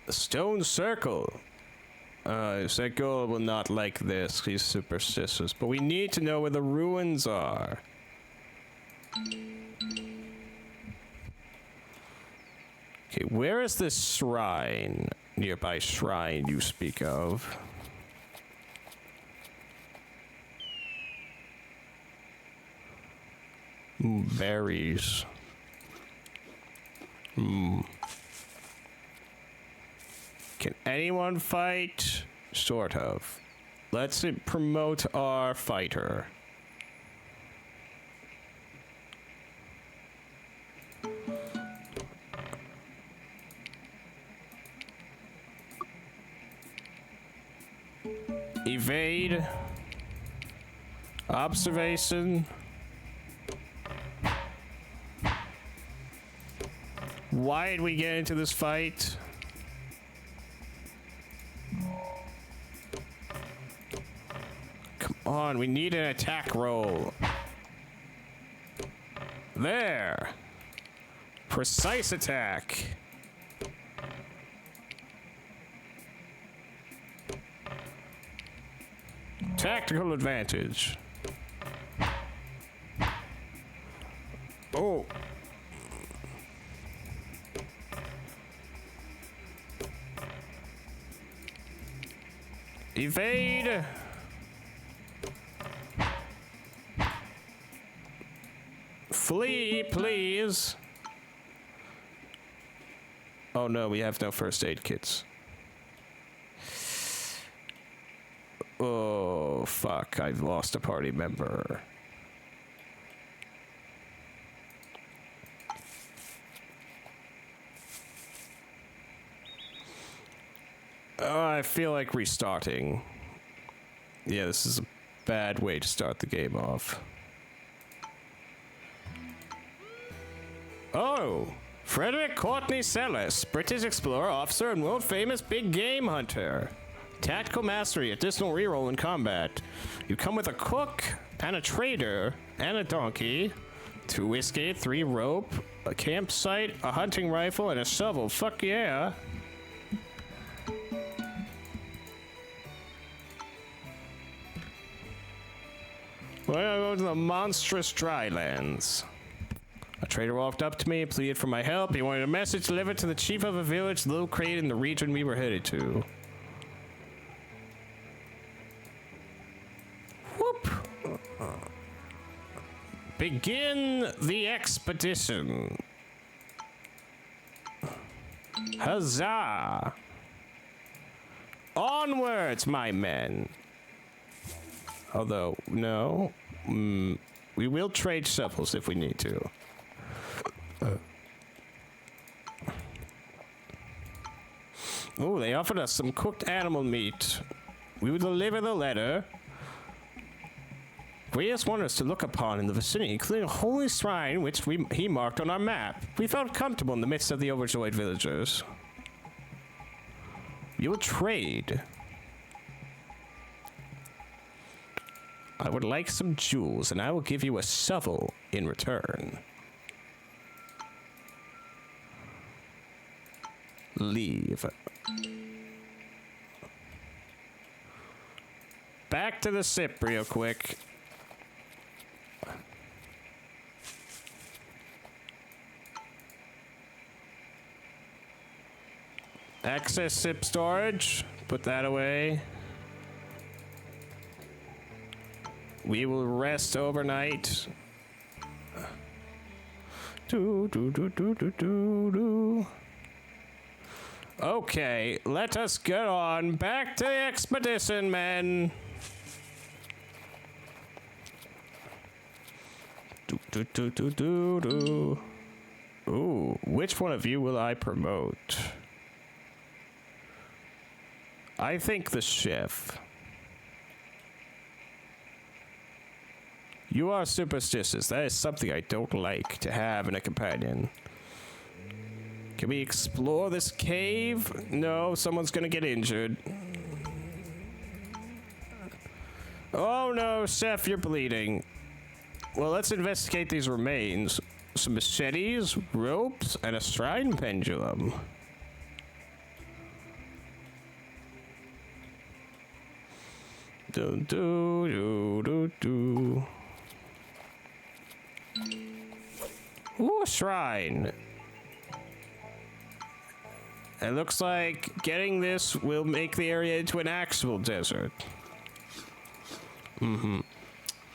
The stone circle. Sekul will not like this. He's superstitious. But we need to know where the ruins are. Okay, where is this shrine? Nearby shrine you speak of? Berries. Can anyone fight? Sort of. Let's promote our fighter. Evade. Observation. Why did we get into this fight? Come on, we need an attack roll. There. Precise attack. Tactical advantage. Oh. Evade. Flee, please. Oh no, we have no first aid kits. Oh, fuck. I've lost a party member. Oh, I feel like restarting. Yeah, this is a bad way to start the game off. Oh! Frederick Courtney Sellis, British explorer, officer, and world-famous big game hunter. Tactical mastery, additional reroll in combat. You come with a cook, and a trader, and a donkey, 2 whiskey, 3 rope, a campsite, a hunting rifle, and a shovel. Fuck yeah. We're gonna go to the monstrous drylands. A trader walked up to me and pleaded for my help. He wanted a message delivered to the chief of a village located in the region we were headed to. Whoop! Begin the expedition. Huzzah! Onwards, my men. Although, no. We will trade shovels if we need to. Oh, they offered us some cooked animal meat. We would deliver the letter. Various wonders to look upon in the vicinity, including a holy shrine which he marked on our map. We felt comfortable in the midst of the overjoyed villagers. We will trade. I would like some jewels, and I will give you a shovel in return. Leave. Back to the ship real quick. Access ship storage. Put that away. We will rest overnight. Okay, let us get on back to the expedition, men. Ooh, which one of you will I promote? I think the chef. You are superstitious. That is something I don't like to have in a companion. Can we explore this cave? No, someone's gonna get injured. Oh no, chef, you're bleeding. Well, let's investigate these remains. Some machetes, ropes, and a shrine pendulum. Do do do do do. Ooh, a shrine. It looks like getting this will make the area into an actual desert.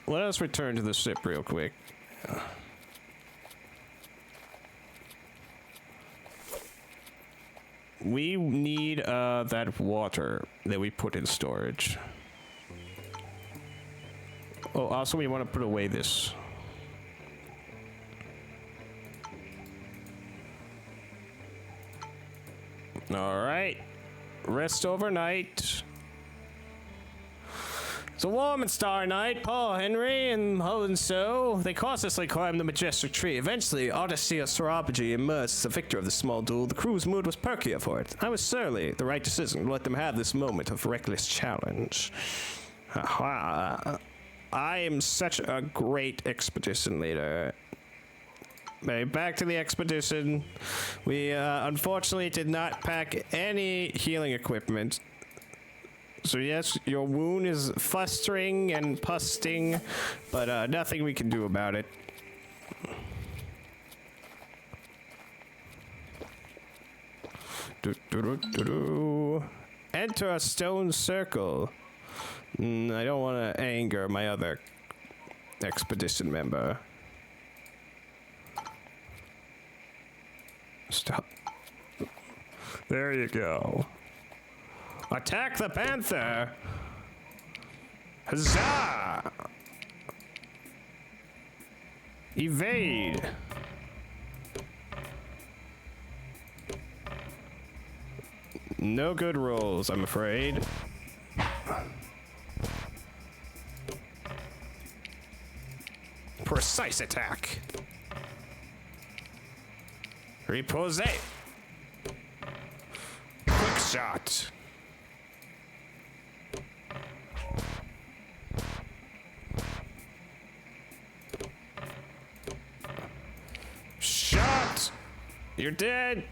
Let us return to the ship real quick. We need that water that we put in storage. Oh, also we want to put away this. All right. Rest overnight. It's a warm and starry night. Paul Henry and Holland So, they cautiously climbed the majestic tree. Eventually, Odysseus Sarabaji emerged as the victor of the small duel. The crew's mood was perkier for it. I was surely the right decision to let them have this moment of reckless challenge. I am such a great expedition leader. Back to the expedition. We unfortunately did not pack any healing equipment. So yes, your wound is festering and pusting, but nothing we can do about it. Enter a stone circle. I don't want to anger my other expedition member. Stop. There you go. Attack the panther! Huzzah! Evade! No good rolls, I'm afraid. Precise attack. Repose. Quick shot. Shot. You're dead.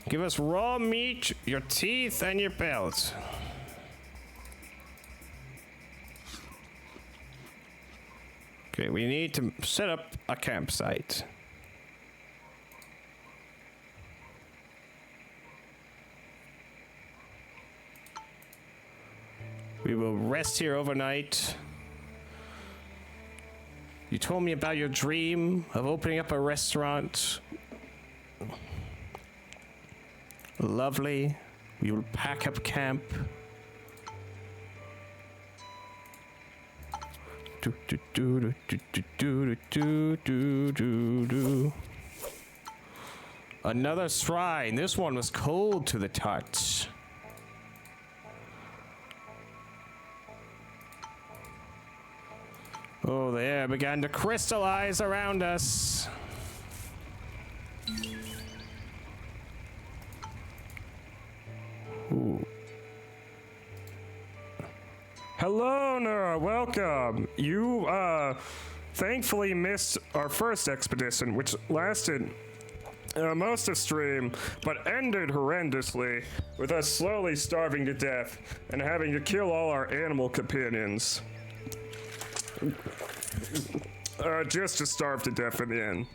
Give us raw meat, your teeth, and your belt. Okay, we need to set up a campsite. We will rest here overnight. You told me about your dream of opening up a restaurant. Lovely. We will pack up camp. Another shrine. This one was cold to the touch. Oh, the air began to crystallize around us. Ooh. Hello, Nura. Welcome. You, thankfully missed our first expedition, which lasted most of stream, but ended horrendously with us slowly starving to death and having to kill all our animal companions. Just to starve to death in the end.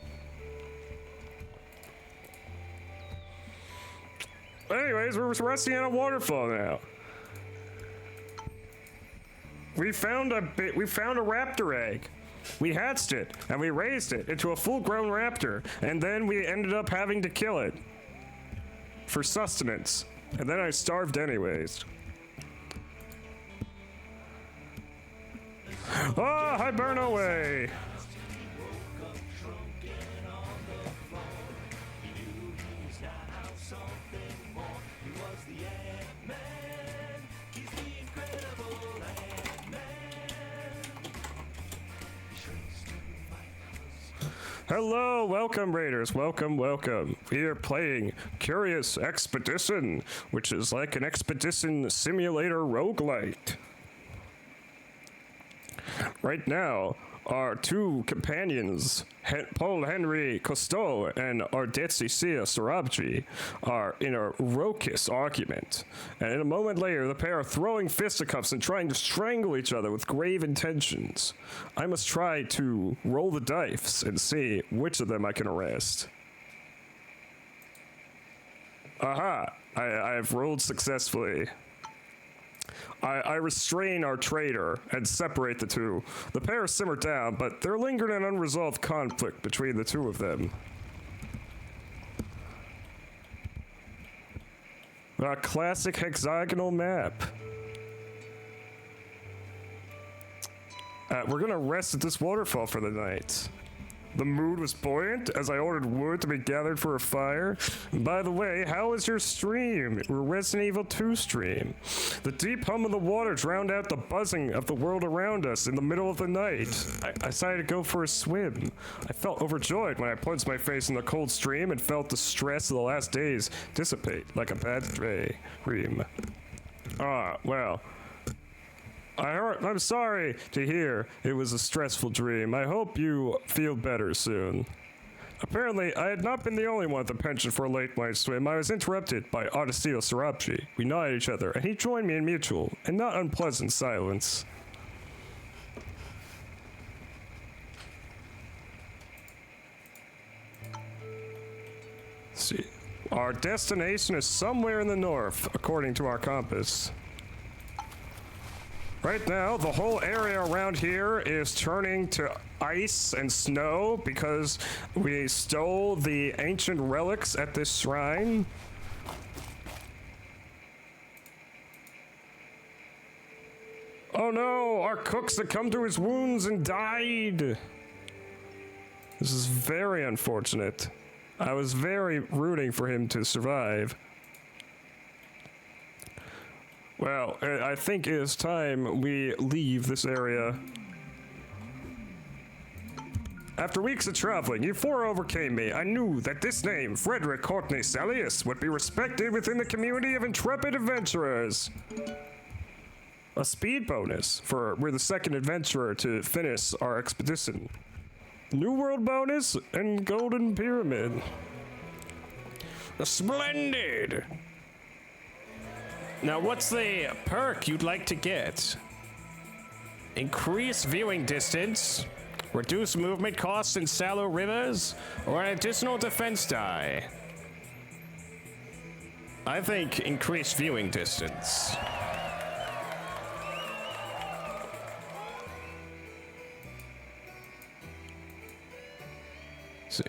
Anyways, we're resting on a waterfall now. we found a raptor egg. We hatched it, and we raised it into a full-grown raptor, and then we ended up having to kill it for sustenance. And then I starved anyways. Oh, I burn away. Hello, welcome Raiders, welcome. We are playing Curious Expedition, which is like an expedition simulator roguelite. Right now, our two companions, Paul Henry Cousteau and Ardetsia Sarabji, are in a raucous argument. And in a moment later, the pair are throwing fisticuffs and trying to strangle each other with grave intentions. I must try to roll the dice and see which of them I can arrest. Aha! I've rolled successfully. I restrain our traitor and separate the two. The pair simmer down, but there lingered an unresolved conflict between the two of them. A classic hexagonal map. We're gonna rest at this waterfall for the night. The mood was buoyant as I ordered wood to be gathered for a fire. And by the way, how was your stream? Your Resident Evil 2 stream. The deep hum of the water drowned out the buzzing of the world around us in the middle of the night. I decided to go for a swim. I felt overjoyed when I plunged my face in the cold stream and felt the stress of the last days dissipate like a bad dream. Well. I'm sorry to hear it was a stressful dream. I hope you feel better soon. Apparently, I had not been the only one with a penchant for a late night swim. I was interrupted by Ardetsia Sarabji. We nodded at each other, and he joined me in mutual and not unpleasant silence. Let's see. Our destination is somewhere in the north, according to our compass. Right now, the whole area around here is turning to ice and snow because we stole the ancient relics at this shrine. Oh no, our cook succumbed to his wounds and died. This is very unfortunate. I was very rooting for him to survive. Well, I think it is time we leave this area. After weeks of traveling, euphoria overcame me. I knew that this name, Frederick Courtney Salius, would be respected within the community of intrepid adventurers. A speed bonus for we're the second adventurer to finish our expedition. New World bonus and Golden Pyramid. Splendid! Now, what's the perk you'd like to get? Increase viewing distance, reduce movement costs in shallow rivers, or an additional defense die? I think increase viewing distance. See.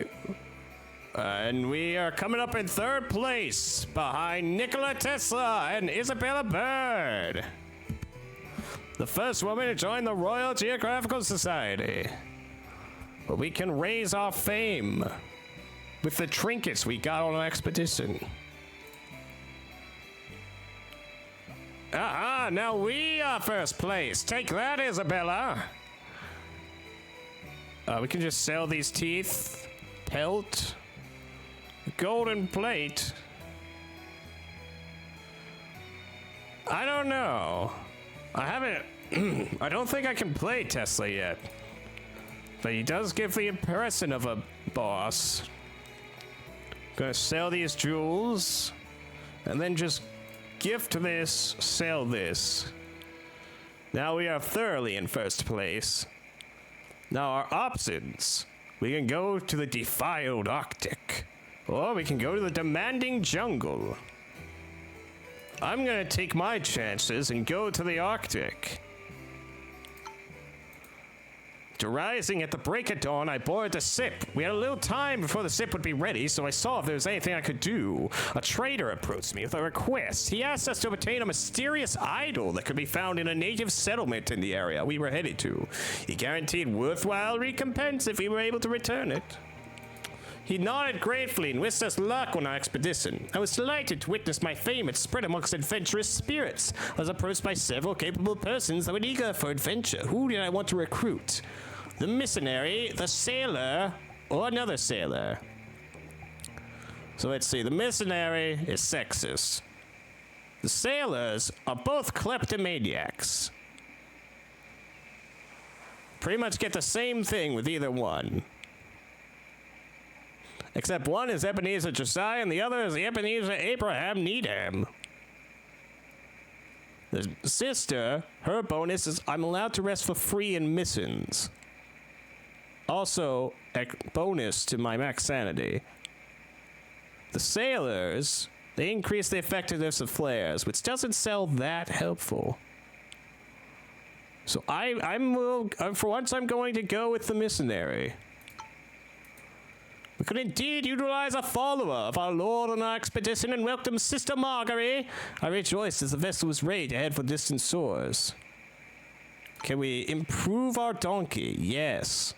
And we are coming up in third place behind Nikola Tesla and Isabella Bird. The first woman to join the Royal Geographical Society. But we can raise our fame with the trinkets we got on an expedition. Now we are first place. Take that, Isabella. We can just sell these teeth. Pelt. Golden plate. I don't know. I haven't. I don't think I can play Tesla yet. But he does give the impression of a boss. Gonna sell these jewels. And then just gift this, sell this. Now we are thoroughly in first place. Now our options. We can go to the defiled Arctic. Or we can go to the demanding jungle. I'm gonna take my chances and go to the Arctic. Arising at the break of dawn, I boarded the ship. We had a little time before the ship would be ready, so I saw if there was anything I could do. A trader approached me with a request. He asked us to obtain a mysterious idol that could be found in a native settlement in the area we were headed to. He guaranteed worthwhile recompense if we were able to return it. He nodded gratefully and wished us luck on our expedition. I was delighted to witness my fame had spread amongst adventurous spirits. I was approached by several capable persons that were eager for adventure. Who did I want to recruit? The missionary, the sailor, or another sailor? So let's see. The missionary is sexist. The sailors are both kleptomaniacs. Pretty much get the same thing with either one. Except one is Ebenezer Josiah and the other is Ebenezer Abraham Needham. The sister, her bonus is I'm allowed to rest for free in missions. Also, a bonus to my max sanity. The sailors, they increase the effectiveness of flares, which doesn't sound that helpful. So for once I'm going to go with the missionary. We could indeed utilize a follower of our Lord on our expedition and welcome Sister Margery. I rejoiced as the vessel was ready to head for distant shores. Can we improve our donkey? Yes.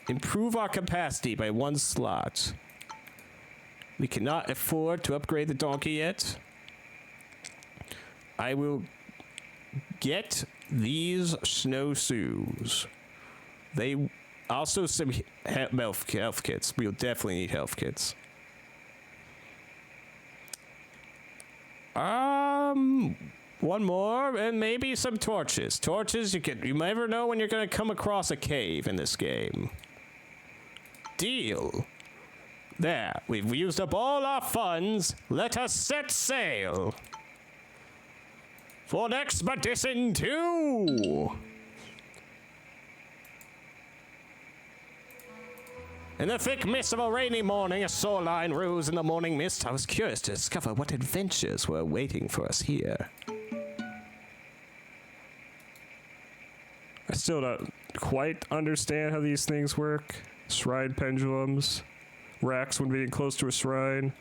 Improve our capacity by 1 slot. We cannot afford to upgrade the donkey yet. I will get these snowshoes. They... Also, some health kits. We'll definitely need health kits. One more, and maybe some torches. Torches, you never know when you're gonna come across a cave in this game. Deal. There, we've used up all our funds. Let us set sail. For Expedition 2! In the thick mist of a rainy morning, a shoreline rose in the morning mist. I was curious to discover what adventures were waiting for us here. I still don't quite understand how these things work. Shrine pendulums, racks when being close to a shrine.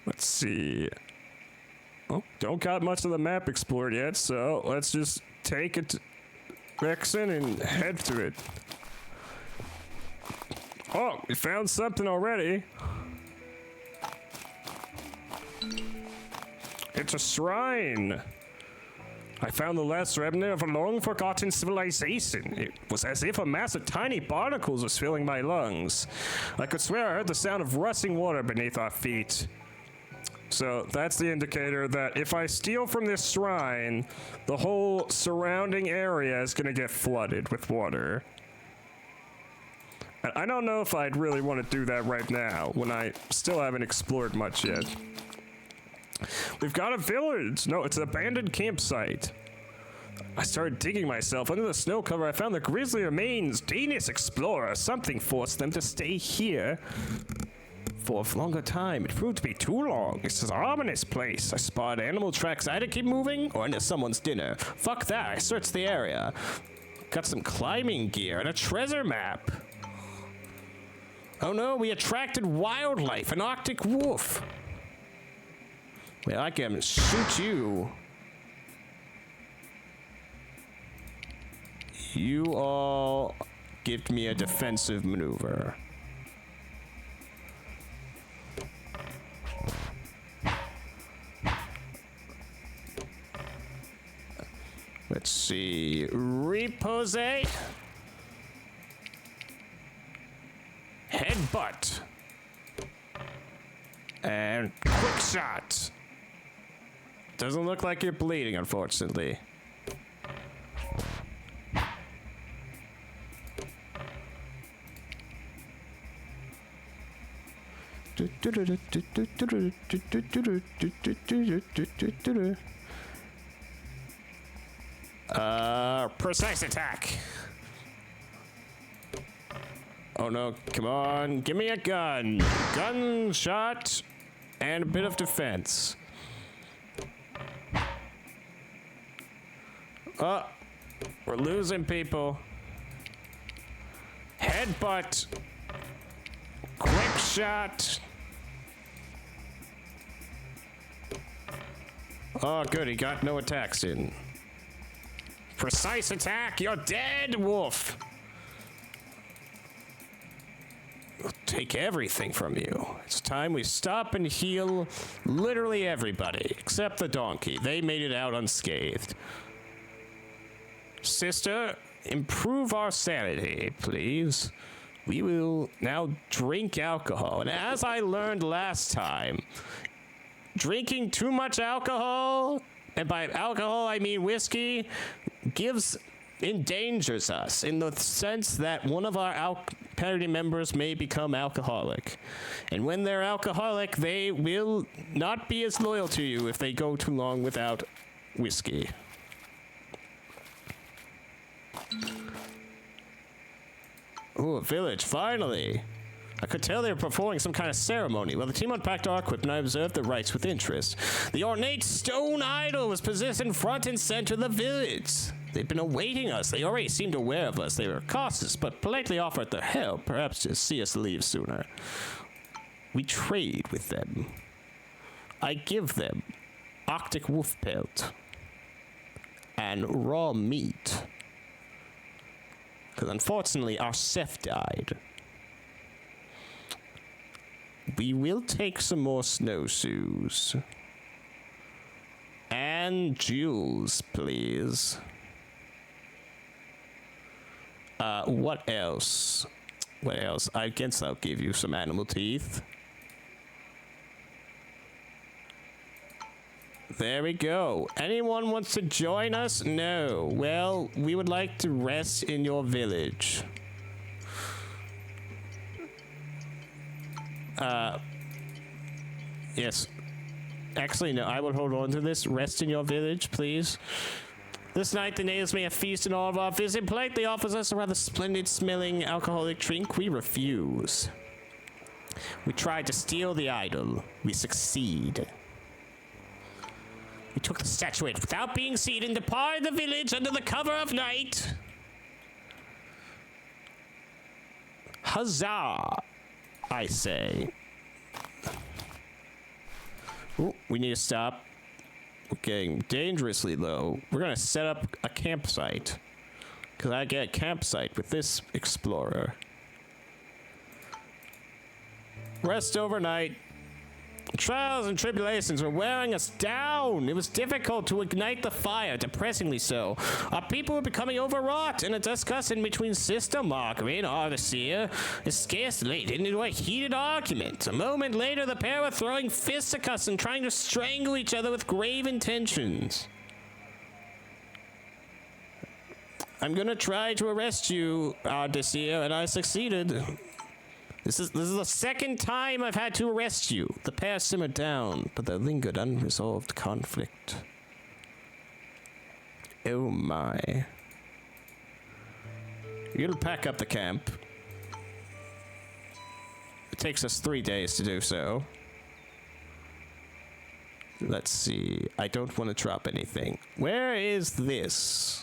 Let's see. Oh, don't got much of the map explored yet, so let's just take it to Rexon and head to it. Oh, we found something already. It's a shrine. I found the last remnant of a long-forgotten civilization. It was as if a mass of tiny barnacles was filling my lungs. I could swear I heard the sound of rushing water beneath our feet. So that's the indicator that if I steal from this shrine, the whole surrounding area is going to get flooded with water. And I don't know if I'd really want to do that right now, when I still haven't explored much yet. We've got a village! No, it's an abandoned campsite. I started digging myself. Under the snow cover, I found the grisly remains. Danish explorer. Something forced them to stay here for a longer time. It proved to be too long. It's an ominous place. I spotted animal tracks. I had to keep moving, or into someone's dinner. Fuck that. I searched the area. Got some climbing gear and a treasure map. Oh no, we attracted wildlife, an Arctic wolf. Well, I can shoot you. You all give me a defensive maneuver. Let's see. Repose. Headbutt. And quick shot. Doesn't look like you're bleeding, unfortunately. Precise attack. Oh no, come on, give me a gun. Gunshot and a bit of defense. We're losing people. Headbutt. Quick shot. Oh, good. He got no attacks in. Precise attack. You're dead, wolf. We'll take everything from you. It's time we stop and heal literally everybody, except the donkey. They made it out unscathed. Sister, improve our sanity, please. We will now drink alcohol. And as I learned last time, drinking too much alcohol, and by alcohol I mean whiskey, endangers us in the sense that one of our party members may become alcoholic. And when they're alcoholic, they will not be as loyal to you if they go too long without whiskey. Ooh, a village, finally. I could tell they were performing some kind of ceremony. While the team unpacked our equipment, I observed the rites with interest. The ornate stone idol was positioned front and center of the village. They've been awaiting us. They already seemed aware of us. They were cautious, but politely offered their help, perhaps to see us leave sooner. We trade with them. I give them Arctic wolf pelt and raw meat. Because unfortunately, our chef died. We will take some more snowshoes. And jewels, please. What else? What else? I guess I'll give you some animal teeth. There we go. Anyone wants to join us? No. Well, we would like to rest in your village. Yes. Actually, no, I will hold on to this. Rest in your village, please. This night, the natives may have feast in all of our visit. Politely offers us a rather splendid-smelling alcoholic drink. We refuse. We tried to steal the idol. We succeed. We took the statuette without being seen and departed the village under the cover of night. Huzzah, I say. Ooh, we need to stop. We're getting dangerously low. We're gonna set up a campsite. Because I get a campsite with this explorer. Rest overnight. Trials and tribulations were wearing us down. It was difficult to ignite the fire, depressingly so. Our people were becoming overwrought, and a discussion between Sister Margaret, Arthur, escalated into a heated argument. A moment later, the pair were throwing fisticuffs and trying to strangle each other with grave intentions. I'm gonna try to arrest you, Arthur, and I succeeded. This is the second time I've had to arrest you. The pair simmered down, but there lingered unresolved conflict. Oh my. You'll pack up the camp. It takes us 3 days to do so. Let's see. I don't want to drop anything. Where is this?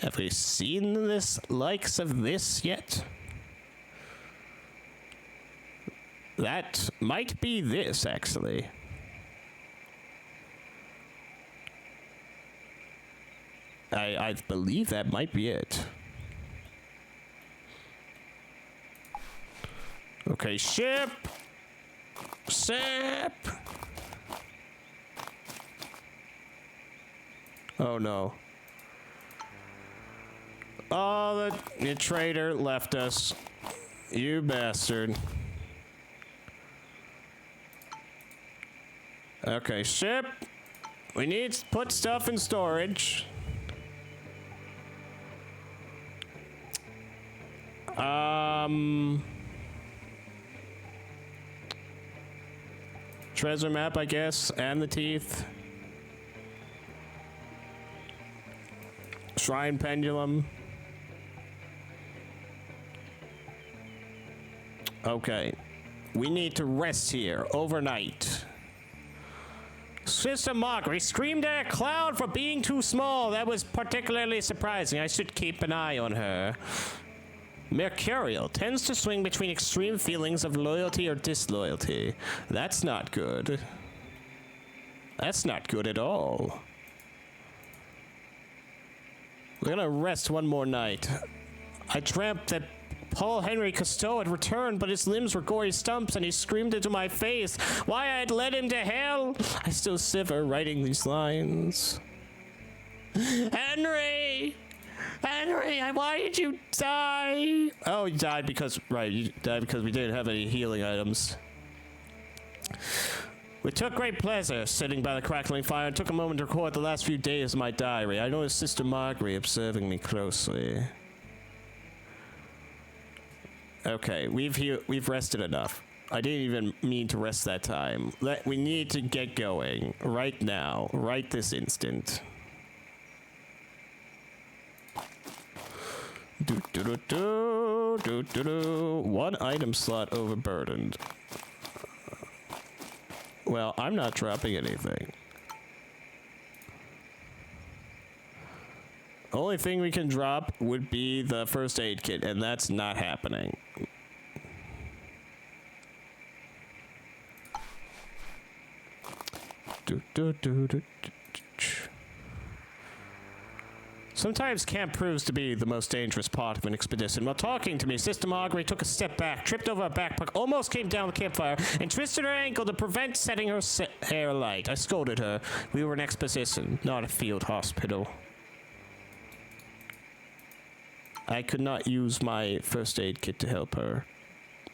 Have we seen this likes of this yet? That might be this, actually. I believe that might be it. Okay, ship! Ship! Oh no. Oh, the traitor left us. You bastard. Okay, ship. We need to put stuff in storage. Treasure map, I guess, and the teeth. Shrine pendulum. Okay. We need to rest here overnight. Sister Margaret screamed at a cloud for being too small. That was particularly surprising. I should keep an eye on her. Mercurial tends to swing between extreme feelings of loyalty or disloyalty. That's not good. That's not good at all. We're gonna rest one more night. I dreamt that Paul Henry Cousteau had returned, but his limbs were gory stumps, and he screamed into my face why I had led him to hell. I still shiver writing these lines. Henry! Henry, why did you die? Oh, you died because, right, you died because we didn't have any healing items. We took great pleasure sitting by the crackling fire and took a moment to record the last few days of my diary. I noticed Sister Margaret observing me closely. Okay, we've rested enough. I didn't even mean to rest that time. We need to get going right now, right this instant. One item slot overburdened. Well, I'm not dropping anything. Only thing we can drop would be the first aid kit, and that's not happening. Sometimes camp proves to be the most dangerous part of an expedition. While talking to me, Sister Margaret took a step back, tripped over a backpack, almost came down the campfire, and twisted her ankle to prevent setting her hair alight. I scolded her. We were an exposition, not a field hospital. I could not use my first aid kit to help her.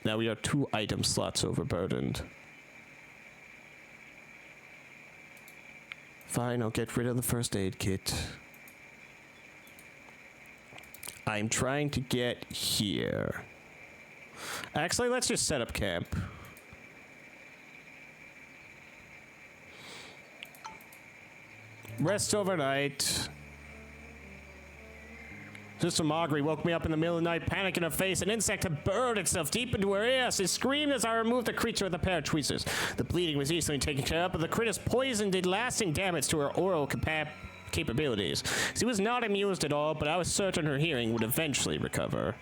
Now we are 2 item slots overburdened. Fine, I'll get rid of the first aid kit. I'm trying to get here. Actually, let's just set up camp. Rest overnight. Sister Margaret woke me up in the middle of the night, panic in her face. An insect had burrowed itself deep into her ear. She screamed as I removed the creature with a pair of tweezers. The bleeding was easily taken care of, but the critter's poison did lasting damage to her oral capabilities. She was not amused at all, but I was certain her hearing would eventually recover.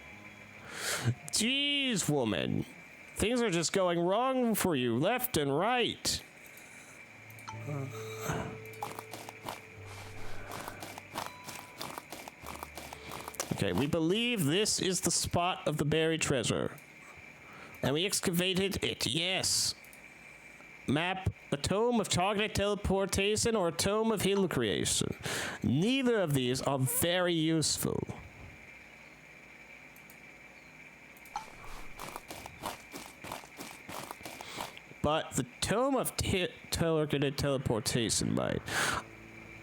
Jeez, woman. Things are just going wrong for you, left and right. Okay, we believe this is the spot of the buried treasure. And we excavated it, yes. Map, a tome of targeted teleportation or a tome of hill creation. Neither of these are very useful. But the tome of targeted teleportation might.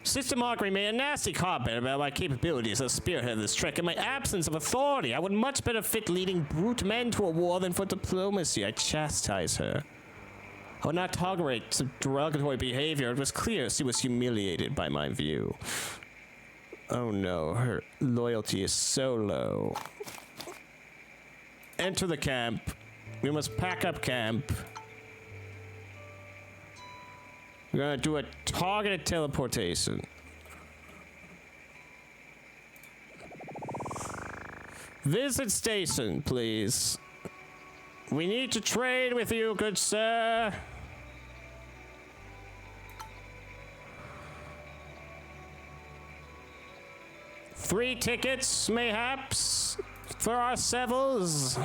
Sister Margaret made a nasty comment about my capabilities as spearhead of this trick and my absence of authority. I would much better fit leading brute men to a war than for diplomacy. I chastised her. I would not tolerate some derogatory behavior. It was clear she was humiliated by my view. Oh no, her loyalty is so low. Enter the camp. We must pack up camp. We're gonna do a targeted teleportation. Visit station, please. We need to trade with you, good sir. Three tickets, mayhaps, for ourselves.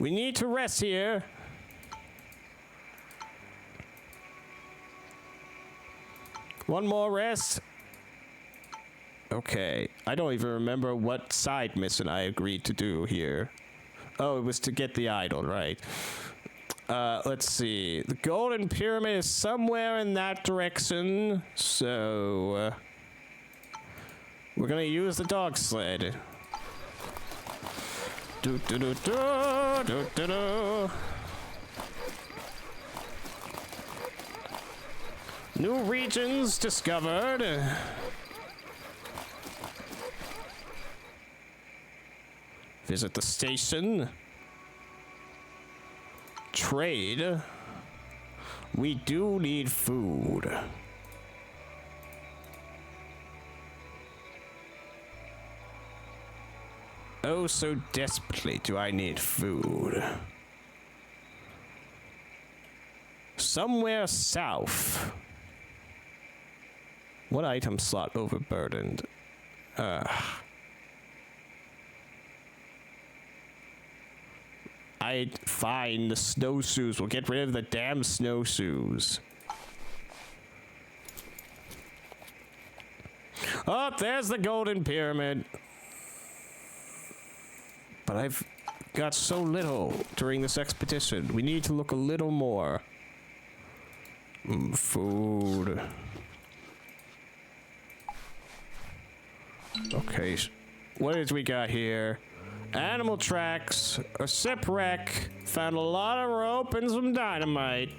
We need to rest here. One more rest. Okay, I don't even remember what side mission I agreed to do here. Oh, it was to get the idol, right. Let's see. The Golden Pyramid is somewhere in that direction, so we're gonna use the dog sled. Do do do do do do do. New regions discovered. Visit the station. Trade. We do need food. Oh, so desperately do I need food. Somewhere south. What item slot overburdened? I'd find the snowshoes. We'll get rid of the damn snowshoes. Oh, there's the golden pyramid. But I've got so little during this expedition. We need to look a little more. Food. Okay, what did we got here? Animal tracks, a shipwreck, found a lot of rope and some dynamite.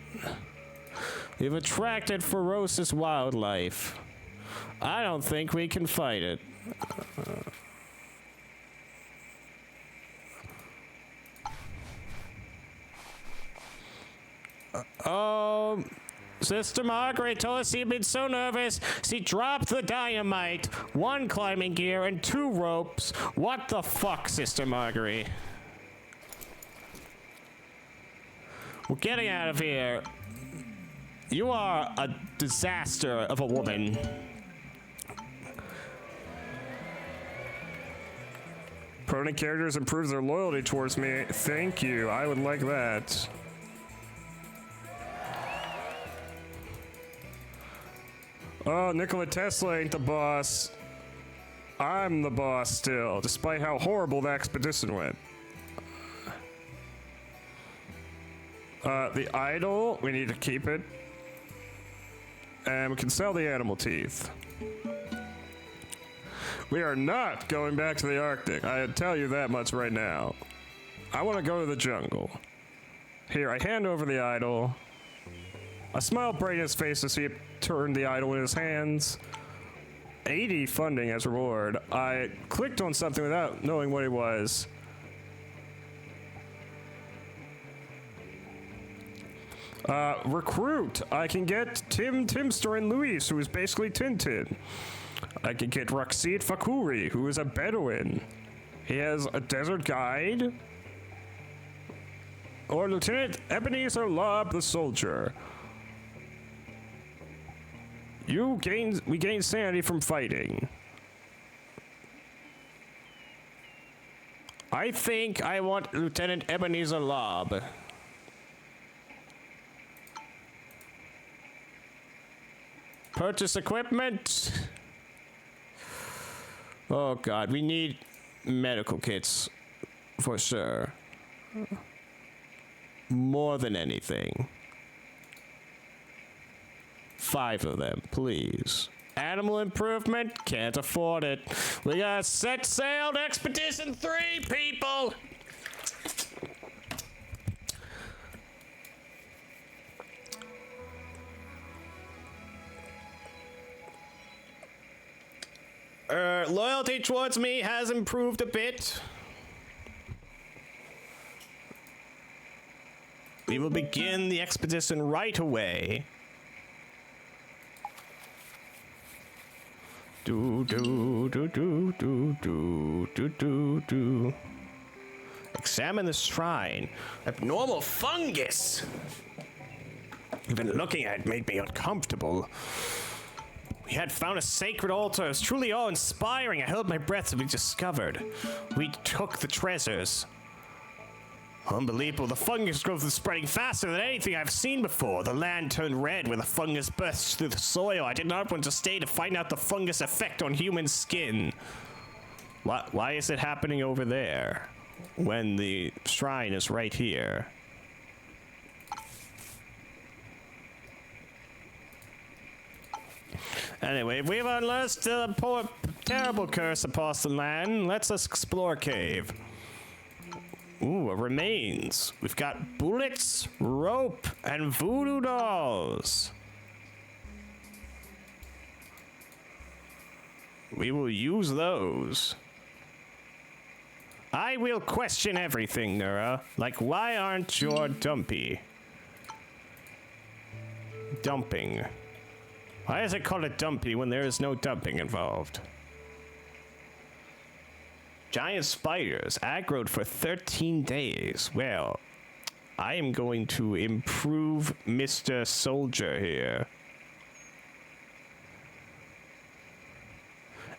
We've attracted ferocious wildlife. I don't think we can fight it. Sister Margaret told us she'd been so nervous, she dropped the dynamite, 1 climbing gear, and 2 ropes. What the fuck, Sister Margaret? We're getting out of here. You are a disaster of a woman. Opponent characters improves their loyalty towards me. Thank you. I would like that. Oh, Nikola Tesla ain't the boss. I'm the boss still, despite how horrible the expedition went. The idol, we need to keep it. And we can sell the animal teeth. We are not going back to the Arctic. I tell you that much right now. I want to go to the jungle. Here, I hand over the idol. A smile brightened his face as he turned the idol in his hands. 80 funding as reward. I clicked on something without knowing what it was. Recruit. I can get Tim Timster and Luis, who is basically Tintin. I can get Raksit Fakuri, who is a Bedouin. He has a desert guide. Or Lieutenant Ebenezer Lob, the soldier. We gain sanity from fighting. I think I want Lieutenant Ebenezer Lob. Purchase equipment. Oh god, we need medical kits for sure. More than anything. 5 of them, please. Animal improvement? Can't afford it. We gotta set sail to Expedition 3, people! Loyalty towards me has improved a bit. We will begin the expedition right away. Examine the shrine. Abnormal fungus. Even looking at it made me uncomfortable. We had found a sacred altar. It was truly awe-inspiring. I held my breath as we discovered. We took the treasures. Unbelievable. The fungus growth is spreading faster than anything I've seen before. The land turned red when the fungus burst through the soil. I did not want to stay to find out the fungus effect on human skin. Why is it happening over there when the shrine is right here? Anyway, we've unleashed the poor, terrible curse upon the land. Let's explore cave. Ooh, remains. We've got bullets, rope, and voodoo dolls. We will use those. I will question everything, Nura. Like, why aren't you dumpy? Dumping. Why is it called a dumpy when there is no dumping involved? Giant spiders aggroed for 13 days. Well, I am going to improve Mr. Soldier here.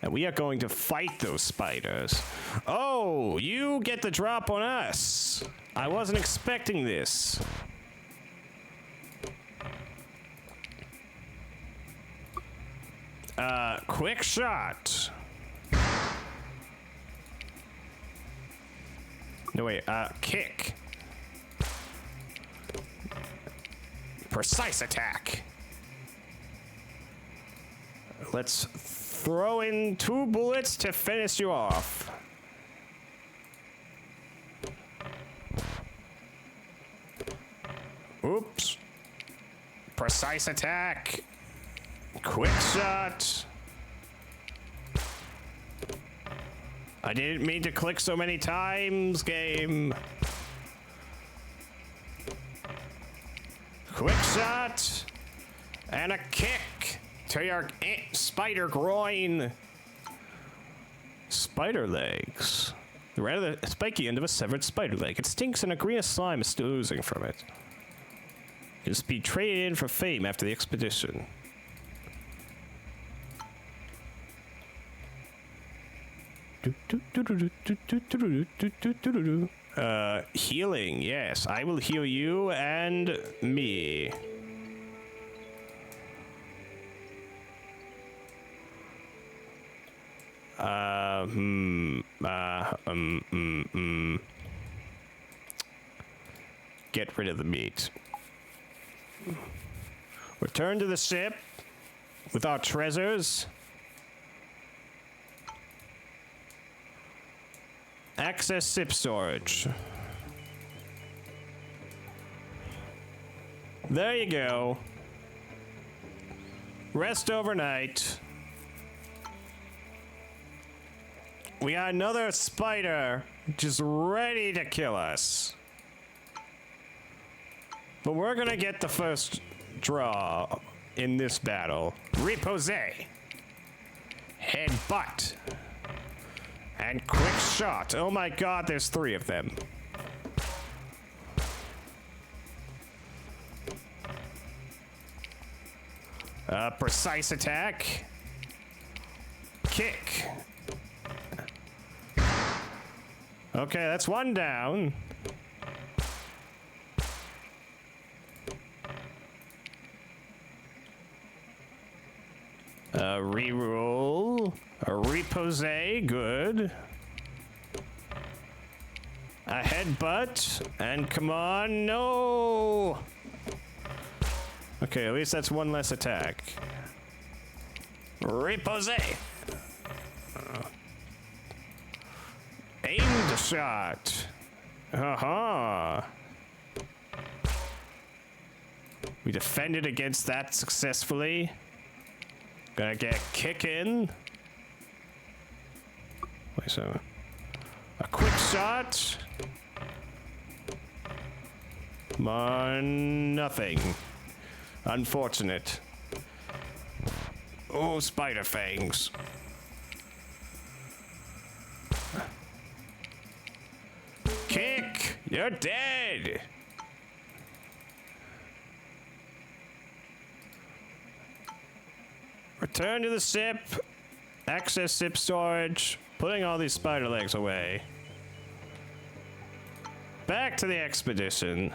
And we are going to fight those spiders. Oh, you get the drop on us. I wasn't expecting this. Quick shot. No, wait, kick. Precise attack. Let's throw in 2 bullets to finish you off. Oops. Precise attack. Quick shot. I didn't mean to click so many times, game. Quick shot. And a kick to your spider groin. Spider legs. The rather spiky end of a severed spider leg. It stinks and a green slime is still oozing from it. It'll be traded in for fame after the expedition. Healing, yes. I will heal you and me. Get rid of the meat. Return to the ship with our treasures. Access ship storage. There you go. Rest overnight. We got another spider just ready to kill us. But we're gonna get the first draw in this battle. Repose. Headbutt. And quick shot. Oh my god, there's 3 of them. Precise attack. Kick. Okay, that's 1 down. Reroll. A repose, good. A headbutt, and come on, no! Okay, at least that's 1 less attack. Repose! Aimed shot! Uh-huh. We defended against that successfully. Gonna get kicking. Wait, so a quick shot. Come on, nothing. Unfortunate. Oh, spider fangs. Kick! You're dead! Return to the ship. Access ship storage. Putting all these spider legs away. Back to the expedition.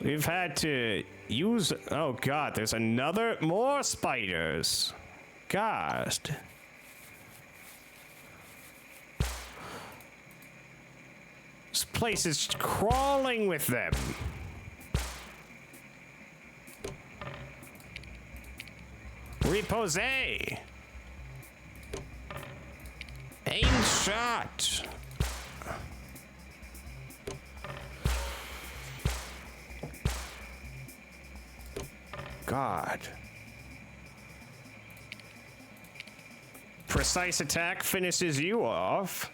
We've had to use... Oh god, there's more spiders. God. This place is crawling with them. Repose. Aim shot. God. Precise attack finishes you off.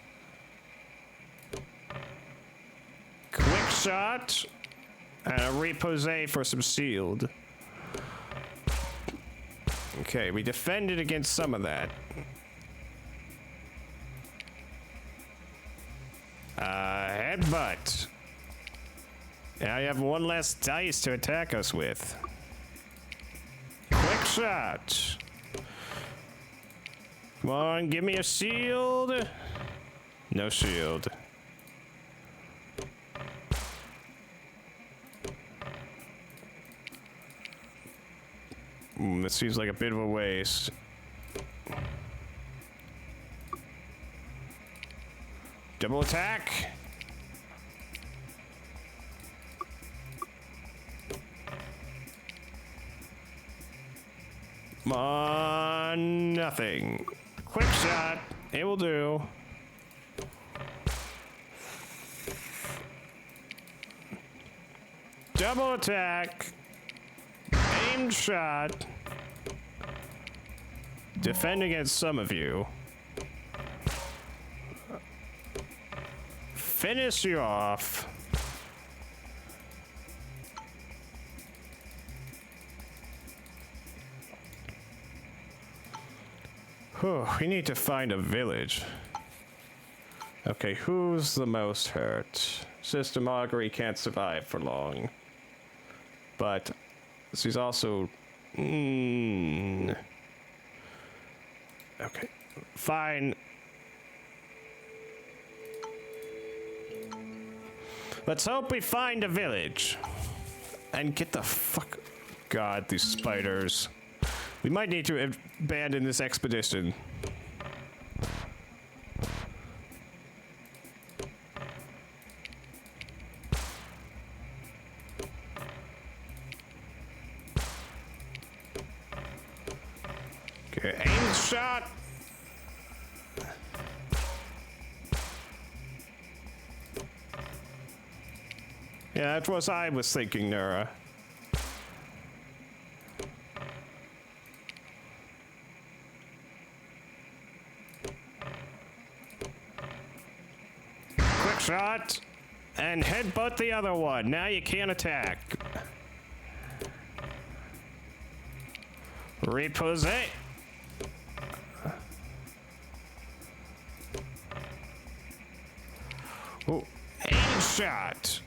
Quick shot. And a repose for some shield. Okay, we defended against some of that. Headbutt. Now you have one less dice to attack us with. Quick shot. Come on, give me a shield. No shield. This seems like a bit of a waste. Double attack. Come on, nothing. Quick shot. It will do. Double attack. Aimed shot. Defend against some of you. Finish you off. Whew, we need to find a village. Okay, who's the most hurt? Sister Marguerite can't survive for long. But she's also... Okay, fine. Let's hope we find a village. And get the fuck... God, these spiders. We might need to abandon this expedition. Okay, aim shot. Yeah, that was I was thinking, Nura. Quick shot. And headbutt the other one. Now you can't attack. Repose. Ooh, aim shot.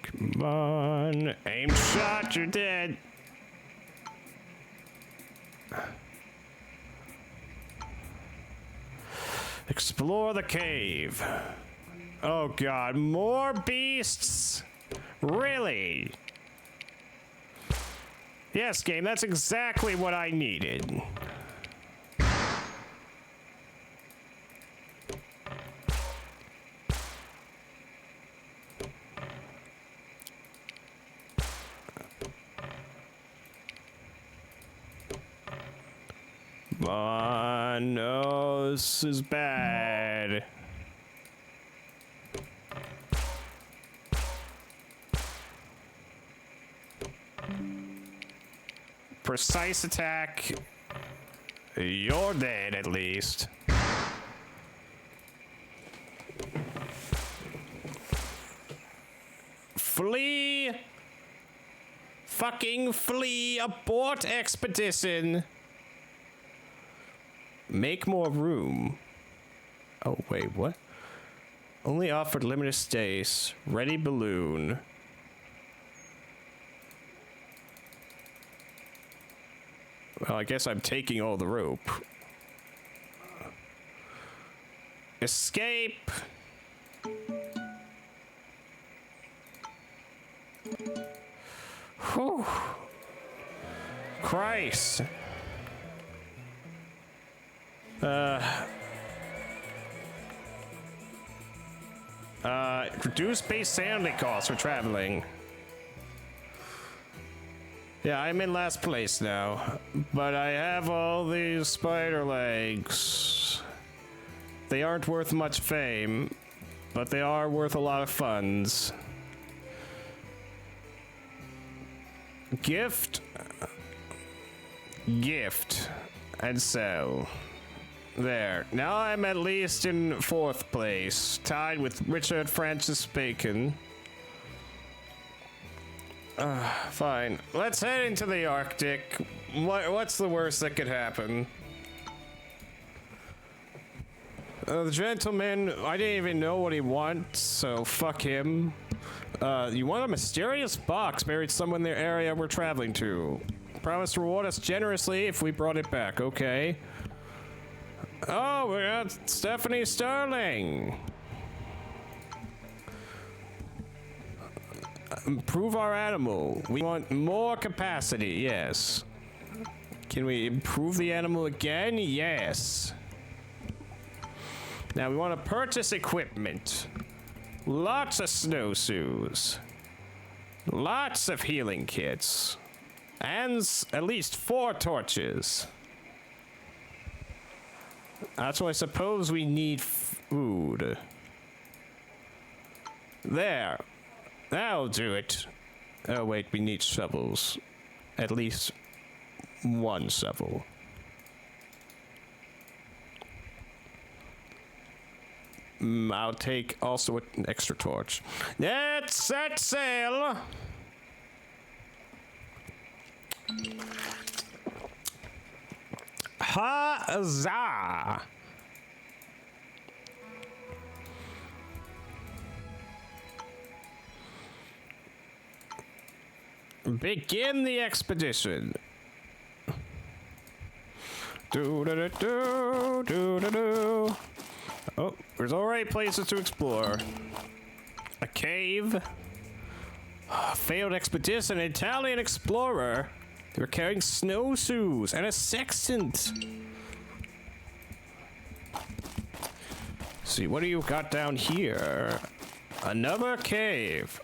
Come on, aim shot. You're dead. Explore the cave. Oh God, more beasts? Really? Yes, game, that's exactly what I needed. Oh, no, this is bad. Precise attack. You're dead, at least. Flee! Fucking flee! Abort expedition! Make more room. Oh, wait, what? Only offered limited space. Ready balloon. Well, I guess I'm taking all the rope. Escape! Whew. Christ. Reduce base sanity costs for traveling. Yeah, I'm in last place now, but I have all these spider legs. They aren't worth much fame, but they are worth a lot of funds. Gift. Gift. And sell. There. Now I'm at least in 4th place, tied with Richard Francis Bacon. Fine. Let's head into the Arctic. What's the worst that could happen? The gentleman, I didn't even know what he wants, so fuck him. You want a mysterious box buried somewhere in the area we're traveling to. Promise to reward us generously if we brought it back, okay? Oh, we got Stephanie Sterling. Improve our animal. We want more capacity, yes. Can we improve the animal again? Yes. Now we want to purchase equipment. Lots of snowshoes. Lots of healing kits. And at least 4 torches. That's why I suppose we need food. There. That'll do it. Oh wait, we need shovels. At least 1 shovel. I'll take also an extra torch. Let's set sail! Huzzah! Begin the expedition. Do-do-do-do, oh, there's already places to explore. A cave. Failed expedition, an Italian explorer. They were carrying snowshoes and a sextant. See, what do you got down here? Another cave.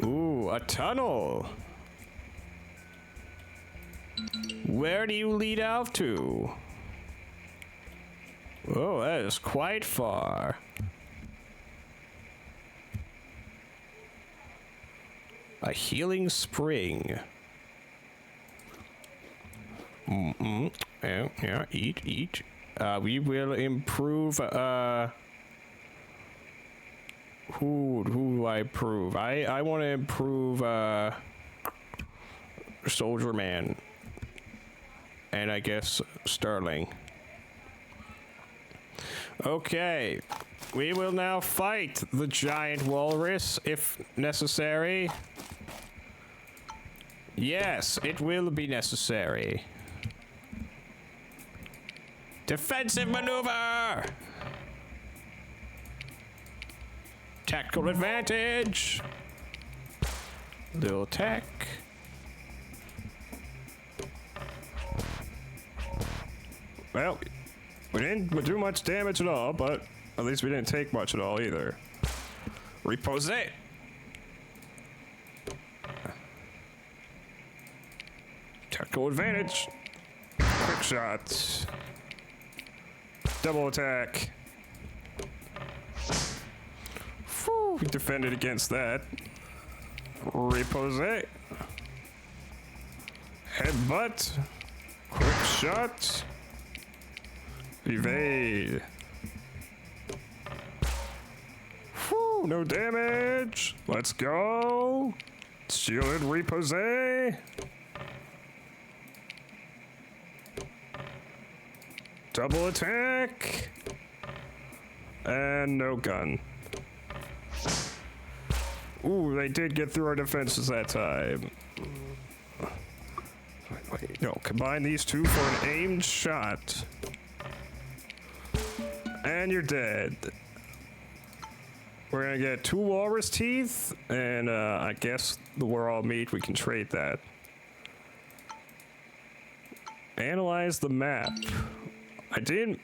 Ooh, a tunnel. Where do you lead out to? Oh, that is quite far. A healing spring. Yeah, eat. We will improve, who do I improve? I want to improve, Soldier Man. And I guess Sterling. Okay. We will now fight the giant walrus if necessary. Yes, it will be necessary. Defensive maneuver! Tactical advantage! Little tech. Well, we didn't do much damage at all, but at least we didn't take much at all either. Repose. Tactical advantage. Quick shot. Double attack. Whew, we defended against that. Repose. Headbutt. Quick shot. Evade. Whew, no damage. Let's go. Shielded repose. Double attack. And no gun. Ooh, they did get through our defenses that time. Wait, no, combine these two for an aimed shot. And you're dead. We're gonna get 2 walrus teeth, and I guess we're all meat. We can trade that. Analyze the map.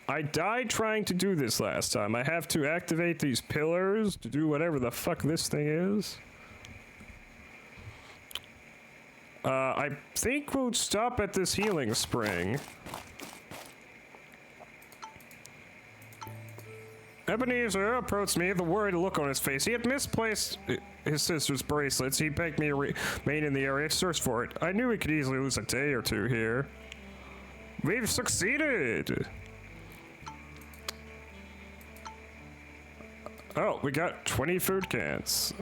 I died trying to do this last time. I have to activate these pillars to do whatever the fuck this thing is. I think we'll stop at this healing spring. Ebenezer approached me with a worried look on his face. He had misplaced his sister's bracelets. He begged me to remain in the area to search for it. I knew we could easily lose a day or two here. We've succeeded! Oh, we got 20 food cans.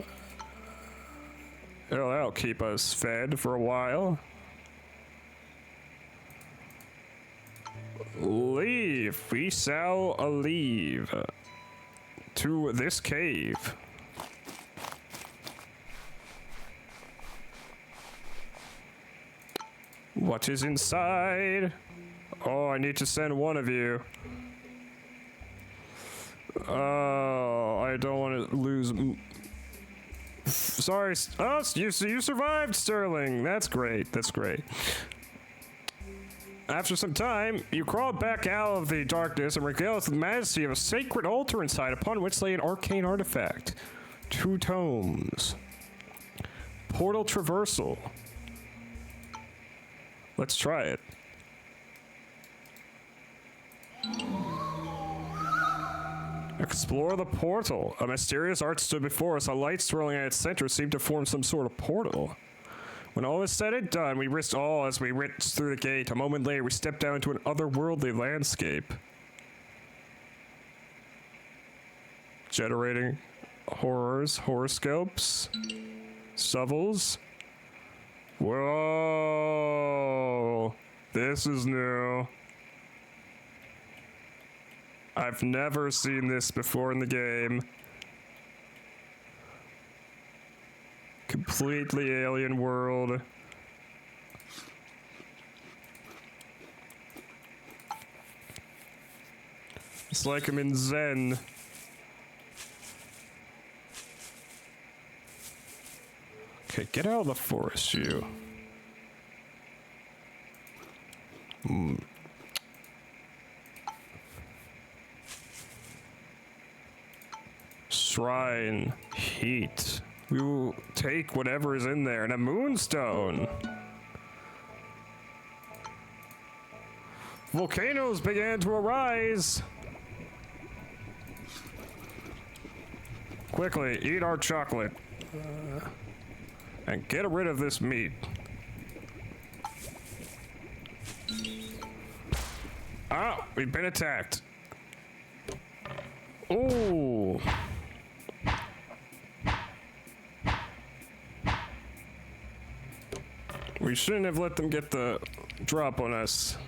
Oh, that'll keep us fed for a while. Leave. We shall leave to this cave. What is inside? Oh, I need to send one of you. Oh, I don't want to lose. Sorry. Oh, you survived, Sterling. That's great. That's great. After some time, you crawled back out of the darkness and regaled with the majesty of a sacred altar inside, upon which lay an arcane artifact. 2 tomes. Portal traversal. Let's try it. Explore the portal. A mysterious arch stood before us. A light swirling at its center seemed to form some sort of portal. When all was said and done, we risked all as we went through the gate. A moment later, we stepped down into an otherworldly landscape. Generating horoscopes, shovels. Whoa, this is new. I've never seen this before in the game. Completely alien world. It's like I'm in Zen. Okay, get out of the forest, you. Shrine. Heat. We will take whatever is in there. And a moonstone. Volcanoes began to arise. Quickly, eat our chocolate. And get rid of this meat. Ah, we've been attacked. Ooh. We shouldn't have let them get the drop on us.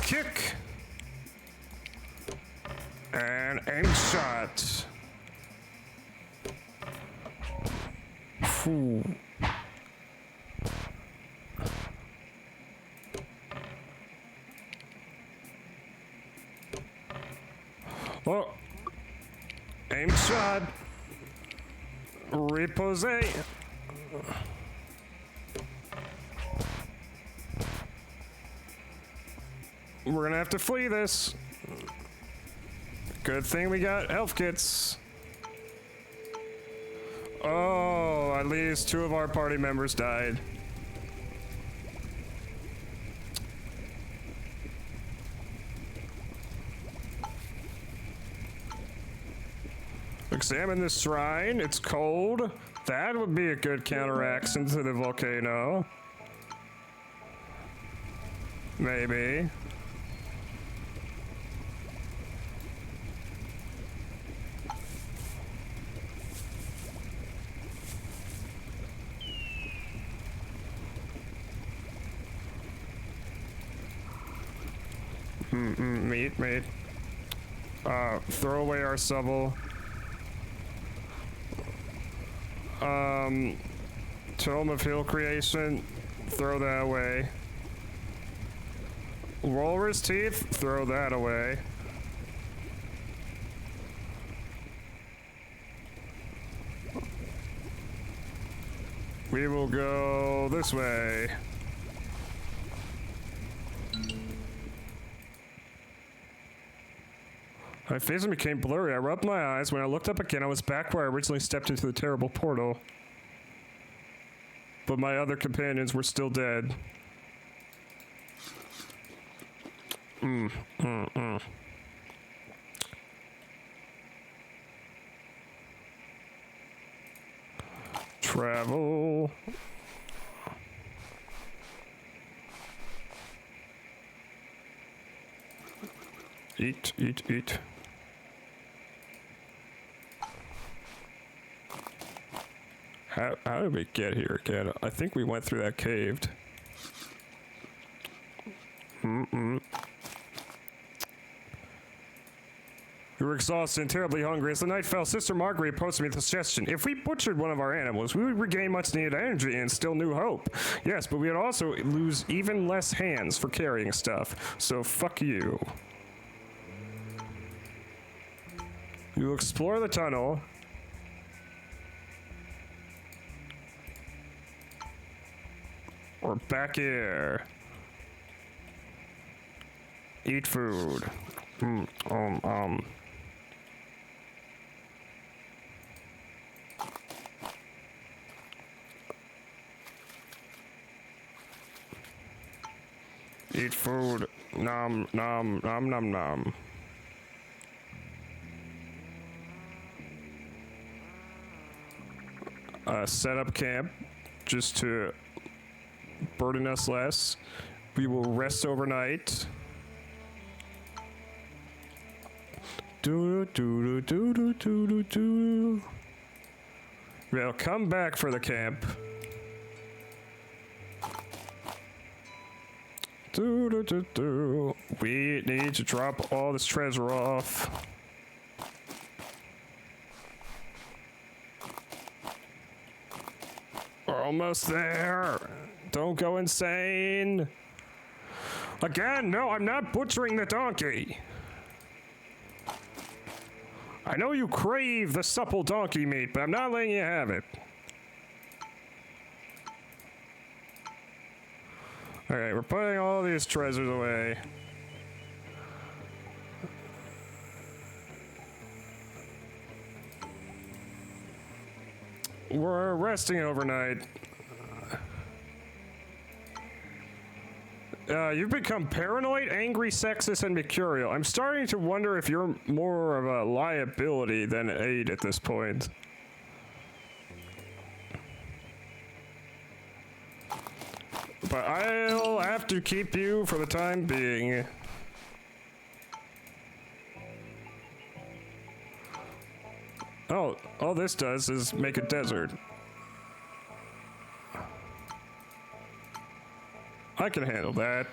Kick. And aim shot. Phew. Oh. Aim shot. Repose. We're gonna have to flee this. Good thing we got health kits. Oh, at least 2 of our party members died. Examine this shrine. It's cold. That would be a good counteraction to the volcano. Maybe. Meat. Throw away our shovel. Tome of Hill Creation, throw that away. Walrus Teeth, throw that away. We will go this way. My vision became blurry. I rubbed my eyes. When I looked up again, I was back where I originally stepped into the terrible portal. But my other companions were still dead. Travel. Eat, eat, eat. How did we get here again? I think we went through that cave. We were exhausted and terribly hungry. As the night fell, Sister Marguerite posed me the suggestion. If we butchered one of our animals, we would regain much needed energy and still new hope. Yes, but we would also lose even less hands for carrying stuff. So fuck you. We will explore the tunnel. We're back here. Eat food. Eat food. Nom, nom, nom, nom, nom. Set up camp just to burden us less. We will rest overnight. We'll come back for the camp. We need to drop all this treasure off. We're almost there. Don't go insane. Again, no, I'm not butchering the donkey. I know you crave the supple donkey meat, but I'm not letting you have it. Alright, we're putting all these treasures away. We're resting overnight. You've become paranoid, angry, sexist, and mercurial. I'm starting to wonder if you're more of a liability than aid at this point. But I'll have to keep you for the time being. Oh, all this does is make a desert. I can handle that.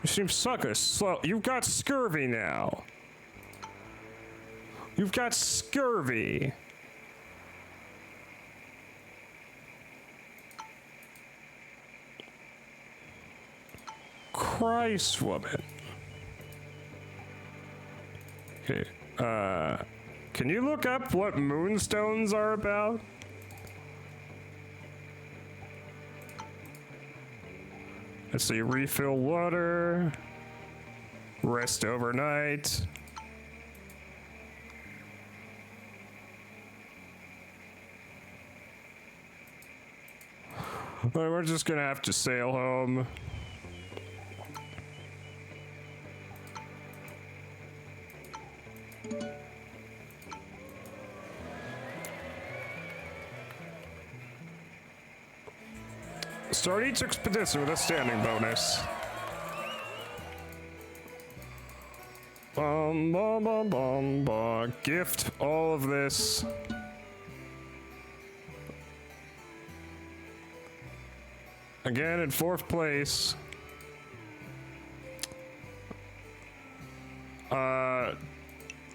You seem sucker slow. You've got scurvy now. You've got scurvy. Christ, woman. Okay, can you look up what moonstones are about? Let's see, refill water, rest overnight. Well, we're just gonna have to sail home. Start each expedition with a standing bonus. Bum, bum, bum, bum, bum. Gift all of this. Again in 4th place.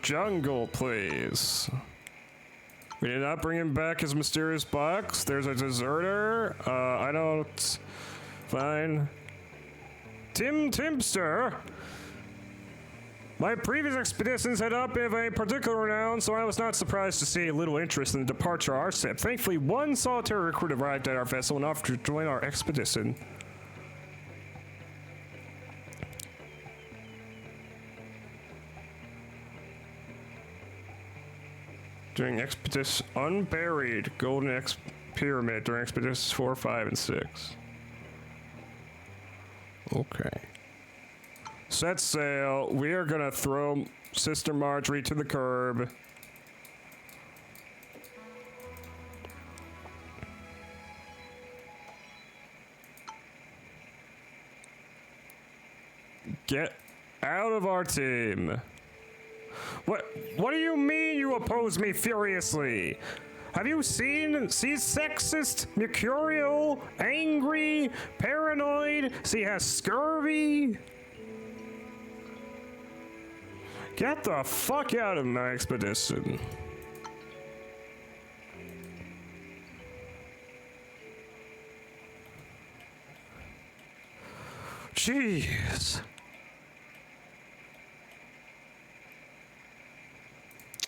Jungle, please. We did not bring him back his mysterious box. There's a deserter. I don't... Fine. Tim Timpster. My previous expeditions had not been of any particular renown, so I was not surprised to see a little interest in the departure of our ship. Thankfully, one solitary recruit arrived at our vessel and offered to join our expedition. During expedition unburied golden pyramid during expeditions 4, 5, and 6. Okay. Set sail. We are gonna throw Sister Marjorie to the curb. Get out of our team. What do you mean you oppose me furiously? Have you seen sexist, mercurial, angry, paranoid? He has scurvy? Get the fuck out of my expedition. Jeez.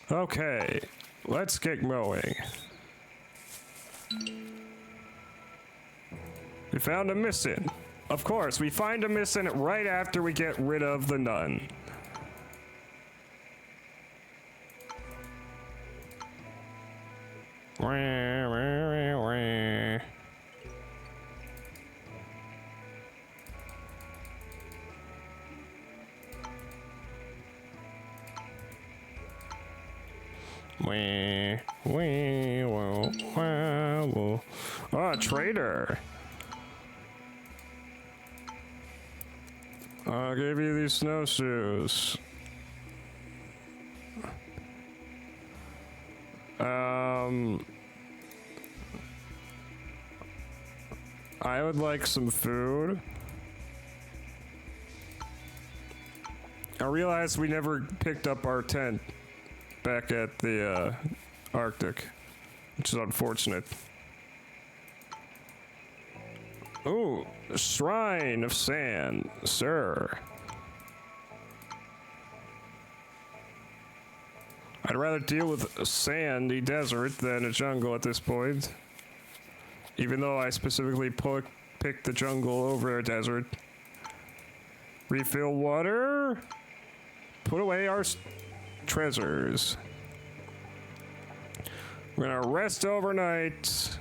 Okay, let's get going. We found a missing. Of course, we find a missing right after we get rid of the nun. Oh, traitor. I'll give you these snowshoes. I would like some food. I realized we never picked up our tent back at the Arctic, which is unfortunate. Oh, Shrine of Sand, sir. I'd rather deal with a sandy desert than a jungle at this point. Even though I specifically picked the jungle over a desert. Refill water. Put away our treasures. We're gonna rest overnight.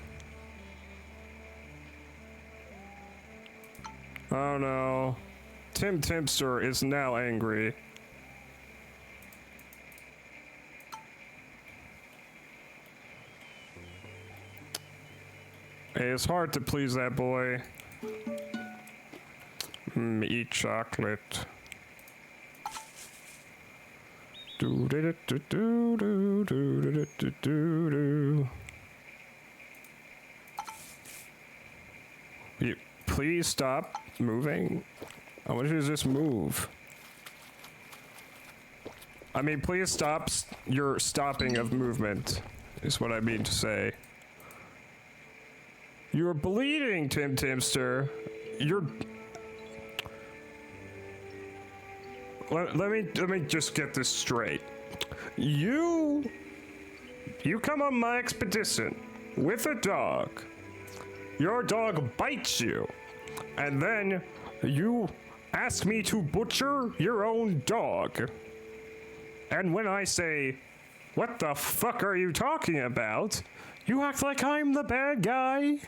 Oh no. Tim Timster is now angry. It's hard to please that boy. Eat chocolate. Do do do do do do do do do do. You please stop moving. I want you to just move. I mean, please stop your stopping of movement, is what I mean to say. You're bleeding, Tim Timster. You're... Let me just get this straight. You come on my expedition with a dog. Your dog bites you. And then you ask me to butcher your own dog. And when I say, what the fuck are you talking about? You act like I'm the bad guy.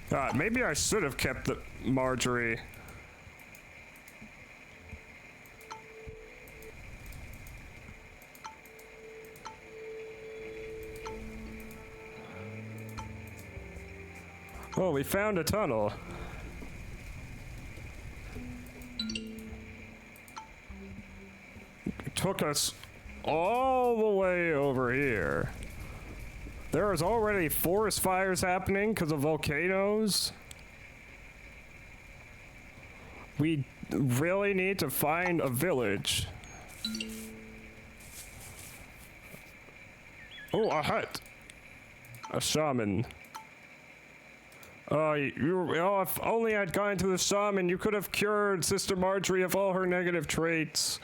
God, maybe I should have kept the Marjorie. Oh, we found a tunnel. It took us all the way over here. There is already forest fires happening because of volcanoes. We really need to find a village. Oh, a hut. A shaman. Oh, if only I'd gone to the shaman, you could have cured Sister Marjorie of all her negative traits.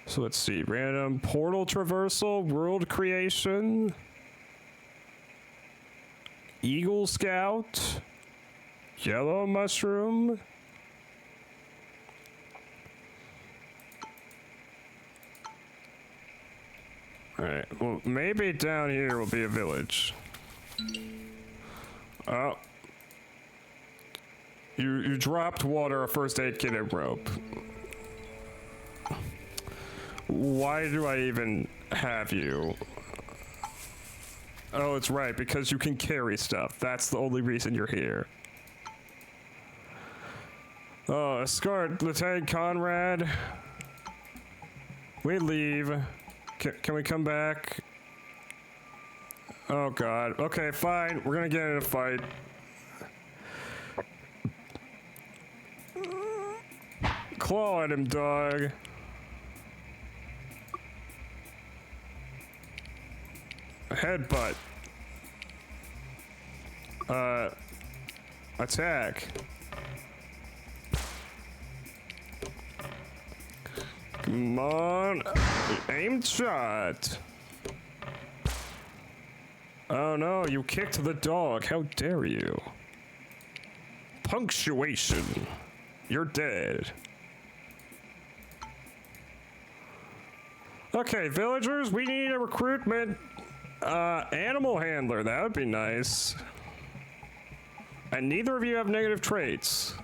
So let's see, random portal traversal, world creation, Eagle Scout, Yellow mushroom? Alright, well, maybe down here will be a village. Oh. You dropped water, a first aid kit, and rope. Why do I even have you? Oh, it's right, because you can carry stuff. That's the only reason you're here. Oh, escort Lieutenant Conrad. We leave. Can we come back? Oh god. Okay, fine. We're gonna get in a fight. Claw at him, dog. Headbutt. Attack. Come on. Aimed shot. Oh no, you kicked the dog. How dare you? Punctuation. You're dead. Okay, villagers, we need a recruitment animal handler. That would be nice. And neither of you have negative traits.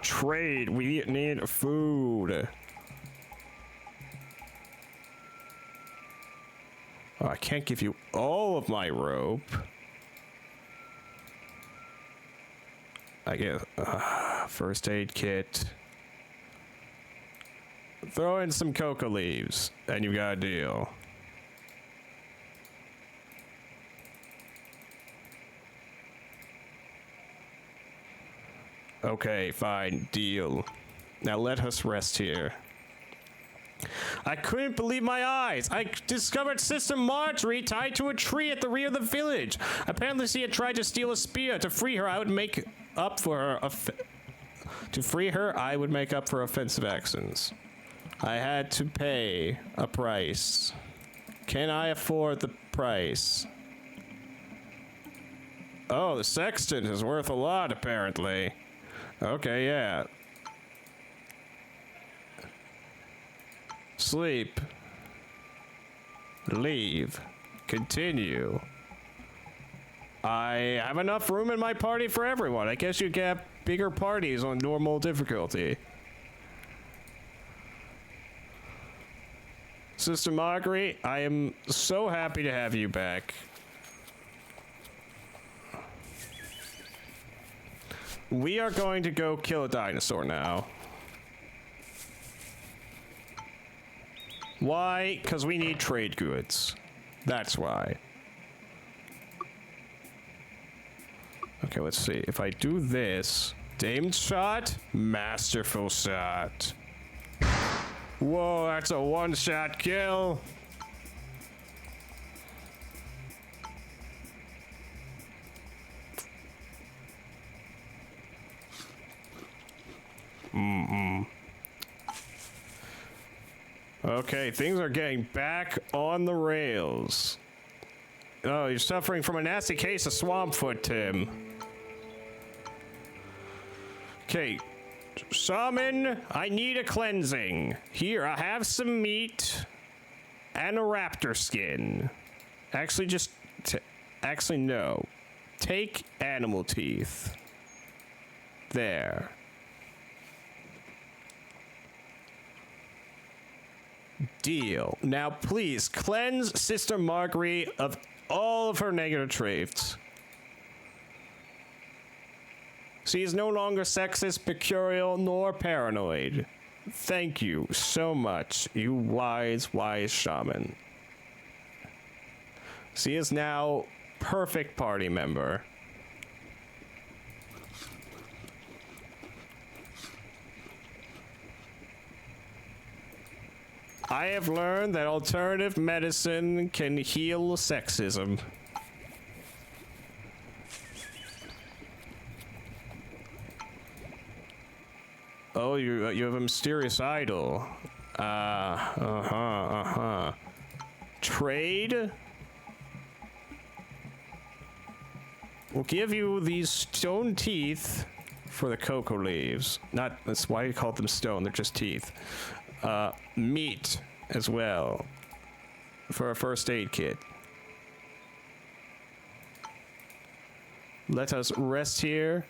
Trade. We need food. Oh, I can't give you all of my rope. I get first aid kit. Throw in some coca leaves, and you've got a deal. Okay, fine, deal. Now let us rest here. I couldn't believe my eyes. I discovered Sister Marjorie tied to a tree at the rear of the village. Apparently she had tried to steal a spear. To free her, I would make up for her. To free her, I would make up for offensive actions. I had to pay a price. Can I afford the price? Oh, the sextant is worth a lot, apparently. Okay, yeah. Sleep. Leave. Continue. I have enough room in my party for everyone. I guess you get bigger parties on normal difficulty. Sister Marguerite, I am so happy to have you back. We are going to go kill a dinosaur now. Why? Because we need trade goods. That's why. Okay, let's see. If I do this, aimed shot, masterful shot. Whoa, that's a one-shot kill. Okay, things are getting back on the rails. Oh, you're suffering from a nasty case of swampfoot, Tim. Okay, shaman, I need a cleansing. Here, I have some meat and a raptor skin. Actually, actually, no. Take animal teeth. There. Deal. Now, please cleanse Sister Marguerite of all of her negative traits. She is no longer sexist, mercurial, nor paranoid. Thank you so much, you wise, wise shaman. She is now perfect party member. I have learned that alternative medicine can heal sexism. Oh, you have a mysterious idol. Trade? We'll give you these stone teeth for the cocoa leaves. Not, that's why you call them stone, they're just teeth. Meat as well for a first aid kit. Let us rest here.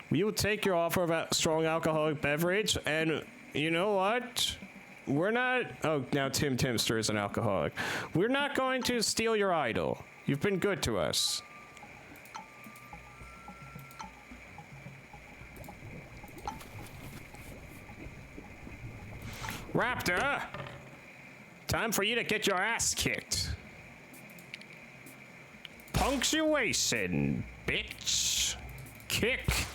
We will take your offer of a strong alcoholic beverage, and you know what? We're not... Oh, now Tim Timster is an alcoholic. We're not going to steal your idol. You've been good to us. Raptor! Time for you to get your ass kicked. Punctuation, bitch. Kick.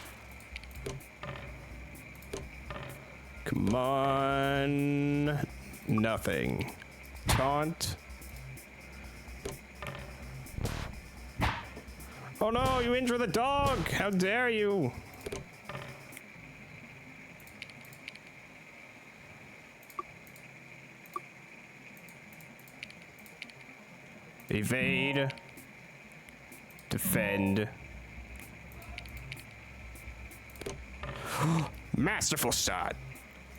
Come on. Nothing. Taunt. Oh no, you injure the dog! How dare you! Evade. Defend. Masterful shot.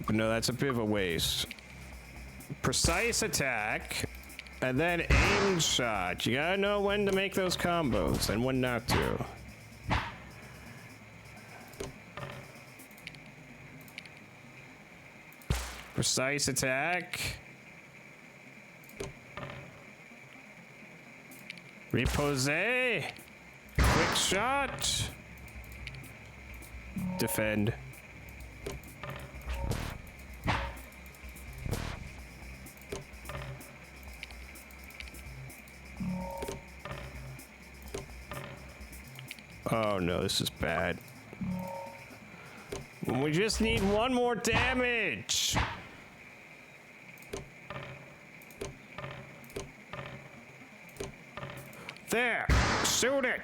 But no, that's a bit of a waste. Precise attack. And then aim shot. You gotta know when to make those combos and when not to. Precise attack. Repose. Quick shot. Defend. Oh no, this is bad. We just need one more damage. There, shoot it.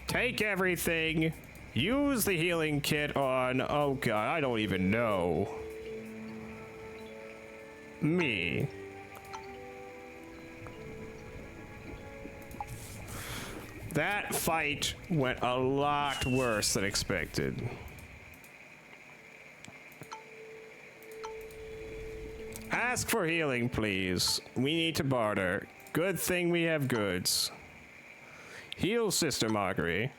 Take everything. Use the healing kit on, oh god, I don't even know. Me. That fight went a lot worse than expected. Ask for healing, please. We need to barter. Good thing we have goods. Heal, Sister Marguerite.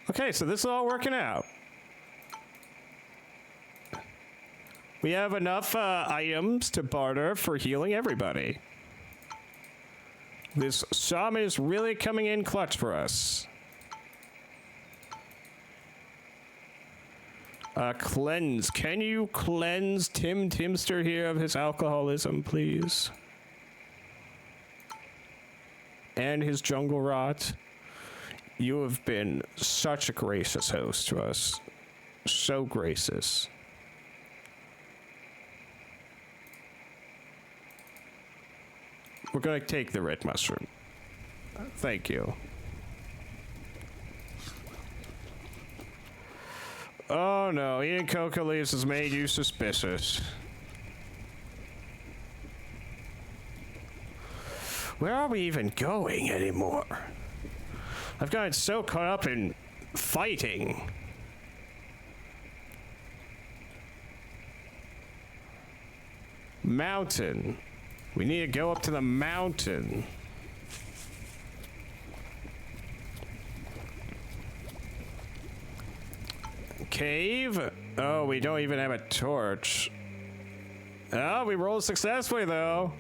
Okay, so this is all working out. We have enough items to barter for healing everybody. This shaman is really coming in clutch for us. Cleanse. Can you cleanse Tim Timster here of his alcoholism, please? And his jungle rot. You have been such a gracious host to us. So gracious. We're gonna take the red mushroom. Thank you. Oh no, eating coca leaves has made you suspicious. Where are we even going anymore? I've gotten so caught up in fighting. Mountain. We need to go up to the mountain. Cave? Oh, we don't even have a torch. Oh, we rolled successfully, though.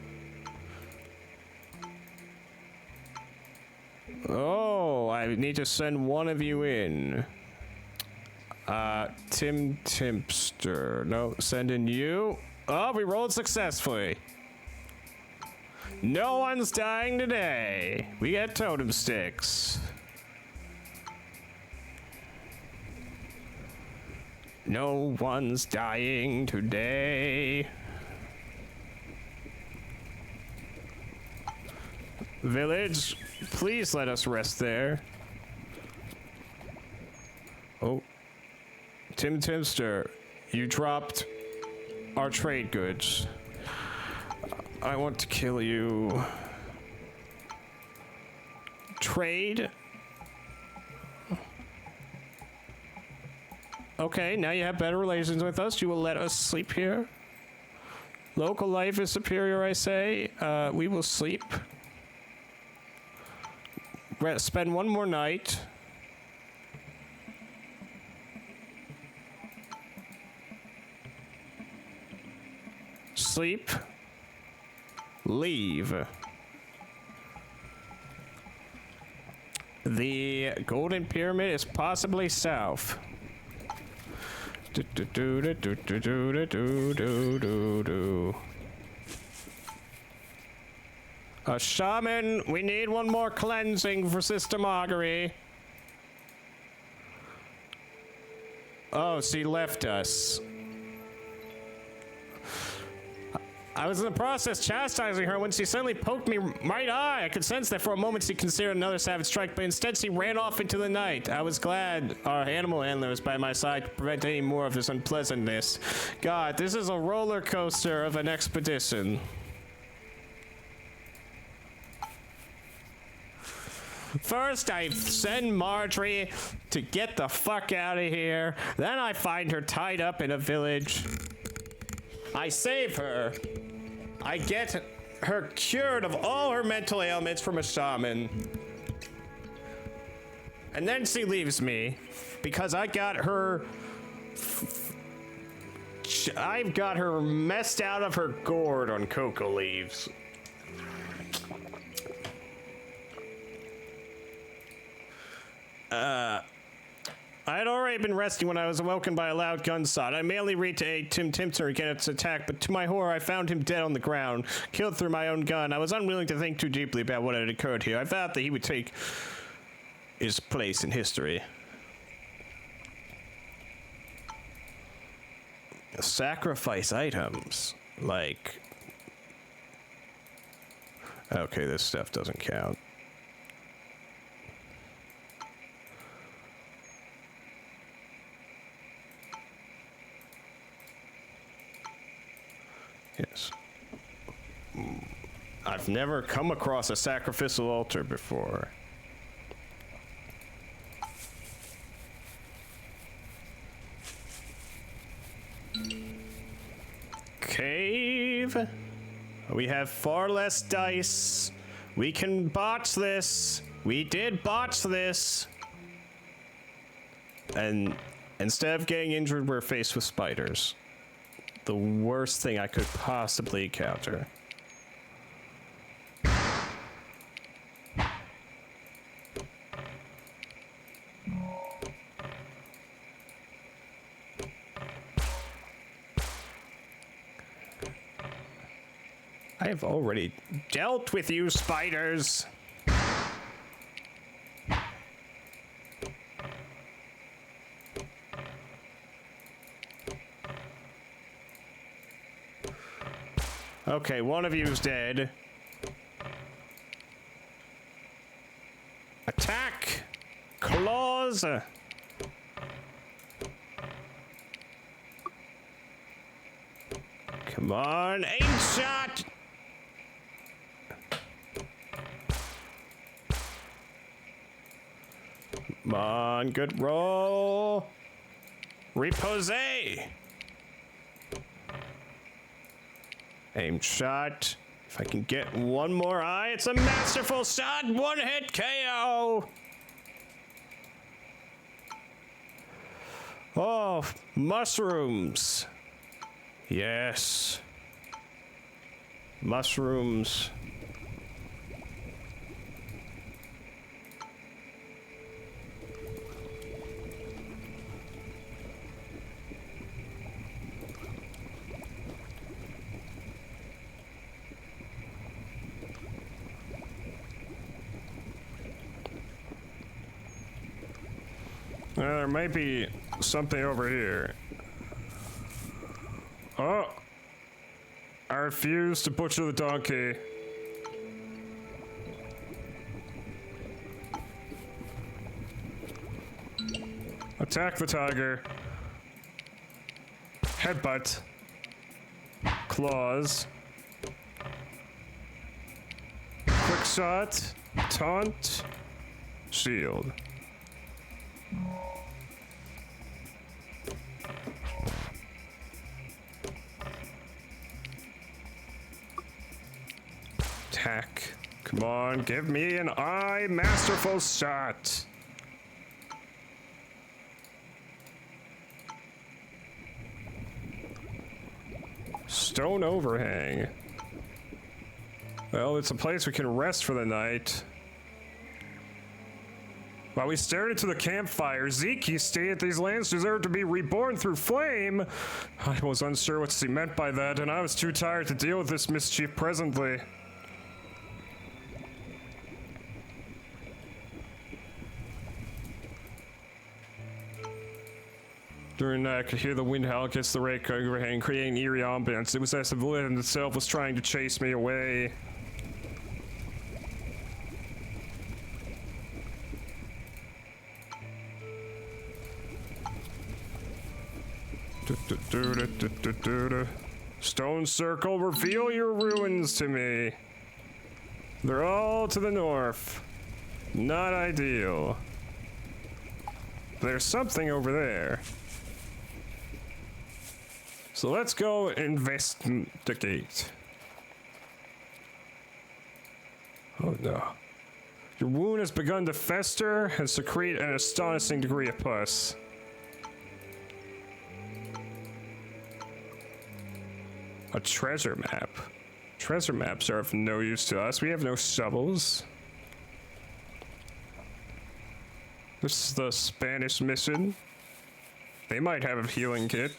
Oh, I need to send one of you in. Tim Timpster. No, send in you. Oh, we rolled successfully. No one's dying today. We get totem sticks. No one's dying today. Village, please let us rest there. Oh. Tim Timster, you dropped our trade goods. I want to kill you. Trade? Okay, now you have better relations with us. You will let us sleep here. Local life is superior, I say. We will sleep. Spend one more night. Sleep. Leave. The Golden Pyramid is possibly south. A shaman, we need one more cleansing for Sister Marguerite. Oh, she left us. I was in the process chastising her when she suddenly poked me right eye. I could sense that for a moment she considered another savage strike, but instead she ran off into the night. I was glad our animal handler was by my side to prevent any more of this unpleasantness. God, this is a roller coaster of an expedition. First, I send Marjorie to get the fuck out of here. Then I find her tied up in a village. I save her. I get her cured of all her mental ailments from a shaman. And then she leaves me because I got her... I've got her messed out of her gourd on cocoa leaves. I had already been resting when I was awoken by a loud gunshot. I mainly reached to aid Tim Timster against its attack, but to my horror, I found him dead on the ground, killed through my own gun. I was unwilling to think too deeply about what had occurred here. I vowed that he would take his place in history. Sacrifice items, like... Okay, this stuff doesn't count. Yes. I've never come across a sacrificial altar before. Cave. We have far less dice. We can botch this. We did botch this. And instead of getting injured, we're faced with spiders. The worst thing I could possibly encounter. I have already dealt with you, spiders. Okay, one of you's dead. Attack! Claws! Come on, aim shot! Come on, good roll. Repose! Aim shot. If I can get one more eye, it's a masterful shot. One hit KO. Oh, mushrooms. Yes. Mushrooms. There might be something over here. Oh! I refuse to butcher the donkey. Attack the tiger. Headbutt. claws. Quick shot, taunt, shield. Attack. Come on, give me an eye masterful shot. Stone overhang. Well, it's a place we can rest for the night. While we stared into the campfire, Zeke stated these lands deserve to be reborn through flame. I was unsure what he meant by that, and I was too tired to deal with this mischief presently. During that, I could hear the wind howl against the rake overhang, creating eerie ambience. It was as if the wind itself was trying to chase me away. Stone circle, reveal your ruins to me. They're all to the north. Not ideal. There's something over there. So let's go investigate. Oh no. Your wound has begun to fester and secrete an astonishing degree of pus. A treasure map. Treasure maps are of no use to us. We have no shovels. This is the Spanish mission. They might have a healing kit.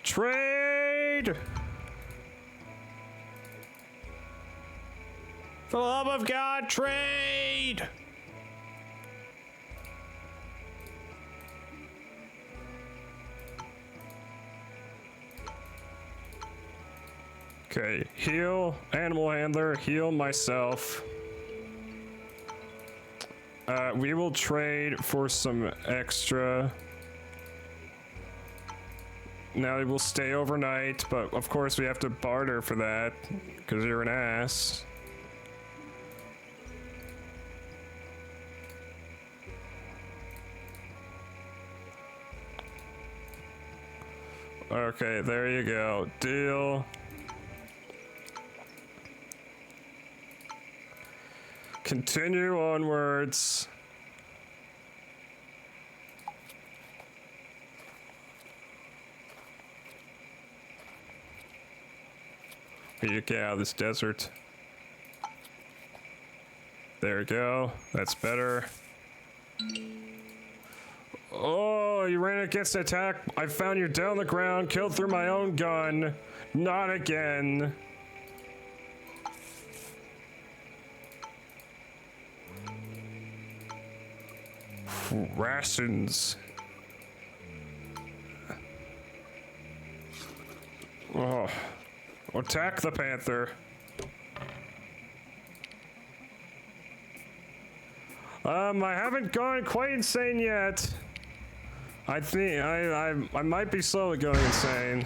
Trade! For the love of God, trade! Okay, heal, animal handler, heal myself. We will trade for some extra. Now we'll stay overnight, but of course we have to barter for that, because you're an ass. Okay, there you go. Deal. Continue onwards. We need to get out of this desert. There we go. That's better. Oh, you ran against an attack. I found you down the ground, killed through my own gun. Not again. Rations. Oh. Attack the panther. I haven't gone quite insane yet. I think I might be slowly going insane.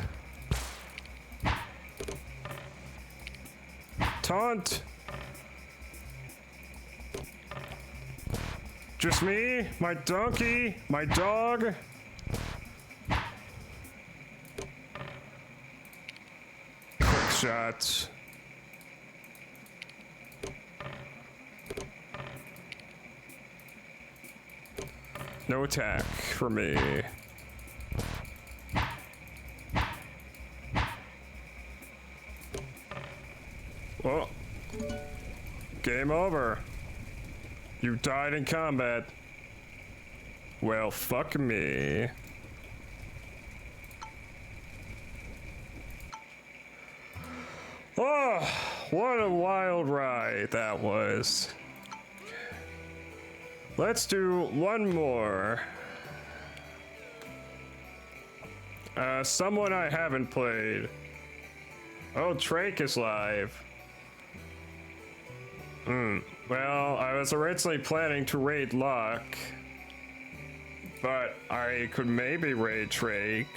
Taunt. Just me, my donkey, my dog. Quick shots. No attack for me. Oh. Game over. You died in combat. Well, fuck me. Oh, what a wild ride that was. Let's do one more. Someone I haven't played. Oh, Drake is live. Well, I was originally planning to raid Luck, but I could maybe raid Drake.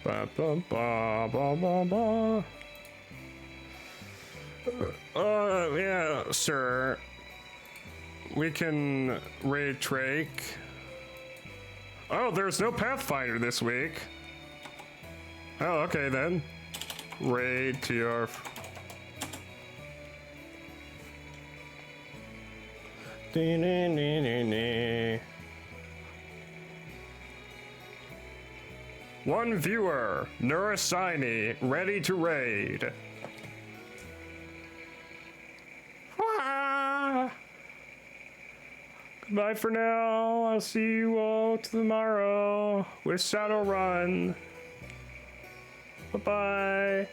Ba ba ba ba ba ba. Yeah, sir. We can raid Drake. Oh, there's no Pathfinder this week. Oh, okay then. Raid to your. One viewer, Nurasini, ready to raid. Ah. Goodbye for now. I'll see you all tomorrow with Shadowrun. Bye-bye.